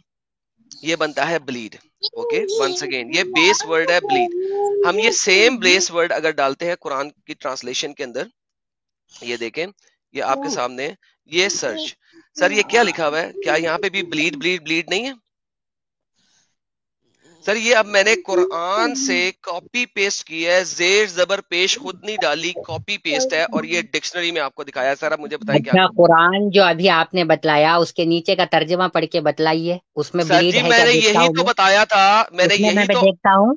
C: یہ بنتا ہے بلیڈ. اوکے ونس اگین یہ بیس ورڈ ہے بلیڈ. ہم یہ سیم بیس ورڈ اگر ڈالتے ہیں قرآن کی ٹرانسلیشن کے اندر, یہ دیکھیں یہ آپ کے سامنے, یہ سرچ. سر یہ کیا لکھا ہوا ہے, کیا یہاں پہ بھی بلیڈ بلیڈ بلیڈ نہیں ہے؟ سر یہ اب میں نے قرآن سے کاپی پیسٹ کیا ہے, زیر زبر پیش خود نہیں ڈالی, کاپی پیسٹ ہے, اور یہ ڈکشنری میں آپ کو دکھایا. سر اب مجھے بتائیں کیا
B: اچھا
C: کروں؟
B: قرآن جو ابھی آپ نے بتلایا اس کے نیچے کا ترجمہ پڑھ کے بتلائیے, اس میں
C: سر
B: بلیڈ
C: جی
B: ہے
C: میں
B: کیا
C: نے
B: دیکھتا
C: یہی
B: ہوں
C: تو
B: میں,
C: بتایا تھا, میں نے
B: اس میں
C: یہی تو
B: دیکھتا ہوں.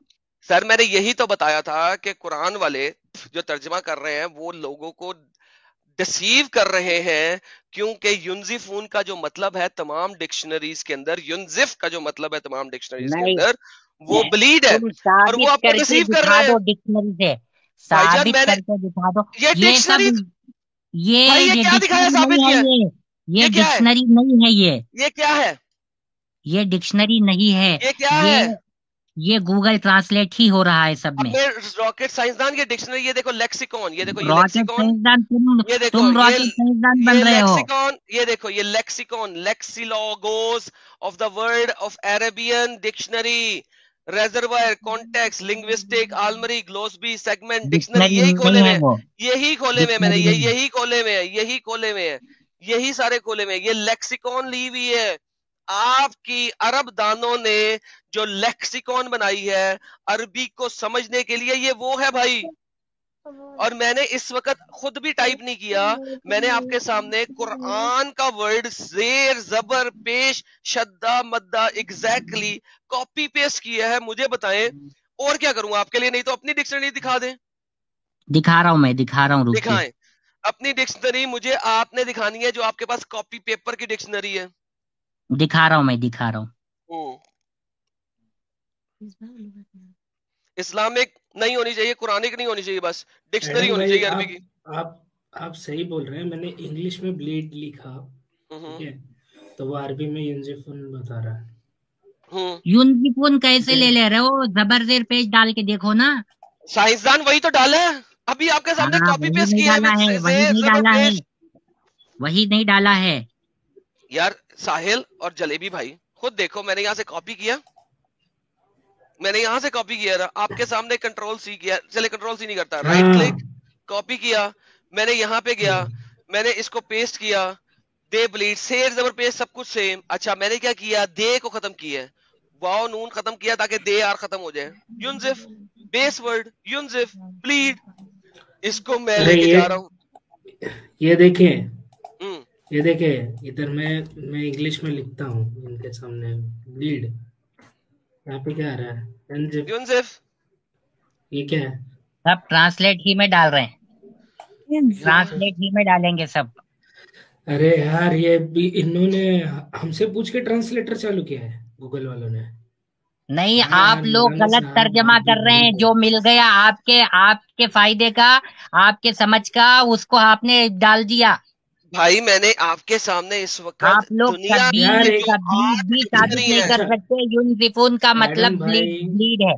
C: سر میں نے یہی تو بتایا تھا کہ قرآن والے جو ترجمہ کر رہے ہیں وہ لوگوں کو ڈسیو کر رہے ہیں, کیونکہ یونزفون کا جو مطلب ہے تمام ڈکشنریز کے اندر, یونزف کا جو مطلب ہے تمام ڈکشنریز کے
B: نہیں,
C: اندر وہ بلیڈ ہے,
B: تم
C: اور وہ
B: ثابت
C: آپ کو
B: کر کے
C: ڈسیو کر
B: دکھا
C: رہے ہیں.
B: دو ڈکشنری سے, ثابت
C: میں نے
B: کر کے دکھا دو.
C: یہ
B: یہ سب
C: ڈکشنری بھائی یہ کیا دکھایا
B: ڈکشنری
C: ثابت
B: نہیں
C: کیا
B: ہے, یہ
C: یہ کیا ہے
B: ڈکشنری نہیں ہے,
C: یہ کیا ہے
B: یہ ڈکشنری نہیں ہے,
C: یہ کیا ہے
B: یہ گوگل ٹرانسلیٹ ہی ہو رہا ہے سب
C: اب
B: میں.
C: میں راکٹ سائنسدان یہ ڈکشنری یہ دیکھو لیکسیکون یہ دیکھو یہ
B: راکٹ
C: لیکسیکون
B: سائنسدان
C: یہ دیکھو
B: تم راکٹ سائنسدان بن
C: یہ
B: رہے ہو.
C: لیکسیکون یہ دیکھو یہ lexicon Lexilogos of the word of Arabian dictionary Reverso context linguistic Almaany Glosbe segment dictionary
B: dictionary
C: یہی کھولے
B: نہیں
C: ہوئے
B: ہے
C: ہیں
B: وہ,
C: یہی کھولے ہوئے میں نے
B: ڈکشنری نہیں.
C: یہی کھولے ہوئے ہیں یہی کھولے ہوئے ہیں یہی سارے کھولے ہوئے ہیں یہ لیکسیکون لی ہوئی ہے آپ کی عرب دانوں نے جو لیکسیکون بنائی ہے عربی کو سمجھنے کے لیے یہ وہ ہے بھائی. اور میں نے اس وقت خود بھی ٹائپ نہیں کیا میں نے آپ کے سامنے قرآن کا ورڈ زیر زبر پیش شدہ مدہ ایگزیکٹلی کاپی پیسٹ کیا ہے. مجھے بتائیں اور کیا کروں آپ کے لیے نہیں تو اپنی ڈکشنری دکھا دیں
B: دکھا رہا ہوں میں, دکھا رہا ہوں, رک کے
C: دکھائیں اپنی ڈکشنری مجھے آپ نے دکھانی ہے جو آپ کے پاس کاپی پیپر کی ڈکشنری ہے.
B: دکھا رہا ہوں میں, دکھا رہا ہوں.
C: اسلامک نہیں ہونی چاہیے قرآنک نہیں ہونی چاہیے بس ڈکشنری
D: ایڈم
C: ہونی
D: بھائی
C: چاہیے عربی کی.
D: آپ صحیح بول رہے ہیں, میں نے انگلش میں بلیڈ لکھا ٹھیک ہے تو وہ عربی میں ینزفون بتا رہا ہے.
B: یونزفون کیسے لے لے رہے ہو, زبر زیر پیج ڈال کے دیکھو نا.
C: سائنسدان وہی تو ڈالا ہے ابھی آپ کے سامنے
B: ہاں
C: کاپی
B: وہی
C: پیسٹ
B: نہیں
C: کیا ہے
B: ڈالا ہے,
C: with
B: وہی
C: زیر
B: نہیں
C: زبر
B: ڈالا ہے,
C: پیش.
B: وہی نہیں ڈالا ہے.
C: یار ساحل اور جلیبی بھائی خود دیکھو میں نے یہاں سے کاپی کیا میں نے یہاں سے کاپی کیا تھا آپ کے سامنے کنٹرول سی کیا چلے کنٹرول سی نہیں کرتا رائٹ کلک کاپی کیا میں نے یہاں پہ گیا میں نے اس کو پیسٹ کیا دے بلیڈ سیر زبر پیسٹ سب کچھ سیم. اچھا میں نے کیا کیا دے کو ختم کیا واو نون ختم کیا تاکہ دے آر ختم ہو جائے. یونزف بیس ورڈ یونزف بلیڈ اس کو میں لے کے جا رہا ہوں.
D: یہ دیکھیں ادھر میں انگلش میں لکھتا ہوں ان کے سامنے بلیڈ, یہاں پہ کیا آ رہا ہے
C: یونزف
D: یہ کیا ہے
B: سب ٹرانسلیٹ ہی میں ڈال رہے ہیں, ٹرانسلیٹ ہی میں ڈالیں گے سب.
D: ارے یار یہ بھی انہوں نے ہم سے پوچھ کے ٹرانسلیٹر چالو کیا ہے گوگل والوں نے.
B: نہیں,
D: ہاں
B: آپ
D: یار
B: لوگ
D: مولانا
B: غلط
D: صاحب
B: ترجمہ
D: آپ بھی
B: کر رہے
D: بھول
B: ہیں.
D: گئے.
B: جو مل گیا آپ کے فائدے کا, آپ کے سمجھ کا, اس کو آپ نے ڈال دیا.
C: بھائی میں نے آپ کے سامنے اس وقت
B: آپ لوگ
C: دنیا
B: کبھی
D: یار
C: کی
D: ایک
C: جو آٹھ
B: بھی ثابت
C: ڈکشنری
B: نہیں
C: ہے
B: کر
D: اچھا
B: سکتے یونزفون کا
D: ایڈم
B: مطلب
D: بھائی
B: بلیڈ ہے.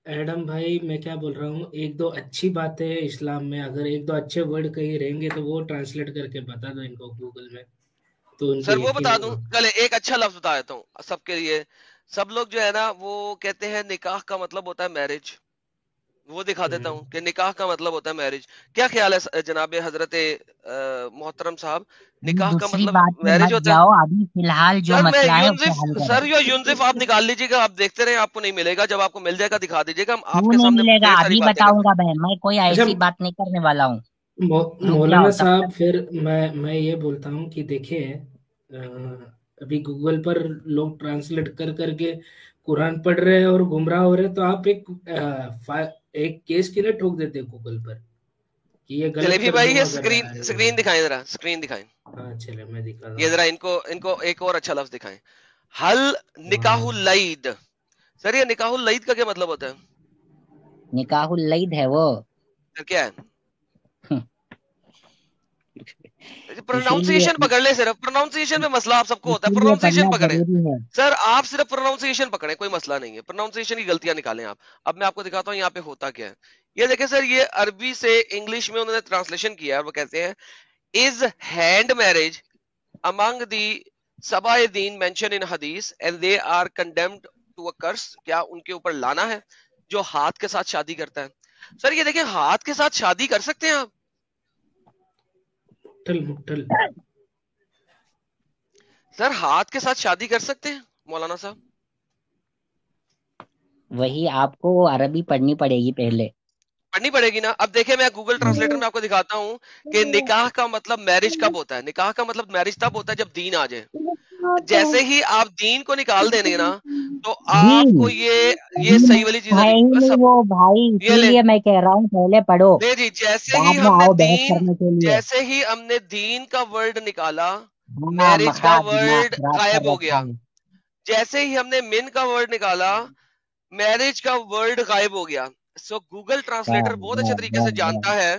D: ایڈم بھائی میں کیا بول رہا ہوں, ایک دو اچھی باتیں اسلام میں اگر ایک دو اچھے ورڈ کہیں رہیں گے تو وہ ٹرانسلیٹ کر کے بتا دو ان کو گوگل میں تو ان کو
C: سر وہ
D: یقین
C: بتا دوں
D: ہوگا.
C: کل ایک اچھا لفظ بتا دیتا ہوں سب کے لیے. سب لوگ جو ہے نا وہ کہتے ہیں نکاح کا مطلب ہوتا ہے میرج, وہ دکھا دیتا ہوں کہ نکاح کا مطلب ہوتا ہے میرج. کیا خیال ہے جناب حضرت محترم صاحب نکاح کا
B: دوسری
C: مطلب
B: بات میں
C: میرج
B: مت
C: ہوتا ہے؟
B: جاؤ, ابھی فی الحال جو
C: سر میں
B: مسئلہ ہے اس کو
C: یونزف
B: حل کرو.
C: سر یونزف آپ نکال لیجیے گا آپ دیکھتے رہیں آپ کو نہیں ملے گا جب آپ کو مل جائے گا دکھا دیجیے گا. ہم آپ
B: کیوں
C: کے
B: نہیں
C: سامنے
B: ملے گا,
C: ڈھیر ساری
B: ابھی
C: باتیں
B: بتاؤں
C: کرتے
B: گا بہن, میں کوئی
D: اچھا
B: ایسی بات نہیں کرنے والا ہوں. رک
D: مولانا
B: جاؤ تب
D: صاحب
B: تک.
D: پھر میں یہ بولتا ہوں کہ دیکھیں ابھی گوگل پر لوگ ٹرانسلیٹ کر کے قرآن پڑھ رہے ہیں اور گمراہ ہو رہے ہیں, تو آپ ایک کیس کی نہ ٹھوک دیتے گوگل پر کہ یہ غلط
C: جلیبی بھائی یہ
D: ترجمہ کر رہا ہے عربی
C: اسکرین
D: میں.
C: دکھائیں ذرا اسکرین دکھائیں
D: ہاں چلے میں دکھاتا
C: یہ
D: ہوں.
C: ذرا ان کو ایک اور اچھا لفظ دکھائیں. حل نکاح العید. سر یہ نکاح العید کا کیا مطلب ہوتا ہے؟
B: نکاح العید ہے وہ,
C: سر کیا ہے
B: اسی
C: پروناؤنسیشن پکڑ لیں, صرف پروناؤنسیشن میں مسئلہ آپ سب کو ہوتا ہے.
B: لیے
C: پروناؤنسیشن
B: پڑھنا
C: پکڑیں
B: ضروری ہے.
C: سر, آپ صرف پروناؤنسیشن پکڑیں, کوئی مسئلہ نہیں ہے. پروناؤنسیشن کی غلطیاں نکالیں آپ. اب میں آپ کو دکھاتا ہوں یہاں پہ ہوتا کیا ہے. یہ دیکھیں سر, یہ عربی سے انگلش میں انہوں نے ٹرانسلیشن کیا ہے. وہ کہتے ہیں از ہینڈ میرج among the سبع دین mentioned in hadith and they are condemned to a curse. کیا ان کے اوپر لانا ہے جو ہاتھ کے ساتھ شادی کرتا ہے. سر یہ دیکھیں ہاتھ کے ساتھ شادی کر سکتے ہیں آپ؟
D: مٹل
C: سر ہاتھ کے ساتھ شادی کر سکتے ہیں مولانا صاحب؟
B: وہی آپ کو عربی پڑھنی پڑے گی پہلے.
C: پڑھنی پڑے گی نا. اب دیکھیں میں گوگل ٹرانسلیٹر میں آپ کو دکھاتا ہوں کہ نکاح کا مطلب میرج کب ہوتا ہے. نکاح کا مطلب میرج تب ہوتا ہے جب دین آ جائے. جیسے ہی آپ دین کو نکال دیں گے نا تو آپ
B: دین
C: کو یہ صحیح والی چیزیں
B: ہے ہی
C: نہیں.
B: نہیں وہ بھائی,
C: یہ
B: اسی
C: لیں
B: لیے میں کہہ رہا ہوں پہلے پڑھو,
C: نہیں جی, جیسے ہی
B: بعد میں
C: ہم نے
B: آؤ بحث
C: دین
B: کرنے کے لیے.
C: جیسے ہی ہم نے دین کا ورڈ نکالا
B: ہاں,
C: میرج کا
B: مخا دماغ
C: ورڈ
B: خراب کر
C: غائب ہو
B: رکھا
C: گیا.
B: ہے.
C: جیسے ہی ہم نے من کا ورڈ نکالا میرج کا ورڈ غائب ہو گیا. سو گوگل ٹرانسلیٹر بہت اچھے طریقے سے جانتا ہے،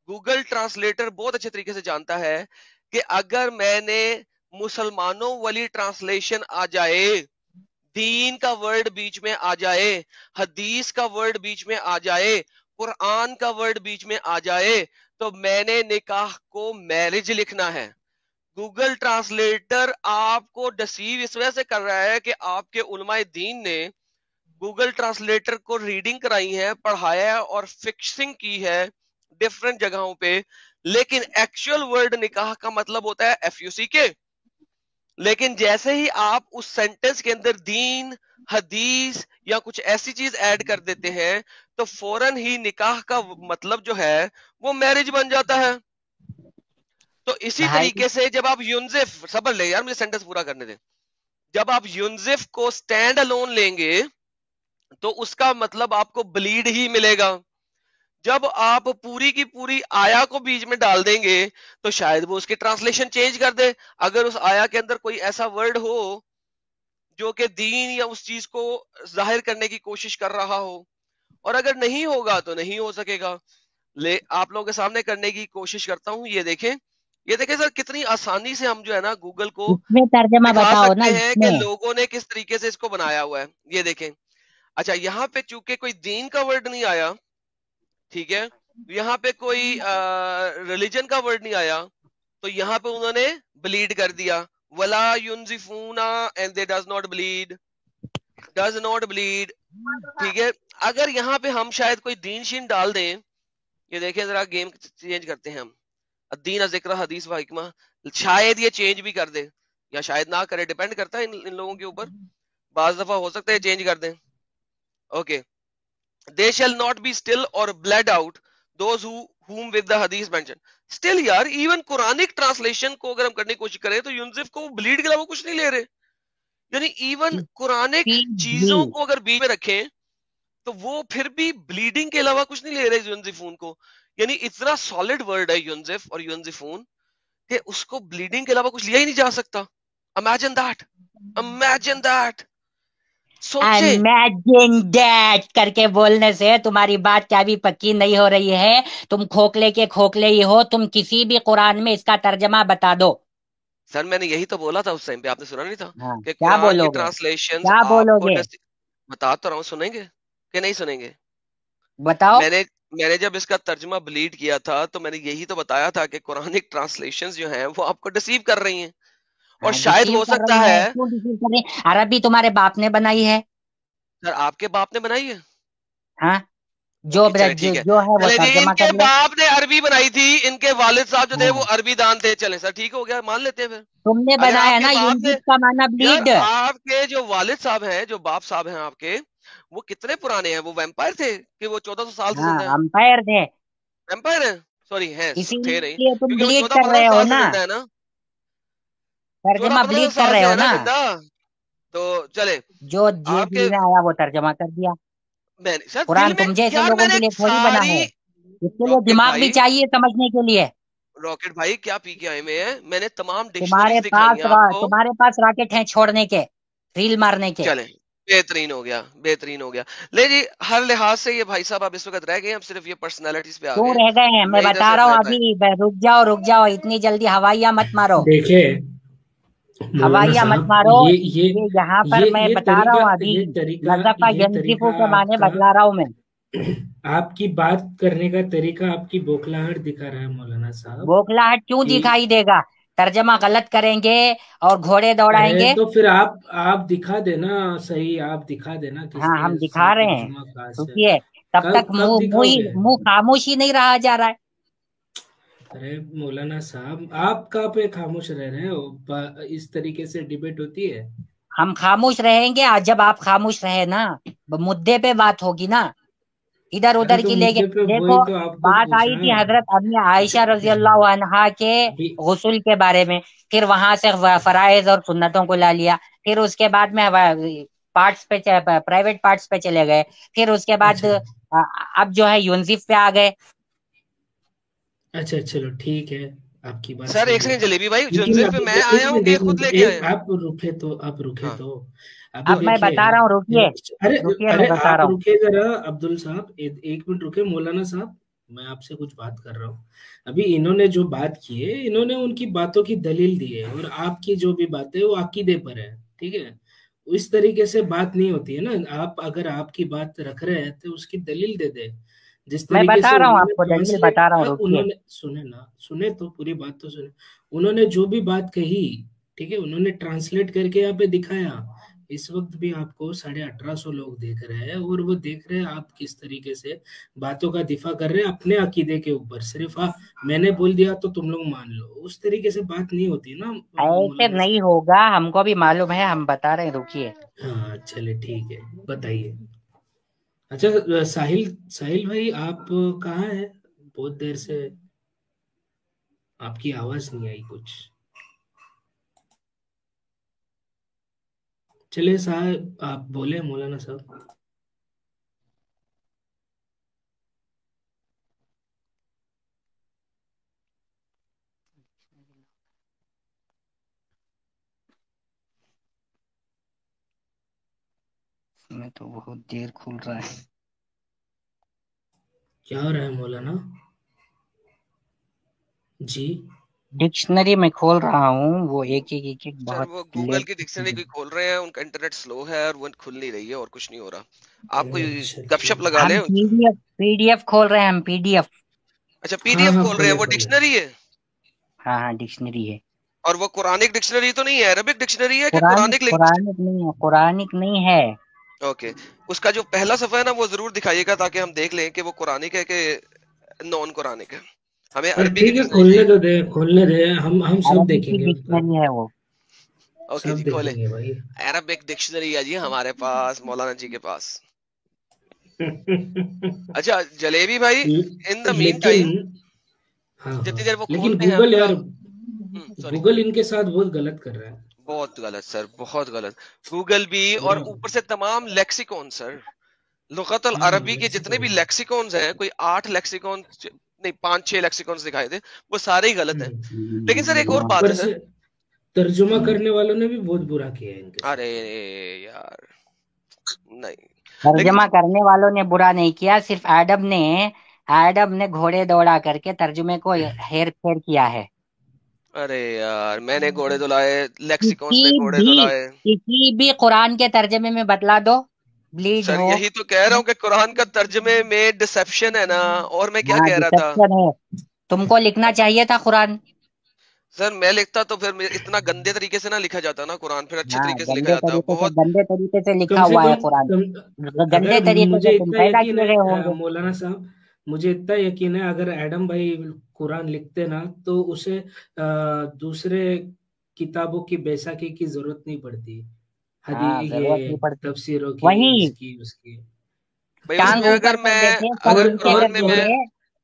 C: گوگل ٹرانسلیٹر بہت اچھے طریقے سے جانتا ہے کہ اگر میں نے مسلمانوں والی ٹرانسلیشن آ جائے، دین کا ورڈ بیچ میں آ جائے، حدیث کا ورڈ بیچ میں آ جائے، قرآن کا ورڈ بیچ میں آ جائے، تو میں نے نکاح کو میرج لکھنا ہے۔ گوگل ٹرانسلیٹر آپ کو ڈسیو اس وجہ سے کر رہا ہے کہ آپ کے علماء دین نے گوگل ٹرانسلیٹر کو ریڈنگ کرائی ہے، پڑھایا ہے اور فکسنگ کی ہے ڈفرنٹ جگہوں پہ، لیکن ایکچوئل ورڈ نکاح کا مطلب ہوتا ہے FUCK۔ لیکن جیسے ہی آپ اس سینٹنس کے اندر دین، حدیث یا کچھ ایسی چیز ایڈ کر دیتے ہیں تو فوراً ہی نکاح کا مطلب جو ہے وہ میرج بن جاتا ہے۔ تو اسی
B: بھائی
C: طریقے سے جب آپ یونزف، صبر لے یار مجھے سینٹنس پورا کرنے دیں، جب آپ یونزف کو سٹینڈ الون لیں گے تو اس کا مطلب آپ کو بلیڈ ہی ملے گا۔ جب آپ پوری کی پوری آیا کو بیچ میں ڈال دیں گے تو شاید وہ اس کی ٹرانسلیشن چینج کر دے، اگر اس آیا کے اندر کوئی ایسا ورڈ ہو جو کہ دین یا اس چیز کو ظاہر کرنے کی کوشش کر رہا ہو، اور اگر نہیں ہوگا تو نہیں ہو سکے گا۔ آپ لوگوں کے سامنے کرنے کی کوشش کرتا ہوں، یہ دیکھیں سر کتنی آسانی سے ہم جو ہے نا گوگل کو
B: اس میں ترجمہ
C: دکھا
B: بتاؤ نا،
C: سکتے
B: اس
C: ہیں کہ
B: میں
C: لوگوں نے کس طریقے سے اس کو بنایا ہوا ہے۔ یہ دیکھیں، اچھا یہاں پہ چونکہ کوئی دین کا ورڈ نہیں آیا، ٹھیک ہے، یہاں پہ کوئی ریلیجن کا ورڈ نہیں آیا، تو یہاں پہ انہوں نے بلیڈ کر دیا، ولا ينزفونا and they does not bleed، ٹھیک ہے۔ اگر یہاں پہ ہم شاید کوئی دین شین ڈال دیں، یہ دیکھیں ذرا گیم چینج کرتے ہیں ہم، الدین ذکر حدیث و حکمہ، شاید یہ چینج بھی کر دے یا شاید نہ کرے، ڈیپینڈ کرتا ہے ان لوگوں کے اوپر، بعض دفعہ ہو سکتا ہے چینج کر دیں۔ Okay, they shall not be still or bled out those whom with the hadith mentioned۔ still یار ایون قرآنک ٹرانسلیشن کو اگر ہم کرنے کی کوشش کریں تو یونزف کو بلیڈ کے علاوہ کچھ نہیں لے رہے، یعنی ایون قرآنک چیزوں کو اگر بیچ میں رکھیں تو وہ پھر بھی بلیڈنگ کے علاوہ کچھ نہیں لے رہے یونزفون کو، یعنی اتنا سالڈ ورڈ ہے یونزف اور یونزفون کہ اس کو بلیڈنگ کے علاوہ کچھ لیا ہی نہیں جا سکتا۔ امیجن دیٹ، سوچے۔
B: امیجن دیٹ کر کے بولنے سے تمہاری بات کیا بھی پکی نہیں ہو رہی ہے، تم کھوکھلے کے کھوکھلے ہی ہو، تم کسی بھی قرآن میں اس کا ترجمہ بتا دو۔
C: سر میں نے یہی تو بولا تھا اس ٹائم پہ، آپ نے سنا نہیں تھا
B: ہاں،
C: کہ
B: کیا
C: قرآن
B: بولو
C: کی
B: گے،
C: ٹرانسلیشن
B: کیا
C: آپ
B: بولو
C: کو
B: گے،
C: بتا تو رہا ہوں، سنیں گے کہ نہیں سنیں گے؟
B: بتاؤ۔
C: میں نے جب اس کا ترجمہ بلیڈ کیا تھا تو میں نے یہی تو بتایا تھا کہ قرآنک ٹرانسلیشن جو ہیں وہ آپ کو ڈسیو کر رہی ہیں، اور شاید
B: ڈسیو
C: ہو
B: کر
C: سکتا
B: رہی
C: ہے
B: ہیں، کیوں ڈسیو کر رہی ہیں؟ عربی تمہارے باپ نے بنائی ہے،
C: سر آپ کے باپ نے بنائی ہے؟
B: ہاں، جو
C: اوکے چلے ٹھیک ہے،
B: جو ہے وہ
C: چلے جی ان
B: ترجمہ
C: کے
B: کر لے۔
C: باپ نے عربی بنائی تھی، ان کے والد صاحب جو تھے
B: ہاں،
C: وہ عربی دان تھے، چلیں سر ٹھیک ہو گیا، مان لیتے ہیں پھر۔
B: تم نے
C: اگر آپ
B: بنایا
C: کے
B: نا
C: باپ نے،
B: یونزف کا معنی
C: یار
B: بلیڈ۔
C: آپ کے جو والد صاحب ہیں، جو باپ صاحب ہیں آپ کے، وہ کتنے پرانے ہیں؟ وہ ویمپائر تھے کہ وہ 1400 سال سے
B: ہاں،
C: زندہ ہیں؟
B: امپائر تھے،
C: ویمپائر ہیں، سوری ہیں،
B: اسی
C: تھے نہیں،
B: لیے تم
C: کیونکہ وہ
B: بلیڈ کر
C: 1400-1500
B: رہے ہو
C: سال سے
B: نا،
C: زندہ ہے نا،
B: ترجمہ
C: 1400-1500
B: بلیڈ کر
C: سال
B: رہے
C: سے
B: ہو
C: ہے نا
B: نا،
C: زندہ۔ تو چلے
B: جو
C: آپ کے،
B: دل میں آیا وہ ترجمہ کر دیا۔
C: میں سر دل
B: قرآن
C: میں،
B: تم جیسے
C: یار میں
B: لوگوں
C: نے
B: کے لیے تھوڑی بنا
C: ساری،
B: ہے، اس کے لیے
C: راکٹ
B: دماغ بھی
C: بھائی،
B: چاہیے سمجھنے کے لیے۔
C: راکٹ بھائی کیا پی کے آئے میں ہیں، میں نے تمام ڈکشنریز دکھائی ہیں آپ کو۔
B: تمہارے پاس راکٹ ہیں چھوڑنے کے، ریل مارنے کے۔
C: چلیں بہترین ہو گیا، بہترین ہو گیا۔ لے جی ہر لحاظ سے یہ بھائی صاحب اب اس وقت رہ گئے، ہم صرف یہ پرسنالٹیز پہ آ
B: کیوں
C: گئے،
B: رہ گئے ہیں؟ میں
C: نہیں ادھر
B: بتا
C: سے
B: رہا ہوں
C: ہدایت آئے۔
B: ابھی، رک جاؤ اتنی جلدی ہوائیاں مت مارو،
D: دیکھیں مولانا
B: ہوائیاں مت
D: صاحب،
B: مارو۔
D: یہ
B: یہ یہاں پر میں بتا رہا ہوں ابھی، نظفہ
D: یہ
B: ینزفو
D: طریقہ
B: کے
D: آپ
B: معنی
D: کا،
B: بتلا رہا ہوں میں۔
D: آپ کی بات کرنے کا طریقہ آپ کی بوکھلاہٹ دکھا رہا ہے مولانا صاحب
B: بوکھلاہٹ کیوں
D: کہ،
B: دکھائی دے گا؟ ترجمہ غلط کریں گے اور گھوڑے دوڑائیں
D: ارے
B: گے۔
D: تو پھر آپ دکھا دینا، صحیح آپ دکھا دینا کس
B: ہاں،
D: نے
B: ہم
D: صحیح
B: دکھا رہے ہیں،
D: ترجمہ کہاں سے،
B: رکیے، تب تک
D: کب دکھاؤ گے؟
B: منہ خاموش ہی نہیں رہا جا رہا ہے۔
D: ارے مولانا صاحب آپ کا پہ خاموش رہ رہے ہیں، اس طریقے سے ڈیبیٹ ہوتی ہے؟
B: ہم خاموش رہیں گے، آج جب آپ خاموش رہے نا مدے پہ بات ہوگی نا، ادھر
D: ارے
B: ادھر
D: تو
B: کی لے کے
D: مدعے پہ
B: دیکھو۔
D: وہی تو آپ کو
B: بات آئی
D: پوچھا
B: تھی حضرت امی عائشہ رضی اللہ عنہا کے
D: ابھی۔
B: غسل کے بارے میں، پھر وہاں سے فرائض اور سنتوں کو لا لیا، پھر اس کے بعد میں پارٹس پہ، پرائیویٹ پارٹس پہ چلے گئے، پھر اس کے بعد
D: اچھا
B: اب جو ہے یونزف پہ آ گئے۔
D: اچھا چلو ٹھیک ہے، آپ کی بات
C: سر ایک
D: صحیح ہے،
C: سیکنڈ جلیبی بھائی،
D: لیکن
C: زنجیر پہ
D: ابھی
C: میں آیا ہوں کہ خود لے کے آئے ہیں؟
D: آپ رکے تو ابھی
B: اب میں
D: دیکھیے،
B: بتا رہا ہوں، رکیے میں بتا
D: آپ
B: رہا ہوں.
D: رکے ذرا عبدل صاحب، ایک منٹ رکے مولانا صاحب، میں آپ سے کچھ بات کر رہا ہوں. ابھی انہوں نے جو بات کی ہے، انہوں نے ان کی باتوں کی دلیل دی ہے، اور آپ کی جو بھی بات ہے وہ عقیدے پر ہے، ٹھیک ہے. اس طریقے سے بات نہیں ہوتی ہے نا. آپ اگر آپ کی بات رکھ رہے ہیں تو اس کی دلیل دے دیں. جس
B: میں
D: طریقے سے
B: بتا رہا ہوں
D: انہوں
B: آپ
D: نے
B: کو، دلیل
D: ٹرانسلیٹ،
B: بتا رہا ہوں، رکیے.
D: انہوں نے سنے تو پوری بات تو سنے. انہوں نے جو بھی بات کہی، ٹھیک ہے، انہوں نے ٹرانسلیٹ کر کے یہاں پہ دکھایا. اس وقت بھی آپ کو 1850 لوگ دیکھ رہے ہیں، اور وہ دیکھ رہے ہیں آپ کس طریقے سے باتوں کا دفاع کر رہے ہیں اپنے عقیدے کے اوپر. صرف میں نے بول دیا تو تم لوگ مان لو، اس طریقے سے بات نہیں ہوتی نا
B: ایسے
D: مولانا
B: نہیں
D: صاحب.
B: ہوگا، ہم کو بھی معلوم ہے، ہم بتا رہے ہیں، رکیے.
D: ہاں چلے ٹھیک ہے، بتائیے. اچھا ساحل بھائی، آپ کہاں ہیں؟ بہت دیر سے آپ کی آواز نہیں آئی کچھ. چلے صاحب آپ بولے، مولانا صاحب.
B: میں تو بہت دیر کھل رہا ہے.
D: کیا ہو رہا ہے مولانا جی؟
B: ڈکشنری میں کھول رہا ہوں، وہ ایک
C: سر
B: بہت
C: وہ گوگل کی ڈکشنری کوئی کھول رہے ہیں، ان کا انٹرنیٹ سلو ہے اور وہ کھل نہیں رہی ہے، اور کچھ نہیں ہو رہا. آپ کوئی
D: اچھا
C: گپ شپ لگا
B: ہم
C: لیں.
B: پی ڈی ایف کھول رہے ہیں، ہم پی ڈی ایف.
C: اچھا پی ڈی
D: ہاں
C: ایف
D: ہاں،
C: کھول رہے ہیں،
D: کھولے
C: وہ
D: کھولے.
C: ڈکشنری ہے؟
B: ہاں ڈکشنری ہے.
C: اور وہ قرآنک ڈکشنری تو نہیں ہے، عربک ڈکشنری ہے کہ قرآنک لنک؟
B: قرآنک نہیں ہے، قرآنک نہیں ہے.
C: اوکے، اس کا جو پہلا صفحہ ہے نا وہ ضرور دکھائیے گا تاکہ ہم دیکھ لیں کہ وہ قرآنک ہے کہ نان قرآنک ہے. ہمیں عربی کی
D: ٹھیک ہے،
C: ڈکشنری
D: کھولنے
C: چاہیے.
D: تو دے، کھولنے دے، ہم سب
B: عربی
D: دیکھیں
B: کی
D: گے اس پر،
B: ڈکشنری ہے وہ.
C: اوکے
D: سب
C: جی کھولے.
D: دیکھیں گے بھائی.
C: عربک ڈکشنری ہے جی ہمارے پاس، مولانا جی کے پاس. اچھا جلیبی بھائی، ان دا مین
D: لیکن
C: ٹائم
D: ہاں
C: جتنی دیر وہ
D: لیکن
C: کھولتے ہیں
D: گوگل
C: پورا.
D: یار،
C: سوری،
D: گوگل ان کے ساتھ بہت غلط کر رہا ہے.
C: بہت غلط سر، بہت غلط. گوگل بھی، اور
D: پورا
C: اوپر سے تمام لیکسیکون سر، لغت
D: ہاں
C: العربی کے جتنے بھی
D: لیکسیکون.
C: لیکسیکونز ہیں، کوئی 8 لیکسیکون نہیں 5-6 لیکسیکونز دکھائے تھے، وہ سارے ہی غلط ہیں. لیکن سر ایک اور بات
D: اوپر
C: ہے سر.
D: سے ترجمہ کرنے والوں نے بھی بہت برا کیا ہے ان کے
C: ارے
D: ساتھ.
C: یار نہیں، لیکن
B: ترجمہ کرنے والوں نے برا نہیں کیا، صرف ایڈم نے گھوڑے دوڑا کر کے ترجمے کو ہیر پھیر کیا ہے.
C: ارے یار میں نے گھوڑے دلائے، لیکسیکونز نے
B: کسی
C: گھوڑے
B: بھی
C: دلائے.
B: کسی بھی قرآن کے ترجمے میں بتلا دو، بلیڈ
C: سر
B: ہو.
C: یہی تو کہہ رہا ہوں کہ قرآن کا ترجمے میں ڈسپشن ہے نا. اور میں کیا
B: ہاں
C: کہہ رہا تھا
B: ڈسپشن ہے. تم کو لکھنا چاہیے تھا قرآن.
C: سر، میں لکھتا تو پھر اتنا گندے طریقے سے نہ لکھا جاتا نا قرآن، پھر اچھے
B: ہاں
C: طریقے سے لکھا جاتا. بہت
B: گندے طریقے سے
D: کم
B: لکھا
D: سے
B: ہوا ہے قرآن.
D: کم
B: گندے
D: اگر
B: طریقے
D: مجھے
B: سے تم
D: اتنا
B: پیدا
D: یقین
B: کیے گئے ہوں
D: ہے
B: گے.
D: مولانا صاحب، مجھے اتنا یقین ہے اگر ایڈم بھائی قرآن لکھتے نا تو اسے دوسرے کتابوں کی بیساکھی کی ضرورت نہیں پڑتی.
B: ہاں ضرورت
D: یہ
B: نہیں پڑتی.
D: تفسیروں کی،
B: وہی
D: اس کی.
C: بھائی اس
B: ٹانگ
C: میں
B: اوپر کر دیتے، سر
C: اگر
B: نیچے
C: قرآن
B: کر
C: میں میں
B: دیتے،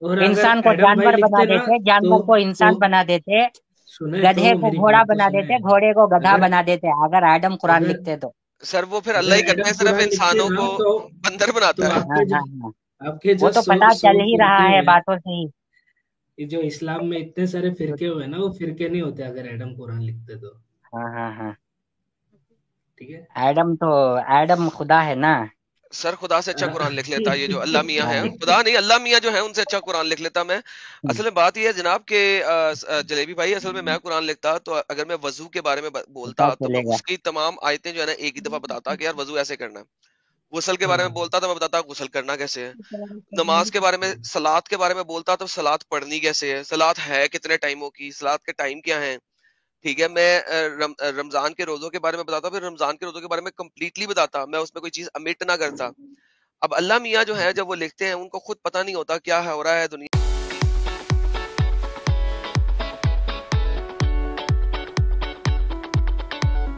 D: اور اگر
B: انسان کو
D: ایڈم بھائی
B: جانور بنا
D: لکھتے نا
B: دیتے،
D: تو
B: جانور کو انسان بنا دیتے،
D: سنے تو
B: گدھے کو
D: میری
B: گھوڑا
D: بات تو
B: بنا
D: سنے.
B: دیتے، گھوڑے کو گدھا
D: اگر
B: بنا دیتے اگر ایڈم قرآن
D: اگر
B: لکھتے تو.
C: سر وہ پھر اللہ
D: اگر
C: ہی کرتے ہیں،
D: ایڈم
C: صرف
D: قرآن لکھتے
C: انسانوں
D: نا
C: کو
D: تو
C: بندر بناتا ہے.
B: ہاں ہاں ہاں،
D: آپ کے
B: وہ
D: جو
B: تو پتا
D: سو
B: چل ہی رہا
D: فرقے
B: ہے
D: ہیں،
B: باتوں سے ہی.
D: یہ جو اسلام میں اتنے سارے فرقے ہوئے نا، وہ فرقے نہیں ہوتے اگر ایڈم قرآن لکھتے تو.
B: ہاں ہاں ہاں،
D: ٹھیک ہے.
B: ایڈم خدا ہے نا.
C: سر خدا سے اچھا قرآن لکھ لیتا یہ جو اللہ میاں ہے،
B: ہاں
C: خدا نہیں اللہ میاں جو ہے ان سے اچھا قرآن لکھ لیتا میں. اصل میں بات یہ ہے جناب کہ جلیبی بھائی، اصل میں قرآن لکھتا تو اگر میں وضو کے بارے میں
B: پتا
C: بولتا تو میں
B: چلے گا.
C: اس کی تمام آیتیں جو ہے نا ایک ہی دفعہ بتاتا کہ یار وضو ایسے کرنا ہے. غسل کے بارے
D: ہاں
C: میں بولتا تو میں بتاتا غسل کرنا کیسے ہے. نماز کے بارے میں، سلاد کے بارے میں بولتا تو سلاد پڑھنی کیسے ہے، سلاد ہے کتنے ٹائموں کی، سلاد کے ٹائم کیا ہیں. ٹھیک ہے، میں رمضان کے روزوں کے بارے میں بتاتا، پھر رمضان کے روزوں کے بارے میں کمپلیٹلی بتاتا، میں اس میں کوئی چیز امٹ نہ کرتا. اب اللہ میاں جو ہے جب وہ لکھتے ہیں ان کو خود پتہ نہیں ہوتا کیا ہو رہا ہے دنیا